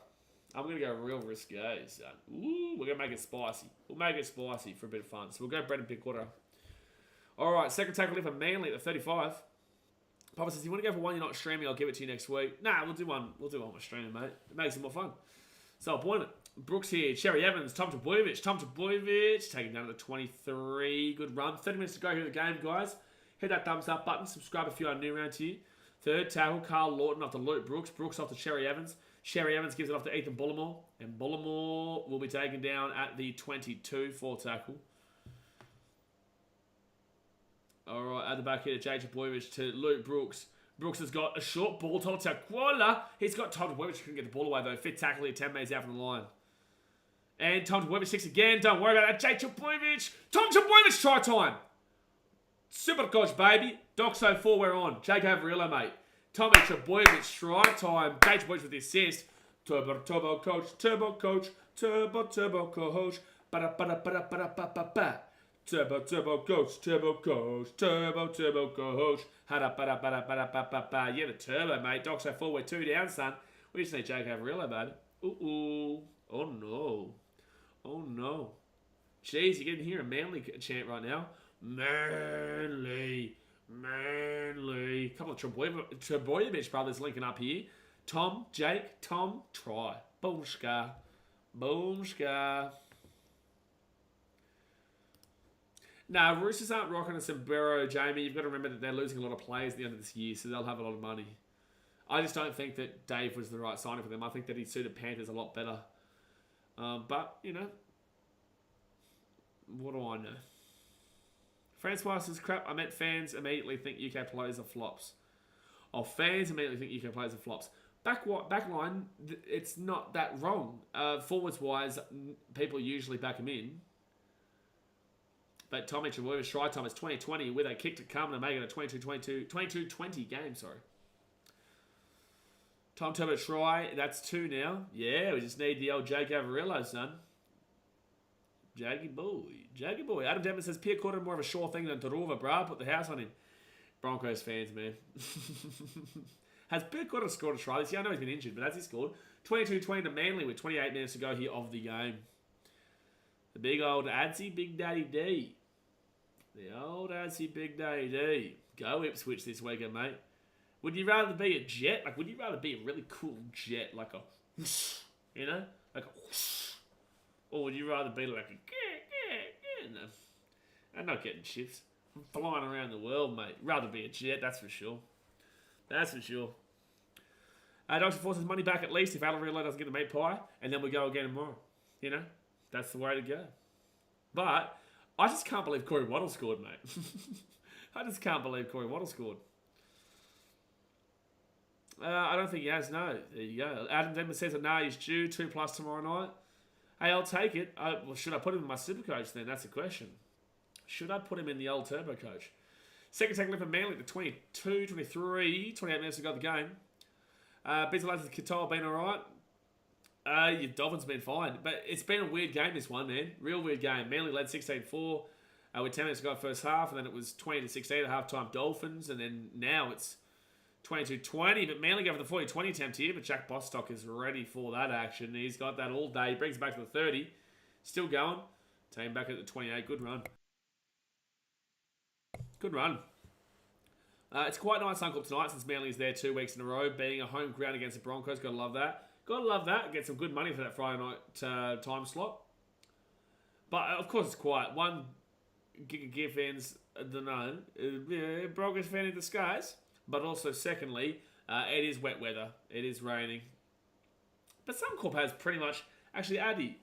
I'm going to go real risque, son. Ooh, we're going to make it spicy. We'll make it spicy for a bit of fun. So we'll go Brendan Pickwater. Alright, second tackle in for Manly at the 35. Papa says, you want to go for one you're not streaming, I'll give it to you next week. Nah, we'll do one. We'll do one with streaming, mate. It makes it more fun. So I'll point it. Brooks here, Cherry Evans, Tom Trbojevic, taking down to the 23. Good run. 30 minutes to go here in the game, guys. Hit that thumbs up button. Subscribe if you are new around here. Third tackle, Carl Lawton off to Luke Brooks. Brooks off to Cherry Evans. Cherry Evans gives it off to Ethan Bullimore. And Bullimore will be taken down at the 22 for tackle. Alright, at the back here, Jay Trbojevic to Luke Brooks. Brooks has got a short ball to Taquala. He's got Tom Trbojevic, couldn't get the ball away though. Fit tackle here, 10 metres out from the line. And Tom Trbojevic sticks again. Don't worry about that. Jay Trbojevic. Tom Trbojevic try time. Super coach, baby. Doxo 4, we're on. Jake Averillo, mate. Tommy Trbojevic try time. Jay Trbojevic with the assist. Turbo coach. Turbo coach. Turbo coach. Ba-da-ba-da-ba-da-ba-da-ba-ba-ba. Turbo coach. Turbo coach. Turbo coach. Ha-da-ba-da-ba-da-ba-da-ba-ba. Yeah, the turbo, mate. Doxo 4, we're 2 down, son. We just need Jake Averillo, baby. Ooh. Oh, no. Oh, no. Jeez, you can hear a Manly chant right now. Manly. Couple of Trbojevic brothers linking up here. Tom, Jake, Tom, try. Boom, scar. Boom, scar. Nah, Roosters aren't rocking a sombrero, Jamie. You've got to remember that they're losing a lot of players at the end of this year, so they'll have a lot of money. I just don't think that Dave was the right signing for them. I think that he suited Panthers a lot better. But, you know, what do I know? Francois says, crap, I meant fans immediately think UK players are flops. Oh, fans immediately think UK players are flops. Backline, it's not that wrong. Forwards-wise, people usually back them in. But Tommy Travojevic try time is 2020 with a kick to come and make it a 22-20 game, sorry. Tom Turbo try, that's 2 now. Yeah, we just need the old Jake Averillo, son. Jaggy boy. Adam Denman says, Pierre Cotton more of a sure thing than Tarova, brah. Put the house on him. Broncos fans, man. Has Pierre Cotton scored a try this year? I know he's been injured, but has he scored? 22-20 to Manly with 28 minutes to go here of the game. The big old Adsy Big Daddy D. The old Adsy Big Daddy D. Go Ipswich this weekend, mate. Would you rather be a jet? Like, would you rather be a really cool jet, like a, you know, like a, or would you rather be like a, no, I'm not getting shifts. I'm flying around the world, mate. Rather be a jet, that's for sure. That's for sure. Dr. Force's money back at least if Alario doesn't get the meat pie, and then we go again tomorrow. You know, that's the way to go. But I just can't believe Corey Waddle scored, mate. I just can't believe Corey Waddle scored. I don't think he has, no. There you go. Adam Denman says that, he's due 2+ tomorrow night. Hey, I'll take it. Well, should I put him in my super coach then? That's the question. Should I put him in the old turbo coach? Second tackle for Manly to 22, 23, 28 minutes to go the game. Bizala's Katoa been alright. Your Dolphins been fine. But it's been a weird game, this one, man. Real weird game. Manly led 16-4 with 10 minutes to go first half, and then it was 20-16 at half-time Dolphins, and then now it's 22-20, but Manly go for the 40-20 attempt here, but Jack Bostock is ready for that action. He's got that all day. Brings it back to the 30. Still going. Team back at the 28. Good run. Good run. It's quite nice Suncorp tonight since Manly's there 2 weeks in a row, being a home ground against the Broncos. Got to love that. Got to love that. Get some good money for that Friday night time slot. But, of course, it's quiet. One Gear fans, I don't know, Broncos fan in disguise. But also, secondly, it is wet weather. It is raining. But Suncorp has pretty much... Actually, Adam,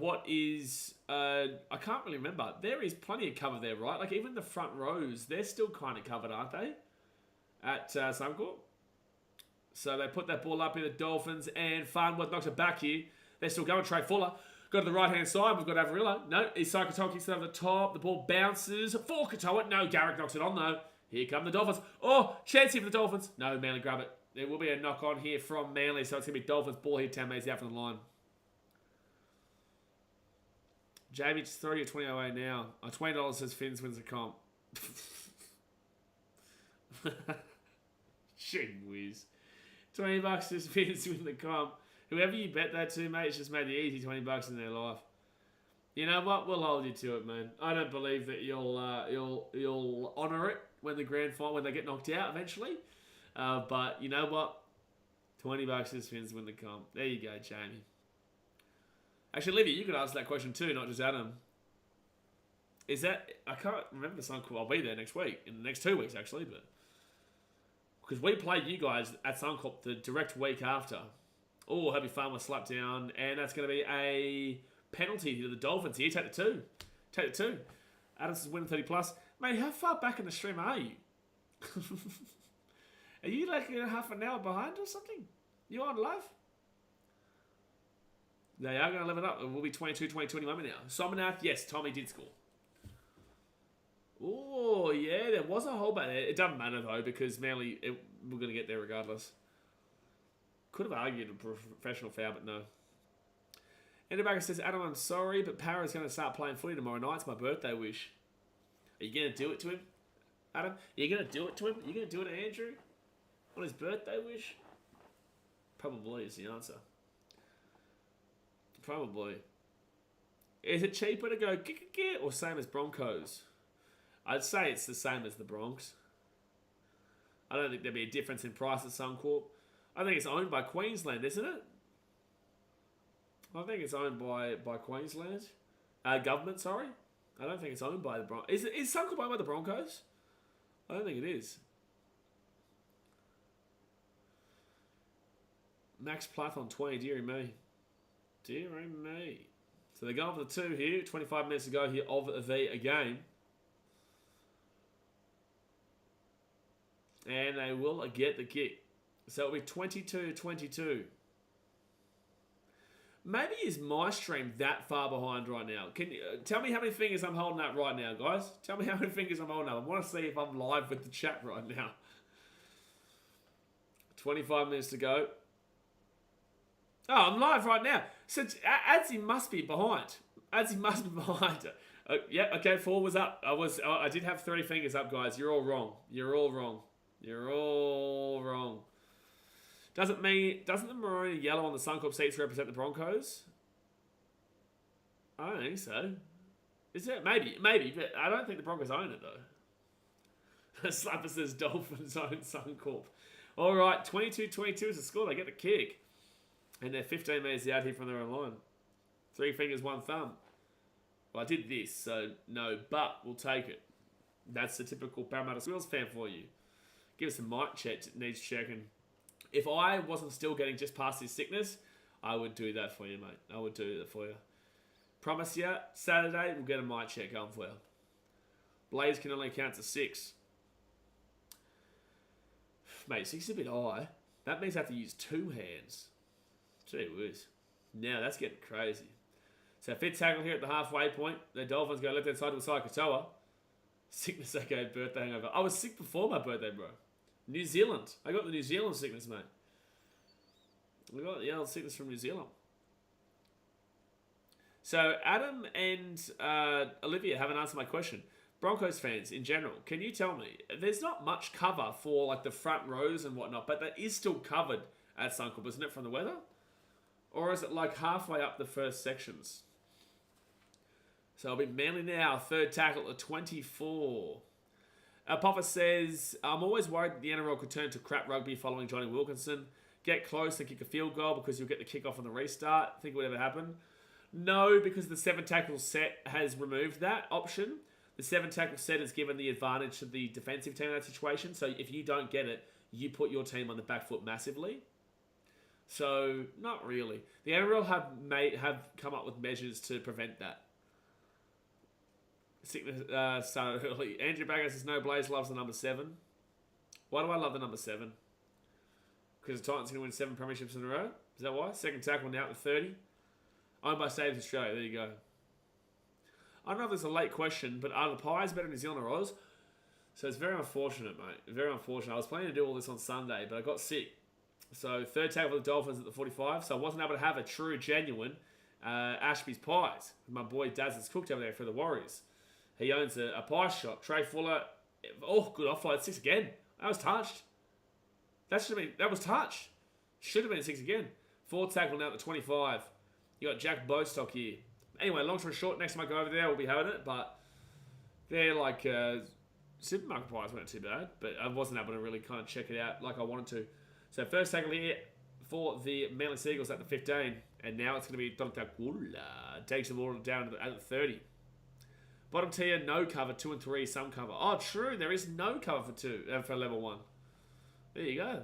what is... I can't really remember. There is plenty of cover there, right? Like, even the front rows, they're still kind of covered, aren't they? At Suncorp. So they put that ball up in the Dolphins, and Farnworth knocks it back here. They're still going. Trey Fuller. Go to the right-hand side. We've got Averillo. No, Isai Katoa kicks it over the top. The ball bounces for Katoa. No, Garrick knocks it on, though. Here come the Dolphins. Oh, chance here for the Dolphins. No, Manly grab it. There will be a knock-on here from Manly, so it's going to be Dolphins. Ball here, 10 metres out from the line. Jamie, just throw your 20.08 now. $20 says Finns wins the comp. Shit whiz. $20 says Finns win the comp. Whoever you bet that to, mate, it's just made the easy $20 in their life. You know what? We'll hold you to it, man. I don't believe that you'll honour it when the grand final, when they get knocked out eventually. But you know what? $20 is Finns win the comp. There you go, Jamie. Actually, Olivia, you could answer that question too, not just Adam. Is that... I can't remember Suncorp. I'll be there next week. In the next 2 weeks, actually. But because we played you guys at Suncorp the direct week after. Oh, Herbie Farmer slapped down. And that's going to be a penalty to the Dolphins here. Take the 2. Take the 2. Adams is winning 30+. Mate, how far back in the stream are you? Are you like half an hour behind or something? You on live? They are going to level it up. It will be 22, 20, 21 now. Somanath, yes, Tommy did score. Oh, yeah, there was a hole back there. It doesn't matter, though, because Manly, we're going to get there regardless. Could have argued a professional foul, but no. Enderbacker says, Adam, I'm sorry, but Para's going to start playing footy tomorrow night. It's my birthday wish. Are you going to do it to him, Adam? Are you going to do it to him? Are you going to do it to Andrew? On his birthday wish? Probably is the answer. Probably. Is it cheaper to go get or same as Broncos? I'd say it's the same as the Bronx. I don't think there'd be a difference in price at Suncorp. I think it's owned by Queensland, isn't it? I think it's owned by Queensland. Government, sorry. I don't think it's owned by the Broncos. Is Suncorp owned by the Broncos? I don't think it is. Max Plath on 20, dearie me. Dearie me. So they're going for the 2 here. 25 minutes to go here of the game. And they will get the kick. So it'll be 22-22. Maybe is my stream that far behind right now? Can you tell me how many fingers I'm holding up right now, guys? Tell me how many fingers I'm holding up. I want to see if I'm live with the chat right now. 25 minutes to go. Oh, I'm live right now. So Adzi must be behind. Adzi must be behind. Yeah, okay, 4 was up. I did have 3 fingers up, guys. You're all wrong. You're all wrong. You're all wrong. Doesn't the maroon and yellow on the Suncorp seats represent the Broncos? I don't think so. Is it? Maybe, but I don't think the Broncos own it though. Slapper says Dolphins own Suncorp. All right, 22-22 is the score. They get the kick. And they're 15 metres out here from their own line. 3 fingers, 1 thumb. Well, I did this, so no, but we'll take it. That's the typical Parramatta Squirrels fan for you. Give us a mic check. It needs checking. If I wasn't still getting just past this sickness, I would do that for you, mate. I would do that for you. Promise you, Saturday, we'll get a mic check going for you. Blaze can only count to 6. Mate, 6 is a bit high. That means I have to use 2 hands. Gee whiz. Now that's getting crazy. So fit tackle here at the halfway point. The Dolphins go left hand side to Katoa. Sickness, okay, birthday hangover. I was sick before my birthday, bro. New Zealand. I got the New Zealand sickness, mate. We got the old sickness from New Zealand. So Adam and Olivia haven't answered my question. Broncos fans in general, can you tell me, there's not much cover for like the front rows and whatnot, but that is still covered at Suncorp, isn't it, from the weather? Or is it like halfway up the first sections? So it'll be Manly now, 3rd tackle at 24. Papa says, I'm always worried that the NRL could turn to crap rugby following Johnny Wilkinson. Get close and kick a field goal because you'll get the kickoff on the restart. Think it would ever happen? No, because the 7 tackle set has removed that option. The 7 tackle set has given the advantage to the defensive team in that situation. So if you don't get it, you put your team on the back foot massively. So, not really. The NRL have come up with measures to prevent that. Sickness started early. Andrew Bagger says, no, Blaze loves the number 7. Why do I love the number 7? Because the Titans are going to win 7 premierships in a row? Is that why? 2nd tackle now at 30. Owned by Stadium Australia. There you go. I don't know if it's a late question, but are the Pies better in New Zealand or Oz? So it's very unfortunate, mate. Very unfortunate. I was planning to do all this on Sunday, but I got sick. So 3rd tackle for the Dolphins at the 45. So I wasn't able to have a true, genuine Ashby's Pies. My boy Daz has cooked over there for the Warriors. He owns a pie shop. Trey Fuller. Oh, good offload. 6 again. That was touched. That was touched. Should have been 6 again. 4th tackle now at the 25. You got Jack Bostock here. Anyway, long story short, next time I go over there, we'll be having it. But they're like supermarket pies weren't too bad. But I wasn't able to really kind of check it out like I wanted to. So 1st tackle here for the Manly Seagulls at the 15. And now it's going to be Dontakula. Takes the ball down at the 30. Bottom tier, no cover. 2 and 3, some cover. Oh, true. There is no cover for 2 for level 1. There you go.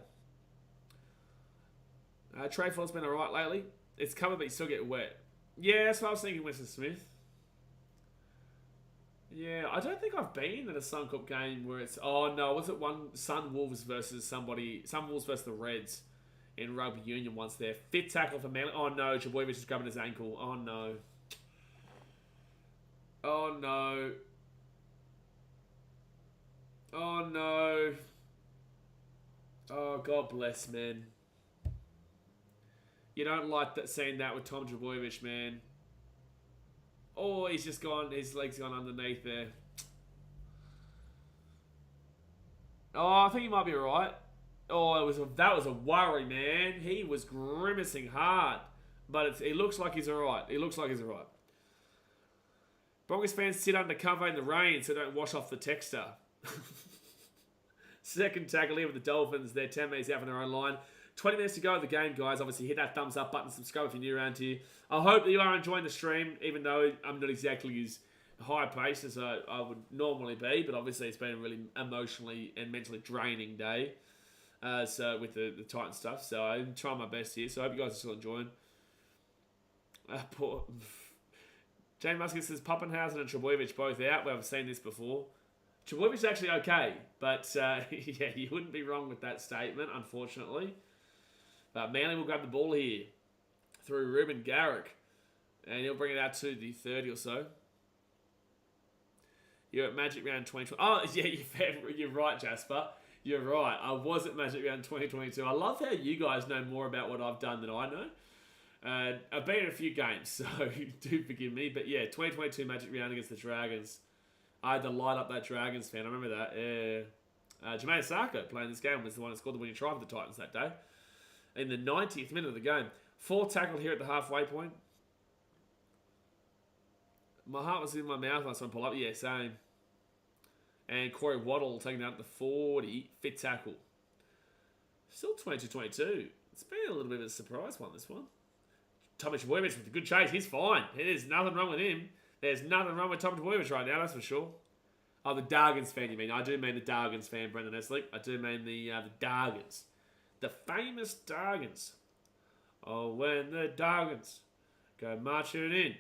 Trey Fuller's been alright lately. It's covered, but you still get wet. Yeah, that's what I was thinking, Winston Smith. Yeah, I don't think I've been at a Suncorp game where it's... Oh, no. Was it one Sun Wolves versus somebody... Sun Wolves versus the Reds in rugby union once there. 5th tackle for Manly. Oh, no. Jaboyevich is grabbing his ankle. Oh, no. Oh, no. Oh, no. Oh, God bless, man. You don't like that seeing that with Tom Jaboyevich, man. Oh, he's just gone. His leg's gone underneath there. Oh, I think he might be alright. Oh, that was a worry, man. He was grimacing hard. But it looks like he's alright. It looks like he's alright. Broncos fans sit under cover in the rain so don't wash off the texter. Second tackle here with the Dolphins. They're 10 metres out from their own line. 20 minutes to go of the game, guys. Obviously, hit that thumbs up button, subscribe if you're new around here. I hope that you are enjoying the stream, even though I'm not exactly as high paced as I would normally be, but obviously it's been a really emotionally and mentally draining day. So with the Titan stuff, so I'm trying my best here. So I hope you guys are still enjoying. Jane Musket says Pappenhausen and Trebojevic both out. Well, I've seen this before. Trebojevic's actually okay, but yeah, you wouldn't be wrong with that statement, unfortunately. But Manly will grab the ball here through Ruben Garrick, and he'll bring it out to the 30 or so. You're at Magic Round 2020. Oh, yeah, you're right, Jasper. You're right. I was at Magic Round 2022. I love how you guys know more about what I've done than I know. I've been in a few games, so do forgive me. But yeah, 2022 Magic Round against the Dragons. I had to light up that Dragons fan. I remember that. Yeah. Jermaine Sarko playing this game was the one that scored the winning try for the Titans that day. In the 90th minute of the game. 4 tackled here at the halfway point. My heart was in my mouth last time I pulled up. Yeah, same. And Corey Waddle taking out the 40. Fit tackle. Still 22-22. It's been a little bit of a surprise one, this one. Tommy Trbojevic with a good chase. He's fine. There's nothing wrong with him. There's nothing wrong with Tommy Trbojevic right now, that's for sure. Oh, the Dargans fan, you mean? I do mean the Dargans fan, Brendan Eslick. I do mean the Dargans. The famous Dargans. Oh, when the Dargans go marching in.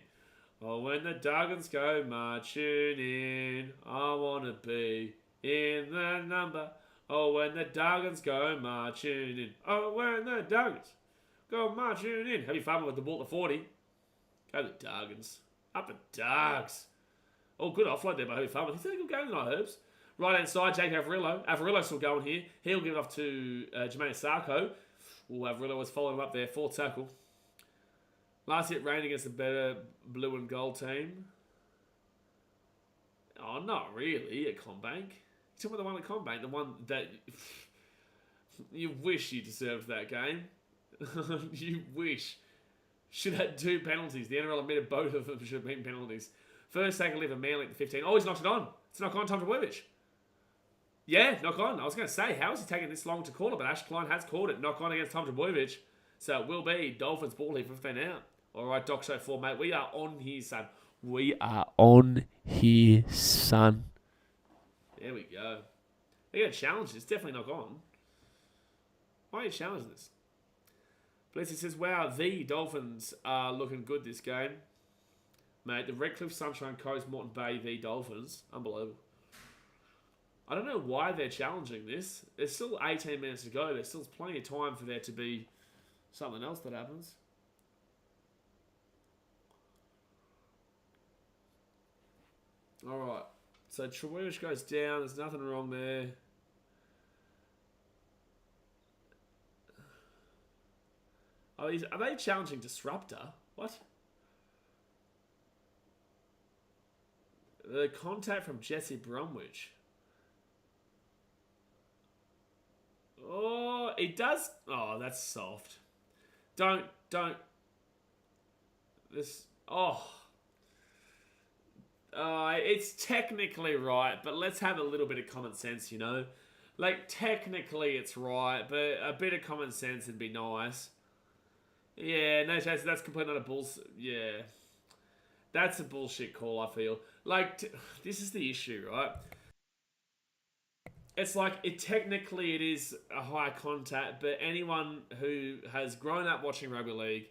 Oh, when the Dargans go marching in. I want to be in the number. Oh, when the Dargans go marching in. Oh, when the Dargans go marching in. Heavy fumble with the ball to 40. Go the Dargans. Up the Dargs. Oh, good offload there by Heavy fumble. He's had a good game tonight, Herbs. Right hand side, Jake Averillo. Averillo's still going here. He'll give it off to Jermaine Sarko. Averillo was following him up there. 4th tackle. Last hit rain against the better blue and gold team. Oh, not really at Combank. You talking about the one at Combank? The one that you wish you deserved that game. You wish. Should have had 2 penalties. The NRL admitted both of them should have been penalties. First tackle leave a Manly at the 15. Oh, he's knocked it on. It's knock on Tom Trbojevic. Yeah, knock on. I was going to say, how is he taking this long to call it? But Ash Klein has called it. Knock on against Tom Trbojevic. So it will be Dolphins ball here, 15 out. All right, Doc Show 4, mate. We are on here, son. We are on here, son. There we go. They got a challenge. It's definitely knock on. Why are you challenging this? Blessy says, wow, the Dolphins are looking good this game. Mate, the Redcliffe Sunshine Coast Moreton Bay v Dolphins. Unbelievable. I don't know why they're challenging this. There's still 18 minutes to go. There's still plenty of time for there to be something else that happens. Alright. So Trbojevic goes down. There's nothing wrong there. Oh, are they challenging Disruptor? What? The contact from Jesse Bromwich. Oh, it does. Oh, that's soft. Don't. This. Oh. It's technically right, but let's have a little bit of common sense, you know? Like, technically it's right, but a bit of common sense would be nice. Yeah, no, Chase, that's completely not a bullshit. Yeah. That's a bullshit call, I feel. Like, this is the issue, right? It's like, technically it is a high contact, but anyone who has grown up watching rugby league,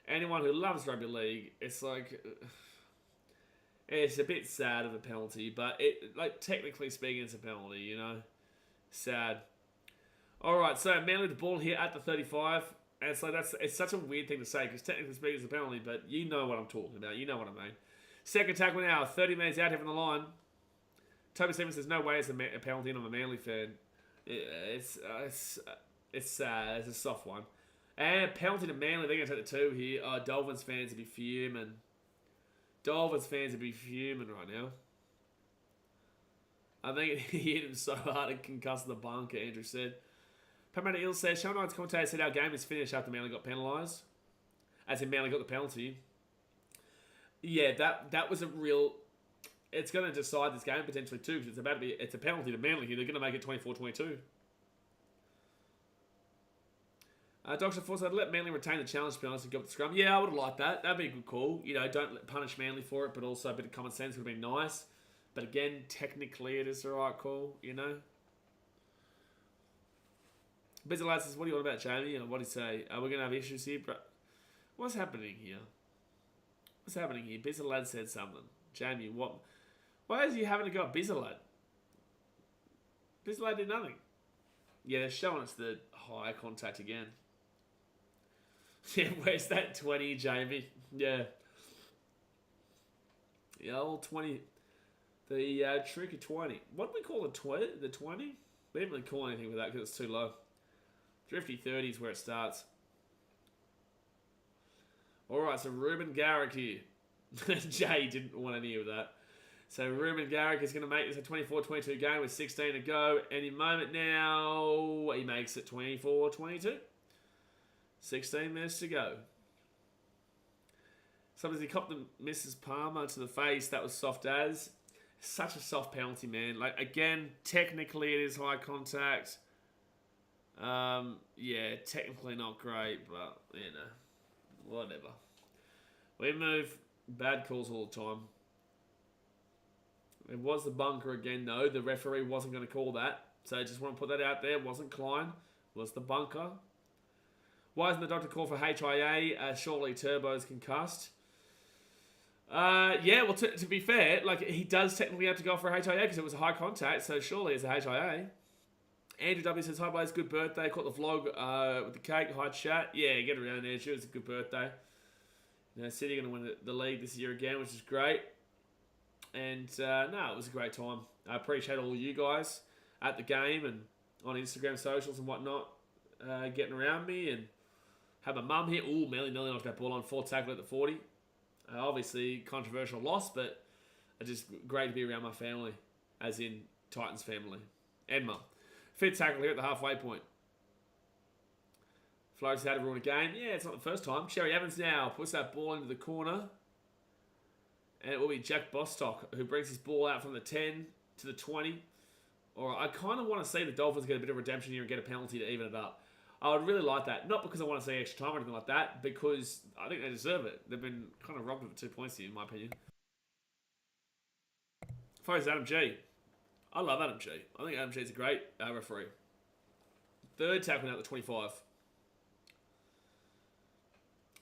anyone who loves rugby league, it's like, it's a bit sad of a penalty, but it, like, technically speaking, it's a penalty, you know? Sad. Alright, so Manly the ball here at the 35. And so it's such a weird thing to say because technically speaking it's a penalty, but you know what I'm talking about. You know what I mean. Second tackle now, 30 minutes out here from the line. Toby Stevens says no way it's a penalty and I'm a Manly fan. It's sad. It's a soft one. And penalty to Manly. They're going to take the 2 here. Dolphins fans would be fuming. Dolphins fans would be fuming right now. I think he hit him so hard it concussed the bunker, Andrew said. Pamela Ill says, Sean Knight's commentator said our game is finished after Manly got penalised. As in Manly got the penalty. Yeah, that was a real... it's going to decide this game potentially too, because it's a penalty to Manly here. They're going to make it 24-22. Dr. Force said, let Manly retain the challenge penalty and go with the scrum. Yeah, I would have liked that. That'd be a good call. Don't punish Manly for it, but also a bit of common sense would have been nice. But again, technically it is the right call, Busy Lad says, what do you want about Jamie? And what do you say? We're going to have issues here, but what's happening here? What's happening here? Busy Lad said something. Jamie, what? Why is he having to go at Busy Lad? Busy Lad did nothing. Yeah, they're showing us the high contact again. Yeah, where's that 20, Jamie? Yeah. Yeah, old 20. The trick of 20. What do we call the 20? The 20? We didn't really call anything with that because it's too low. Thrifty 30 is where it starts. Alright, so Ruben Garrick here. Jay didn't want any of that. So Ruben Garrick is going to make this a 24-22 game with 16 to go. Any moment now, he makes it 24-22. 16 minutes to go. Sometimes he copped the Mrs. Palmer to the face. That was soft as. Such a soft penalty, man. Like, again, technically it is high contact. Yeah, technically not great, but, whatever. We move. Bad calls all the time. It was the bunker again, though. The referee wasn't going to call that. So I just want to put that out there. It wasn't Klein. It was the bunker. Why isn't the doctor called for HIA? Shortly Turbo's concussed. Yeah, well, to be fair, like, he does technically have to go for a HIA because it was a high contact, so surely it's a HIA. Andrew W says, hi, Blaze, good birthday. Caught the vlog with the cake. Hi, chat. Yeah, get around there. Sure, it's a good birthday. City are going to win the league this year again, which is great. And, no, it was a great time. I appreciate all you guys at the game and on Instagram socials and whatnot getting around me. And have my mum here. Ooh, Melly knocked that ball on 4 tackle at the 40. Obviously, controversial loss, but it's just great to be around my family, as in Titans family. And mum. 5th tackle here at the halfway point. Flores had to ruin a game. Yeah, it's not the first time. Sherry Evans now puts that ball into the corner. And it will be Jack Bostock who brings his ball out from the 10 to the 20. Or I kind of want to see the Dolphins get a bit of redemption here and get a penalty to even it up. I would really like that. Not because I want to see extra time or anything like that, because I think they deserve it. They've been kind of robbed of 2 points here, in my opinion. As far as Adam G. I love Adam G. I think Adam G is a great referee. 3rd tackle now at the 25.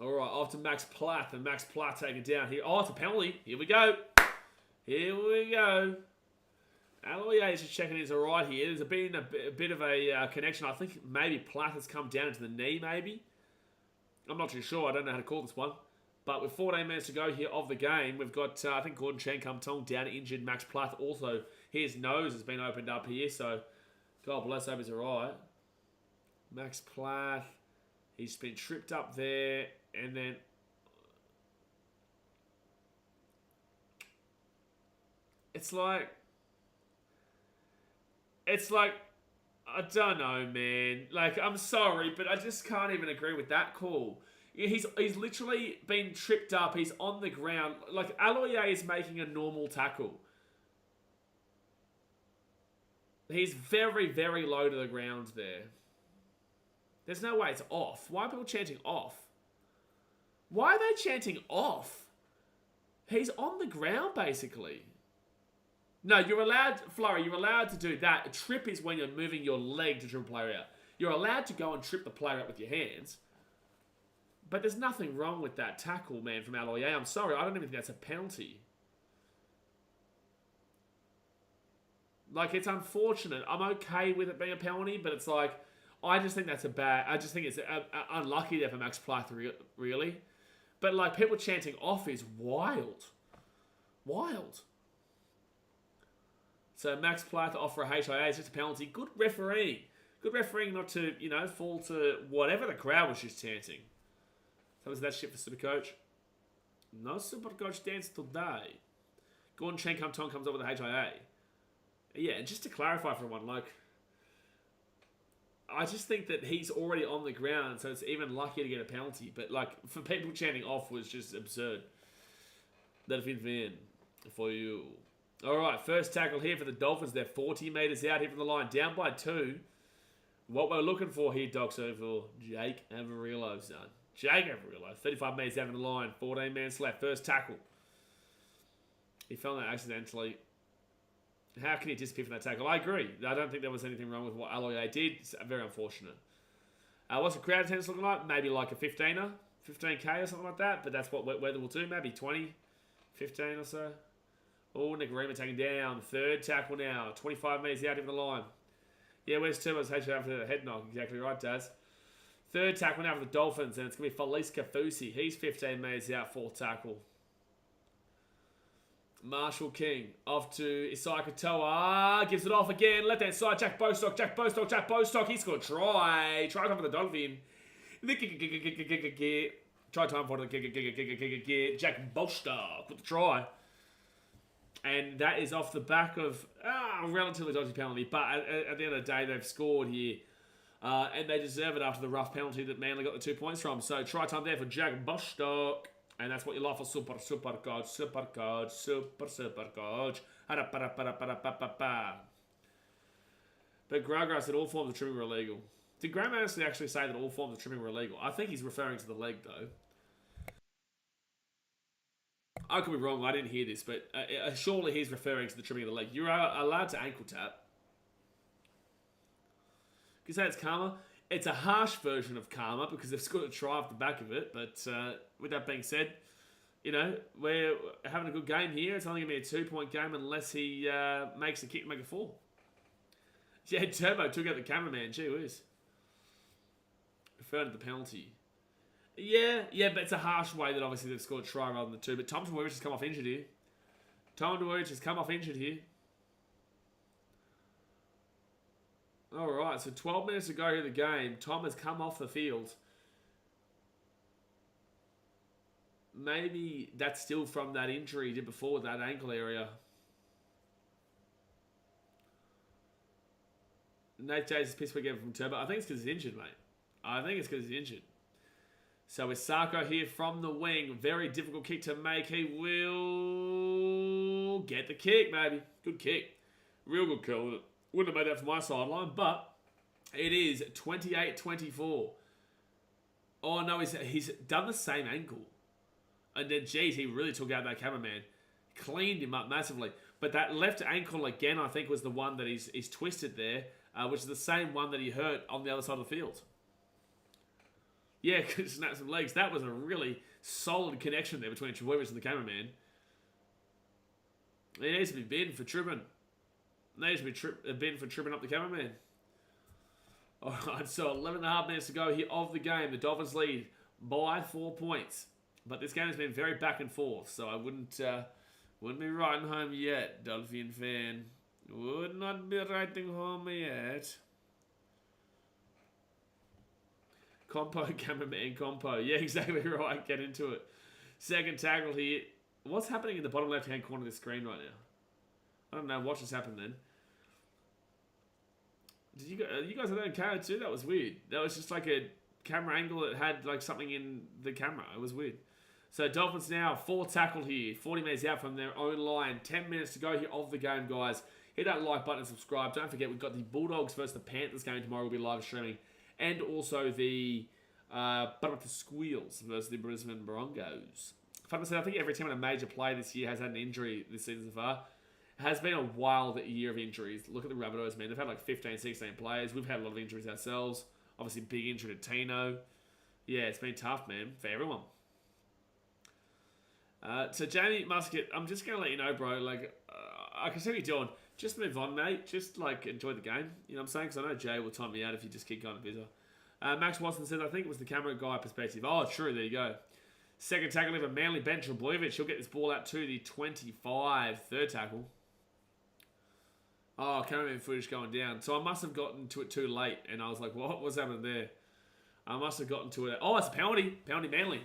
Alright, off to Max Plath, and Max Plath taken down here. Oh, it's a penalty. Here we go. Here we go. Aloy is just checking he's alright here. There's been a bit of a connection. I think maybe Plath has come down into the knee, maybe. I'm not too sure. I don't know how to call this one. But with 14 minutes to go here of the game, we've got, I think, Gordon Chen come down injured. Max Plath also, his nose has been opened up here. So, God bless, hope he's alright. Max Plath, he's been tripped up there. And then it's like I don't know, man. Like, I'm sorry, but I just can't even agree with that call. He's literally been tripped up. He's on the ground. Like, Aloye is making a normal tackle. He's very, very low to the ground there. There's no way it's off. Why are people chanting off? Why are they chanting off? He's on the ground, basically. No, you're allowed, Flurry, you're allowed to do that. A trip is when you're moving your leg to trip a player out. You're allowed to go and trip the player out with your hands. But there's nothing wrong with that tackle, man, from Aloye. I'm sorry, I don't even think that's a penalty. Like, it's unfortunate. I'm okay with it being a penalty, but it's like, I just think that's I just think it's unlucky there for Max Plath, really. But, like, people chanting off is wild. Wild. So, Max Plath off for a HIA is just a penalty. Good refereeing. Good refereeing not to, fall to whatever the crowd was just chanting. So, was that shit for Supercoach? No Supercoach dance today. Gordon Chen comes up with a HIA. Yeah, and just to clarify for everyone, like, I just think that he's already on the ground, so it's even luckier to get a penalty. But, like, for people chanting off was just absurd. That'll be in for you. All right, first tackle here for the Dolphins. They're 40 metres out here from the line, down by 2. What we're looking for here, Doc, so for Jake Averillo, son. Jake Averillo, 35 metres out of the line, 14 minutes left, first tackle. He fell on that accidentally. How can he disappear from that tackle? I agree. I don't think there was anything wrong with what Aloye did. It's very unfortunate. What's the crowd attendance looking like? Maybe like a 15er, 15k or something like that, but that's what weather will do. Maybe 20, 15 or so. Oh, Nicarima taking down. Third tackle now. 25 metres out of the line. Yeah, where's Turbo's HF after the head knock? Exactly right, Daz. Third tackle now for the Dolphins, and it's going to be Felice Kafusi. He's 15 metres out, fourth tackle. Marshall King off to Isai Katoa. Gives it off again. Left hand side. Jack Bostock. He scored a try. Try time for the Dolphin. Try time for the Jack Bostock with the try. And that is off the back of a relatively dodgy penalty. But at the end of the day, they've scored here. And they deserve it after the rough penalty that Manly got the 2 points from. So try time there for Jack Bostock. And that's what you love for super coach. But Gragra said all forms of trimming were illegal. Did Graham actually say that all forms of trimming were illegal? I think he's referring to the leg, though. I could be wrong, I didn't hear this, but surely he's referring to the trimming of the leg. You're allowed to ankle tap. You say it's karma. It's a harsh version of karma because they've scored a try off the back of it. But with that being said, you know, we're having a good game here. It's only going to be a 2-point game unless he makes a kick and make a 4. Yeah, Turbo took out the cameraman. Gee whiz. Referred to the penalty. Yeah, but it's a harsh way that obviously they've scored a try rather than the 2. But Tom Dewarish has come off injured here. Alright, so 12 minutes to go here in the game. Tom has come off the field. Maybe that's still from that injury he did before, that ankle area. Nate Jays is pissed again from Turbo. I think it's because he's injured, mate. So it's Sarko here from the wing. Very difficult kick to make. He will get the kick, maybe. Good kick. Real good kill. Wouldn't have made that from my sideline, but it is 28-24. Oh, no, he's done the same ankle. And then, geez, he really took out that cameraman. Cleaned him up massively. But that left ankle, again, I think was the one that he's twisted there, which is the same one that he hurt on the other side of the field. Yeah, could snap some legs. That was a really solid connection there between Travojevic and the cameraman. It needs to be bin for tripping. Needs to be bin for tripping up the cameraman. Alright, so 11.5 minutes to go here of the game. The Dolphins lead by 4 points. But this game has been very back and forth, so I wouldn't be riding home yet, Dolphin fan. Would not be riding home yet. Compo, cameraman, compo. Yeah, exactly right. Get into it. Second tackle here. What's happening in the bottom left-hand corner of the screen right now? I don't know. Watch this happen then. Did you guys have that in camera too? That was weird. That was just like a camera angle that had like something in the camera. It was weird. So Dolphins now, 4th tackle here. 40 minutes out from their own line. 10 minutes to go here of the game, guys. Hit that like button and subscribe. Don't forget, we've got the Bulldogs versus the Panthers game tomorrow. We'll be live streaming. And also the Squeals versus the Brisbane Broncos. Fun to say, I think every team in a major play this year has had an injury this season so far. It has been a wild year of injuries. Look at the Rabbitohs, man. They've had like 15, 16 players. We've had a lot of injuries ourselves. Obviously, big injury to Tino. Yeah, it's been tough, man, for everyone. So Jamie Musket, I'm just going to let you know, bro, like, I can see what you're doing. Just move on, mate. Just, like, enjoy the game. You know what I'm saying? Because I know Jay will time me out if you just keep going to Visa. Max Watson says, I think it was the camera guy perspective. Oh, true. There you go. Second tackle, even Manly bench Trebojevic. He'll get this ball out to the 25. Third tackle. Oh, cameraman footage going down. So I must have gotten to it too late. And I was like, what was happening there? I must have gotten to it. Oh, it's a penalty. Penalty Manly.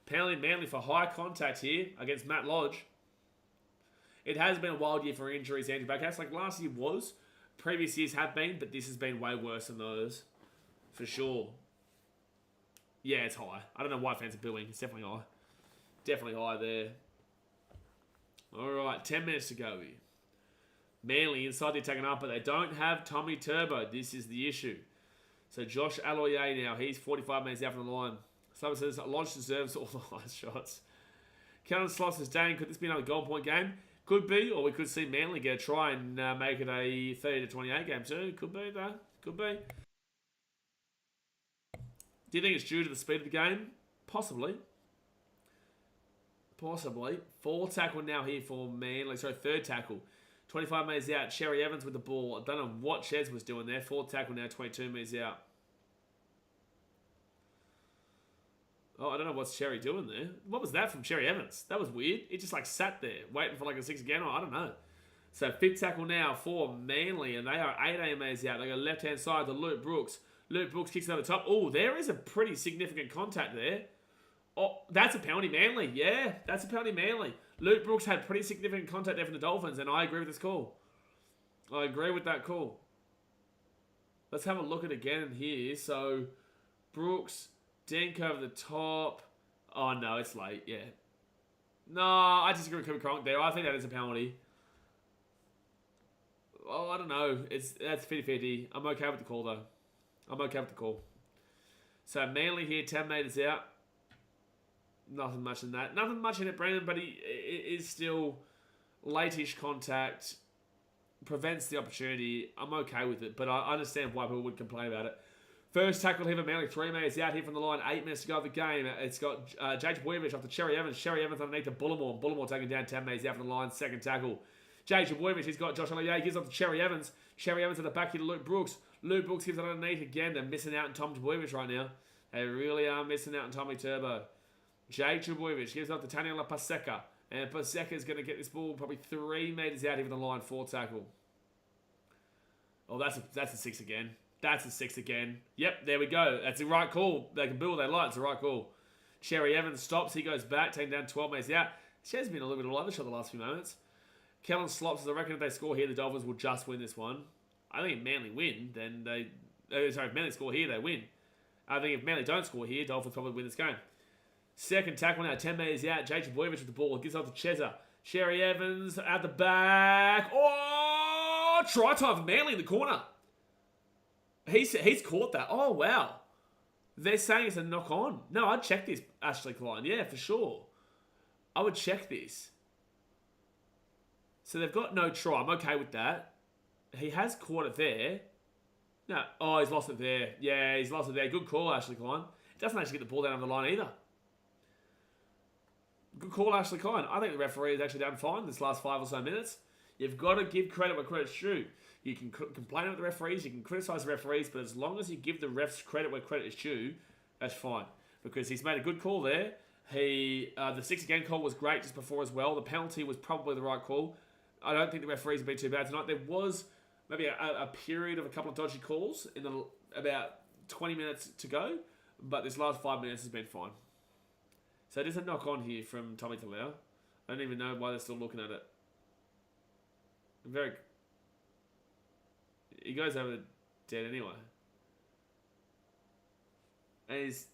Penalty Manly for high contact here against Matt Lodge. It has been a wild year for injuries, Andrew Backhouse. Like last year was. Previous years have been, but this has been way worse than those. For sure. Yeah, it's high. I don't know why fans are booing. It's definitely high. Definitely high there. All right, 10 minutes to go here. Manly inside the attacking up, but they don't have Tommy Turbo. This is the issue. So Josh Aloier now, he's 45 minutes out from the line. Someone says Lodge deserves all the last shots. Kellen Sloss says, Dane, could this be another goal point game? Could be, or we could see Manly get a try and make it a 30-28 game too. Could be, though. Could be. Do you think it's due to the speed of the game? Possibly. Possibly. 4 tackle now here for Manly. Sorry, 3rd tackle. 25 metres out. Sherry Evans with the ball. I don't know what Sheds was doing there. 4th tackle now, 22 metres out. Oh, I don't know what's Sherry doing there. What was that from Sherry Evans? That was weird. He just like sat there waiting for like a 6 again. I don't know. So 5th tackle now for Manly, and they are 18 metres out. They go left-hand side to Luke Brooks. Luke Brooks kicks it over the top. Oh, there is a pretty significant contact there. Oh, that's a penalty, Manly. Yeah, that's a penalty, Manly. Luke Brooks had pretty significant contact there from the Dolphins, and I agree with this call. I agree with that call. Let's have a look at it again here. So, Brooks, dink over the top. Oh, no, it's late, yeah. No, I disagree with Cooper Cronk there. I think that is a penalty. Oh, I don't know. That's 50-50. I'm okay with the call, though. I'm okay with the call. So, Manly here, 10 metres out. Nothing much in that. Nothing much in it, Brandon, but he is still late-ish contact. Prevents the opportunity. I'm okay with it, but I understand why people would complain about it. First tackle here for Manly, 3 metres out here from the line. 8 minutes to go of the game. It's got Jake Boyovich off to Cherry Evans. Cherry Evans underneath to Bullimore. Bullimore taking down 10 metres out from the line. Second tackle. Jake Boyovich, he's got Josh Ollier. Gives off to Cherry Evans. Cherry Evans at the back here to Luke Brooks. Luke Brooks gives it underneath again. They're missing out on Tom Boyovich right now. They really are missing out on Tommy Turbo. Jake Trebojevic gives up to Taniela Paseka. And Paseka is going to get this ball probably 3 metres out here from the line. 4th tackle. Oh, that's a 6 again. That's a 6 again. Yep, there we go. That's the right call. They can build what they like. It's the right call. Cherry Evans stops. He goes back, taking down 12 metres out. Cherry's been a little bit all over the shot the last few moments. Kellen slops. I reckon if they score here, the Dolphins will just win this one. I think if Manly win, then they... if Manly score here, they win. I think if Manly don't score here, Dolphins probably win this game. Second tackle now, 10 metres out. Jake Boyovich with the ball. Gives off to Chezza. Sherry Evans at the back. Oh! Try time for Manly in the corner. He's caught that. Oh, wow. They're saying it's a knock on. No, I'd check this, Ashley Klein. Yeah, for sure. I would check this. So they've got no try. I'm okay with that. He has caught it there. No. Oh, he's lost it there. Yeah, he's lost it there. Good call, Ashley Klein. Doesn't actually get the ball down on the line either. Good call, Ashley Klein. I think the referee has actually done fine this last 5 or so minutes. You've got to give credit where credit's due. You can complain about the referees, you can criticise the referees, but as long as you give the refs credit where credit is due, that's fine. Because he's made a good call there. The 6 again call was great just before as well. The penalty was probably the right call. I don't think the referees have been too bad tonight. There was maybe a period of a couple of dodgy calls in about 20 minutes to go, but this last 5 minutes has been fine. So there's a knock on here from Tommy Talau. I don't even know why they're still looking at it. He goes over the dead anyway. And he's...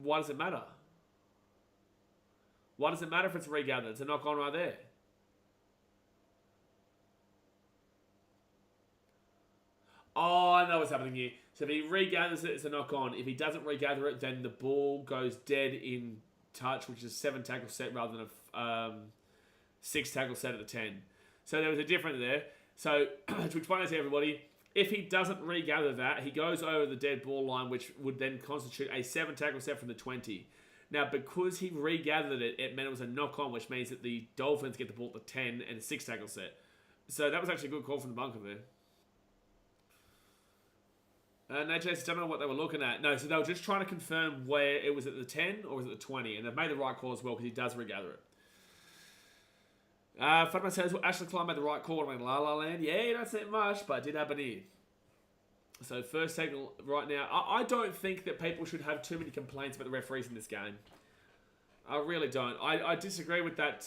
Why does it matter? Why does it matter if it's regathered? It's a knock on right there. Oh, I know what's happening here. So if he regathers it, it's a knock on. If he doesn't regather it, then the ball goes dead in touch, which is a 7 tackle set rather than a 6 tackle set at the 10. So there was a difference there. So to explain this to everybody, if he doesn't regather that, he goes over the dead ball line, which would then constitute a 7 tackle set from the 20. Now, because he regathered it, it meant it was a knock on, which means that the Dolphins get the ball at the 10 and a 6 tackle set. So that was actually a good call from the bunker there. No, Jason, don't know what they were looking at. No, so they were just trying to confirm where it was at the 10 or was it the 20. And they've made the right call as well because he does regather it. Fatima says, well, Ashley Klein made the right call in La La Land. Yeah, you don't see it much, but it did happen here. So first tackle right now. I don't think that people should have too many complaints about the referees in this game. I really don't. I disagree with that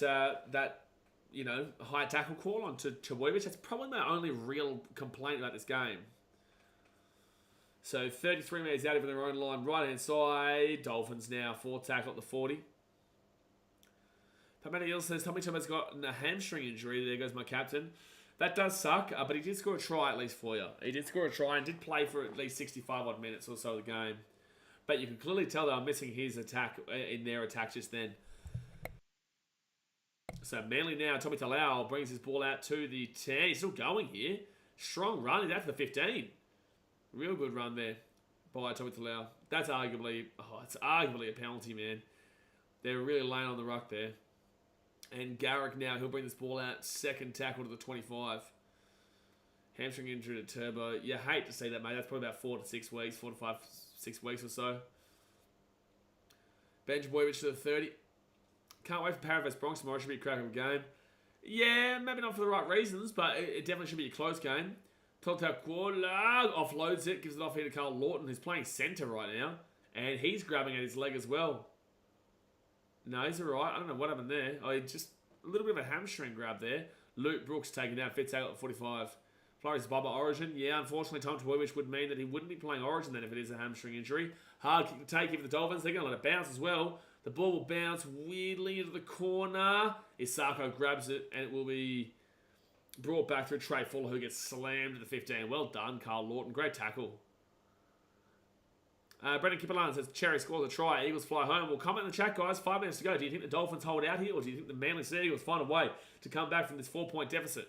high tackle call on to Chewevich. That's probably my only real complaint about this game. So 33 metres out of their own line, right-hand side. Dolphins now, 4 tackle at the 40. Pamela Eels says, Tommy Chumma's got a hamstring injury. There goes my captain. That does suck, but he did score a try at least for you. He did score a try and did play for at least 65-odd minutes or so of the game. But you can clearly tell they were missing his attack in their attack just then. So Manly now, Tommy Talau brings his ball out to the 10. He's still going here. Strong run. He's out to the 15. Real good run there by Tommy Talau. That's arguably, it's arguably a penalty, man. They're really laying on the ruck there. And Garrick now, he'll bring this ball out. Second tackle to the 25. Hamstring injury to Turbo. You hate to see that, mate. That's probably about 4 to 6 weeks. 4 to 5, 6 weeks or so. Benj Boyvich to the 30. Can't wait for Parramatta Bronx tomorrow. Should be a cracking game. Yeah, maybe not for the right reasons, but it definitely should be a close game. Toltau Kuala offloads it, gives it off here to Carl Lawton, who's playing centre right now. And he's grabbing at his leg as well. No, he's alright. I don't know what happened there. Just a little bit of a hamstring grab there. Luke Brooks taking down Fitzgerald at 45. Flores Bubba Origin. Yeah, unfortunately, Tom Tawui, would mean that he wouldn't be playing Origin then if it is a hamstring injury. Hard kick to take here for the Dolphins. They're going to let it bounce as well. The ball will bounce weirdly into the corner. Isako grabs it, and it will be brought back through Trey Fuller, who gets slammed to the 15. Well done, Carl Lawton. Great tackle. Brendan Kippalan says, Cherry scores a try. Eagles fly home. We'll comment in the chat, guys. 5 minutes to go. Do you think the Dolphins hold out here, or do you think the Manly Sea Eagles find a way to come back from this 4-point deficit?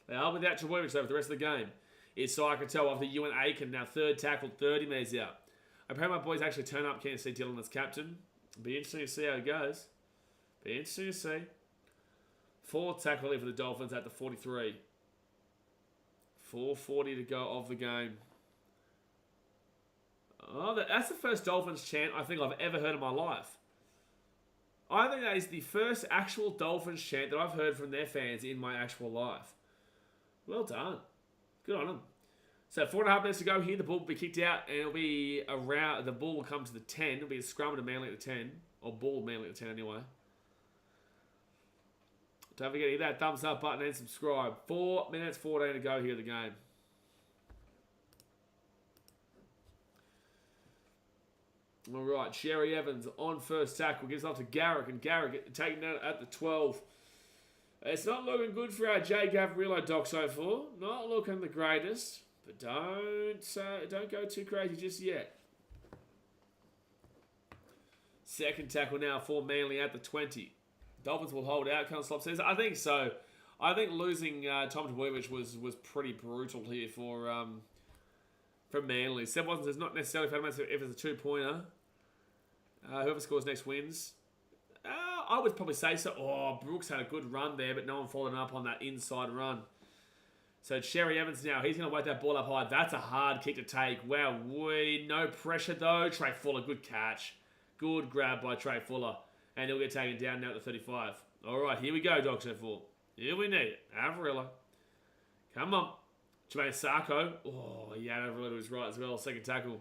They are without Chawovic over the rest of the game. It's Saikato after Ewan Aiken. Now third tackle, 30 metres out. I pray my boys actually turn up. Can't see Dylan as captain. Be interesting to see how it goes. Be interesting to see. Fourth tackle for the Dolphins at the 43. 4:40 to go of the game. Oh, that's the first Dolphins chant I think I've ever heard in my life. I think that is the first actual Dolphins chant that I've heard from their fans in my actual life. Well done. Good on them. So 4.5 minutes to go here. The ball will be kicked out and it'll be around. The ball will come to the 10. It'll be a scrum to Manly at the 10. Or ball Manly at the 10 anyway. Don't forget to hit that thumbs up button and subscribe. 4 minutes 14 to go here of the game. All right, Sherry Evans on first tackle. Gives off to Garrick, and Garrick taken down at the 12. It's not looking good for our Jay Gavrillo doc so far. Not looking the greatest, but don't go too crazy just yet. Second tackle now for Manly at the 20. Dolphins will hold out. Can't stop season. I think so. I think losing Tom Tawui was pretty brutal here for Manly. Seb Watson says not necessarily if it's a 2-pointer. Whoever scores next wins. I would probably say so. Oh, Brooks had a good run there, but no one followed up on that inside run. So it's Sherry Evans now. He's going to wake that ball up high. That's a hard kick to take. Wow, no pressure though. Trey Fuller, good catch. Good grab by Trey Fuller. And he'll get taken down now at the 35. All right, here we go, Dr. 4. Here we need it. Avarilla. Come on. Jermaine Sarko. Oh, he had Avarilla to his right as well. Second tackle.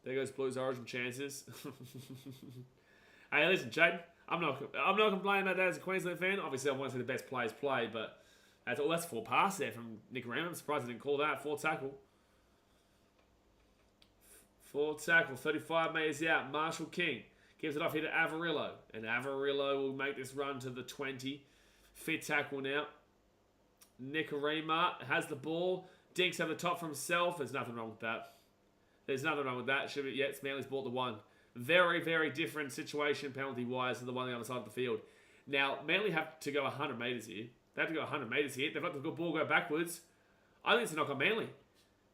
There goes Blues Origin chances. Hey, listen, Jade. I'm not complaining about that as a Queensland fan. Obviously, I want to see the best players play, but that's 4 passes there from Nick Ram. I'm surprised I didn't call that. 4 tackle. 4 tackle. 35 metres out. Marshall King gives it off here to Avarillo. And Avarillo will make this run to the 20. Fit tackle now. Nicarima has the ball. Dinks over the top for himself. There's nothing wrong with that. There's nothing wrong with that. Should be, yeah, it's Manly's ball to 1. Very, very different situation penalty-wise to the one on the other side of the field. Now, Manly have to go 100 metres here. They have to go 100 metres here. They've got the ball go backwards. I think it's a knock on Manly.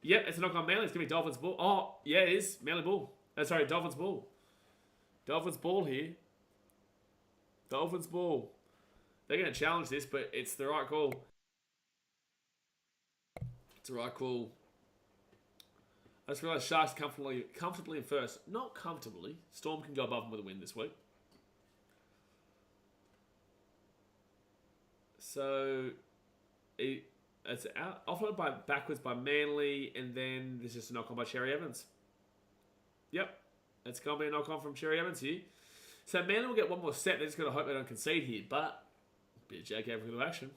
Yep, it's a knock on Manly. It's going to be Dolphins ball. Oh, yeah, it is. Manly ball. Sorry, Dolphins ball. Dolphins ball here. Dolphins ball. They're going to challenge this, but it's the right call. It's the right call. I just realised Sharks comfortably in first. Not comfortably. Storm can go above them with a win this week. So, it's offloaded backwards by Manly, and then there's just a knock-on by Cherry Evans. Yep. It's going to be a knock-on from Cherry Evans here. So Manly will get one more set. They're just going to hope they don't concede here, but a bit of Jake Averill action.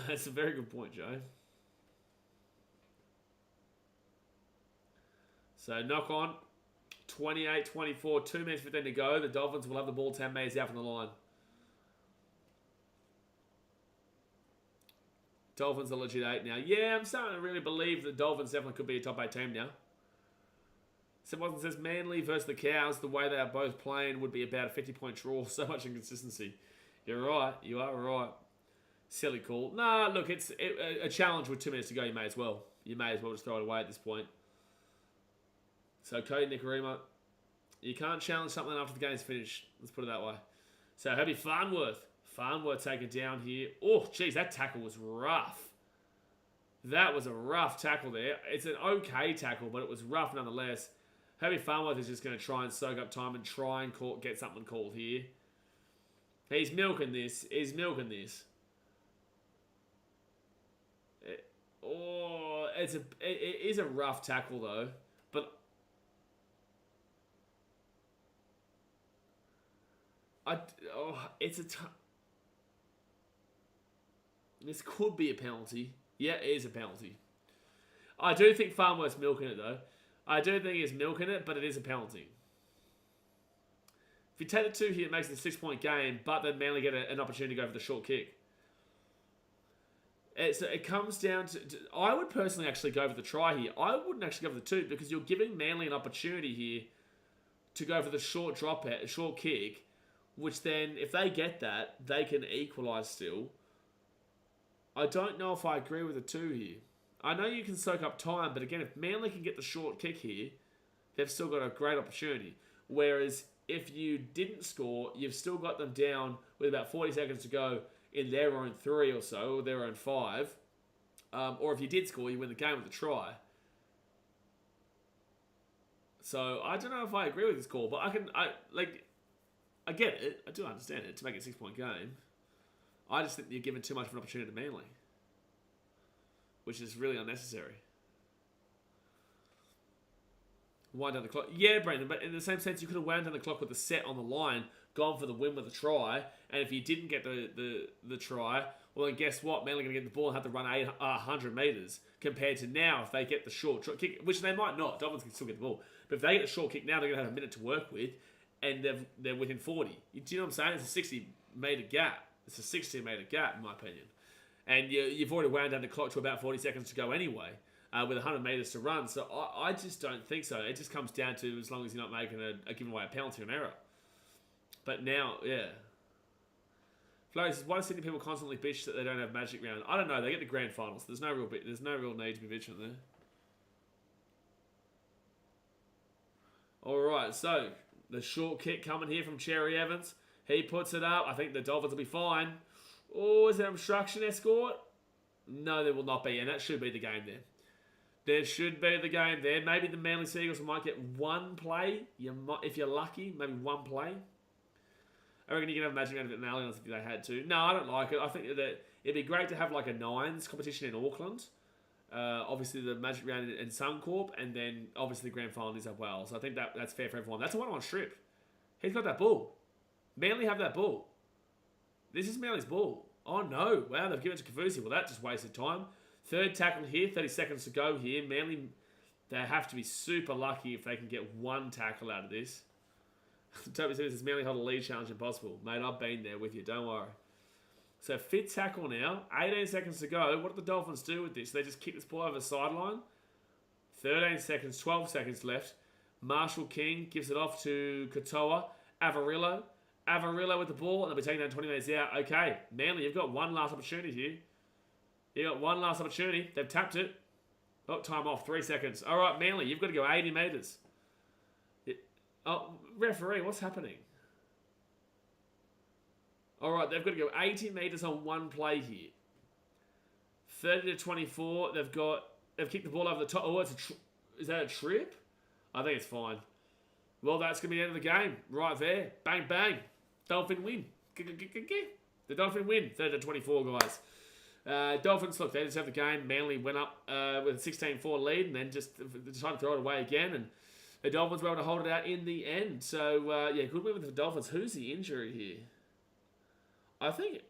That's a very good point, Joe. So knock on. 28-24, 2 minutes 15 to go. The Dolphins will have the ball 10 metres out from the line. Dolphins are legit 8 now. Yeah, I'm starting to really believe the Dolphins definitely could be a top 8 team now. Someone says Manly versus the Cows, the way they are both playing would be about a 50-point draw. So much inconsistency. You're right. You are right. Silly call. Nah, look, it's a challenge with 2 minutes to go. You may as well. You may as well just throw it away at this point. So Cody Nicarima, you can't challenge something after the game's finished. Let's put it that way. So Herbie Farnworth taken down here. Oh, geez, that tackle was rough. That was a rough tackle there. It's an okay tackle, but it was rough nonetheless. Herbie Farnworth is just going to try and soak up time and try and get something called here. He's milking this. It is a rough tackle though. But this could be a penalty. Yeah, it is a penalty. I do think Farnworth's milking it though. I do think he's milking it, but it is a penalty. If you take the 2 here, it makes it a 6-point game, but then Manly get an opportunity to go for the short kick. It comes down to... I would personally actually go for the try here. I wouldn't actually go for the 2 because you're giving Manly an opportunity here to go for the short kick, which then, if they get that, they can equalise still. I don't know if I agree with the 2 here. I know you can soak up time, but again, if Manly can get the short kick here, they've still got a great opportunity. Whereas if you didn't score, you've still got them down with about 40 seconds to go in their own 3 or so, or their own 5. Or if you did score, you win the game with a try. So I don't know if I agree with this call, but I get it. I do understand it to make it a 6-point game. I just think you're giving too much of an opportunity to Manly, which is really unnecessary. Wind down the clock. Yeah, Brandon, but in the same sense, you could have wound down the clock with the set on the line, gone for the win with a try, and if you didn't get the try, well, then guess what? Manly are going to get the ball and have to run 100 metres, compared to now, if they get the short kick, which they might not. Dolphins can still get the ball. But if they get the short kick now, they're going to have a minute to work with, and they're within 40. Do you know what I'm saying? It's a 60-metre gap. It's a 60-metre gap, in my opinion. And you've already wound down the clock to about 40 seconds to go anyway, with 100 metres to run. So I just don't think so. It just comes down to as long as you're not making giving away a penalty or an error. But now, yeah. Flurry says, why do Sydney people constantly bitch that they don't have Magic Round? I don't know. They get the grand finals. There's no real need to be bitching there. All right, so the short kick coming here from Cherry Evans. He puts it up. I think the Dolphins will be fine. Oh, is there obstruction escort? No, there will not be, and that should be the game there. There should be the game there. Maybe the Manly Seagulls might get one play. If you're lucky, maybe one play. I reckon you can have a Magic Round at an Allianz if they had to. No, I don't like it. I think that it'd be great to have like a nines competition in Auckland. Obviously the Magic Round in Suncorp, and then obviously the grand final in New South Wales. So I think that's fair for everyone. That's a one-on-one strip. He's got that ball. Manly have that ball. This is Manly's ball. Oh no. Wow, they've given it to Kafusi. Well, that just wasted time. Third tackle here, 30 seconds to go here. Manly, they have to be super lucky if they can get one tackle out of this. Toby says, Manly hold a lead challenge impossible. Mate, I've been there with you. Don't worry. So fifth tackle now. 18 seconds to go. What do the Dolphins do with this? They just kick this ball over the sideline. 13 seconds, 12 seconds left. Marshall King gives it off to Katoa. Avarillo with the ball, and they'll be taking down 20 minutes out. Okay, Manly, you've got one last opportunity here. You've got one last opportunity. They've tapped it. Oh, time off. 3 seconds. All right, Manly, you've got to go 80 metres. Oh, referee, what's happening? All right, they've got to go 80 metres on one play here. 30-24. They've kicked the ball over the top. Oh, is that a trip? I think it's fine. Well, that's going to be the end of the game. Right there. Bang, bang. Dolphin win. The Dolphin win. 30-24, guys. Dolphins, look, they just have the game. Manly went up with a 16-4 lead and then just decided to throw it away again. And the Dolphins were able to hold it out in the end. So, yeah, good win with the Dolphins. Who's the injury here? I think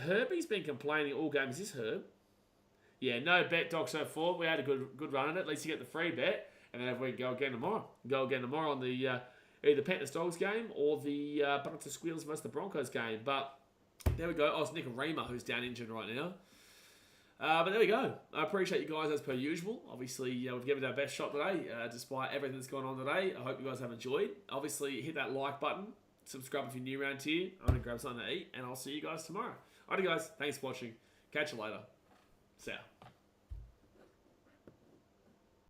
Herbie's been complaining all game. Is this Herb? Yeah, no bet, Doc, so far. We had a good run at it. At least you get the free bet. And then if we go again tomorrow. Go again tomorrow on the either Panthers Dogs game or the Bunnings Squealers versus the Broncos game. But there we go. Oh, it's NRL who's down injured right now. But there we go. I appreciate you guys as per usual. Obviously, we've given it our best shot today, despite everything that's gone on today. I hope you guys have enjoyed. Obviously, hit that like button. Subscribe if you're new around here. I'm going to grab something to eat, and I'll see you guys tomorrow. Alright, guys. Thanks for watching. Catch you later. See ya.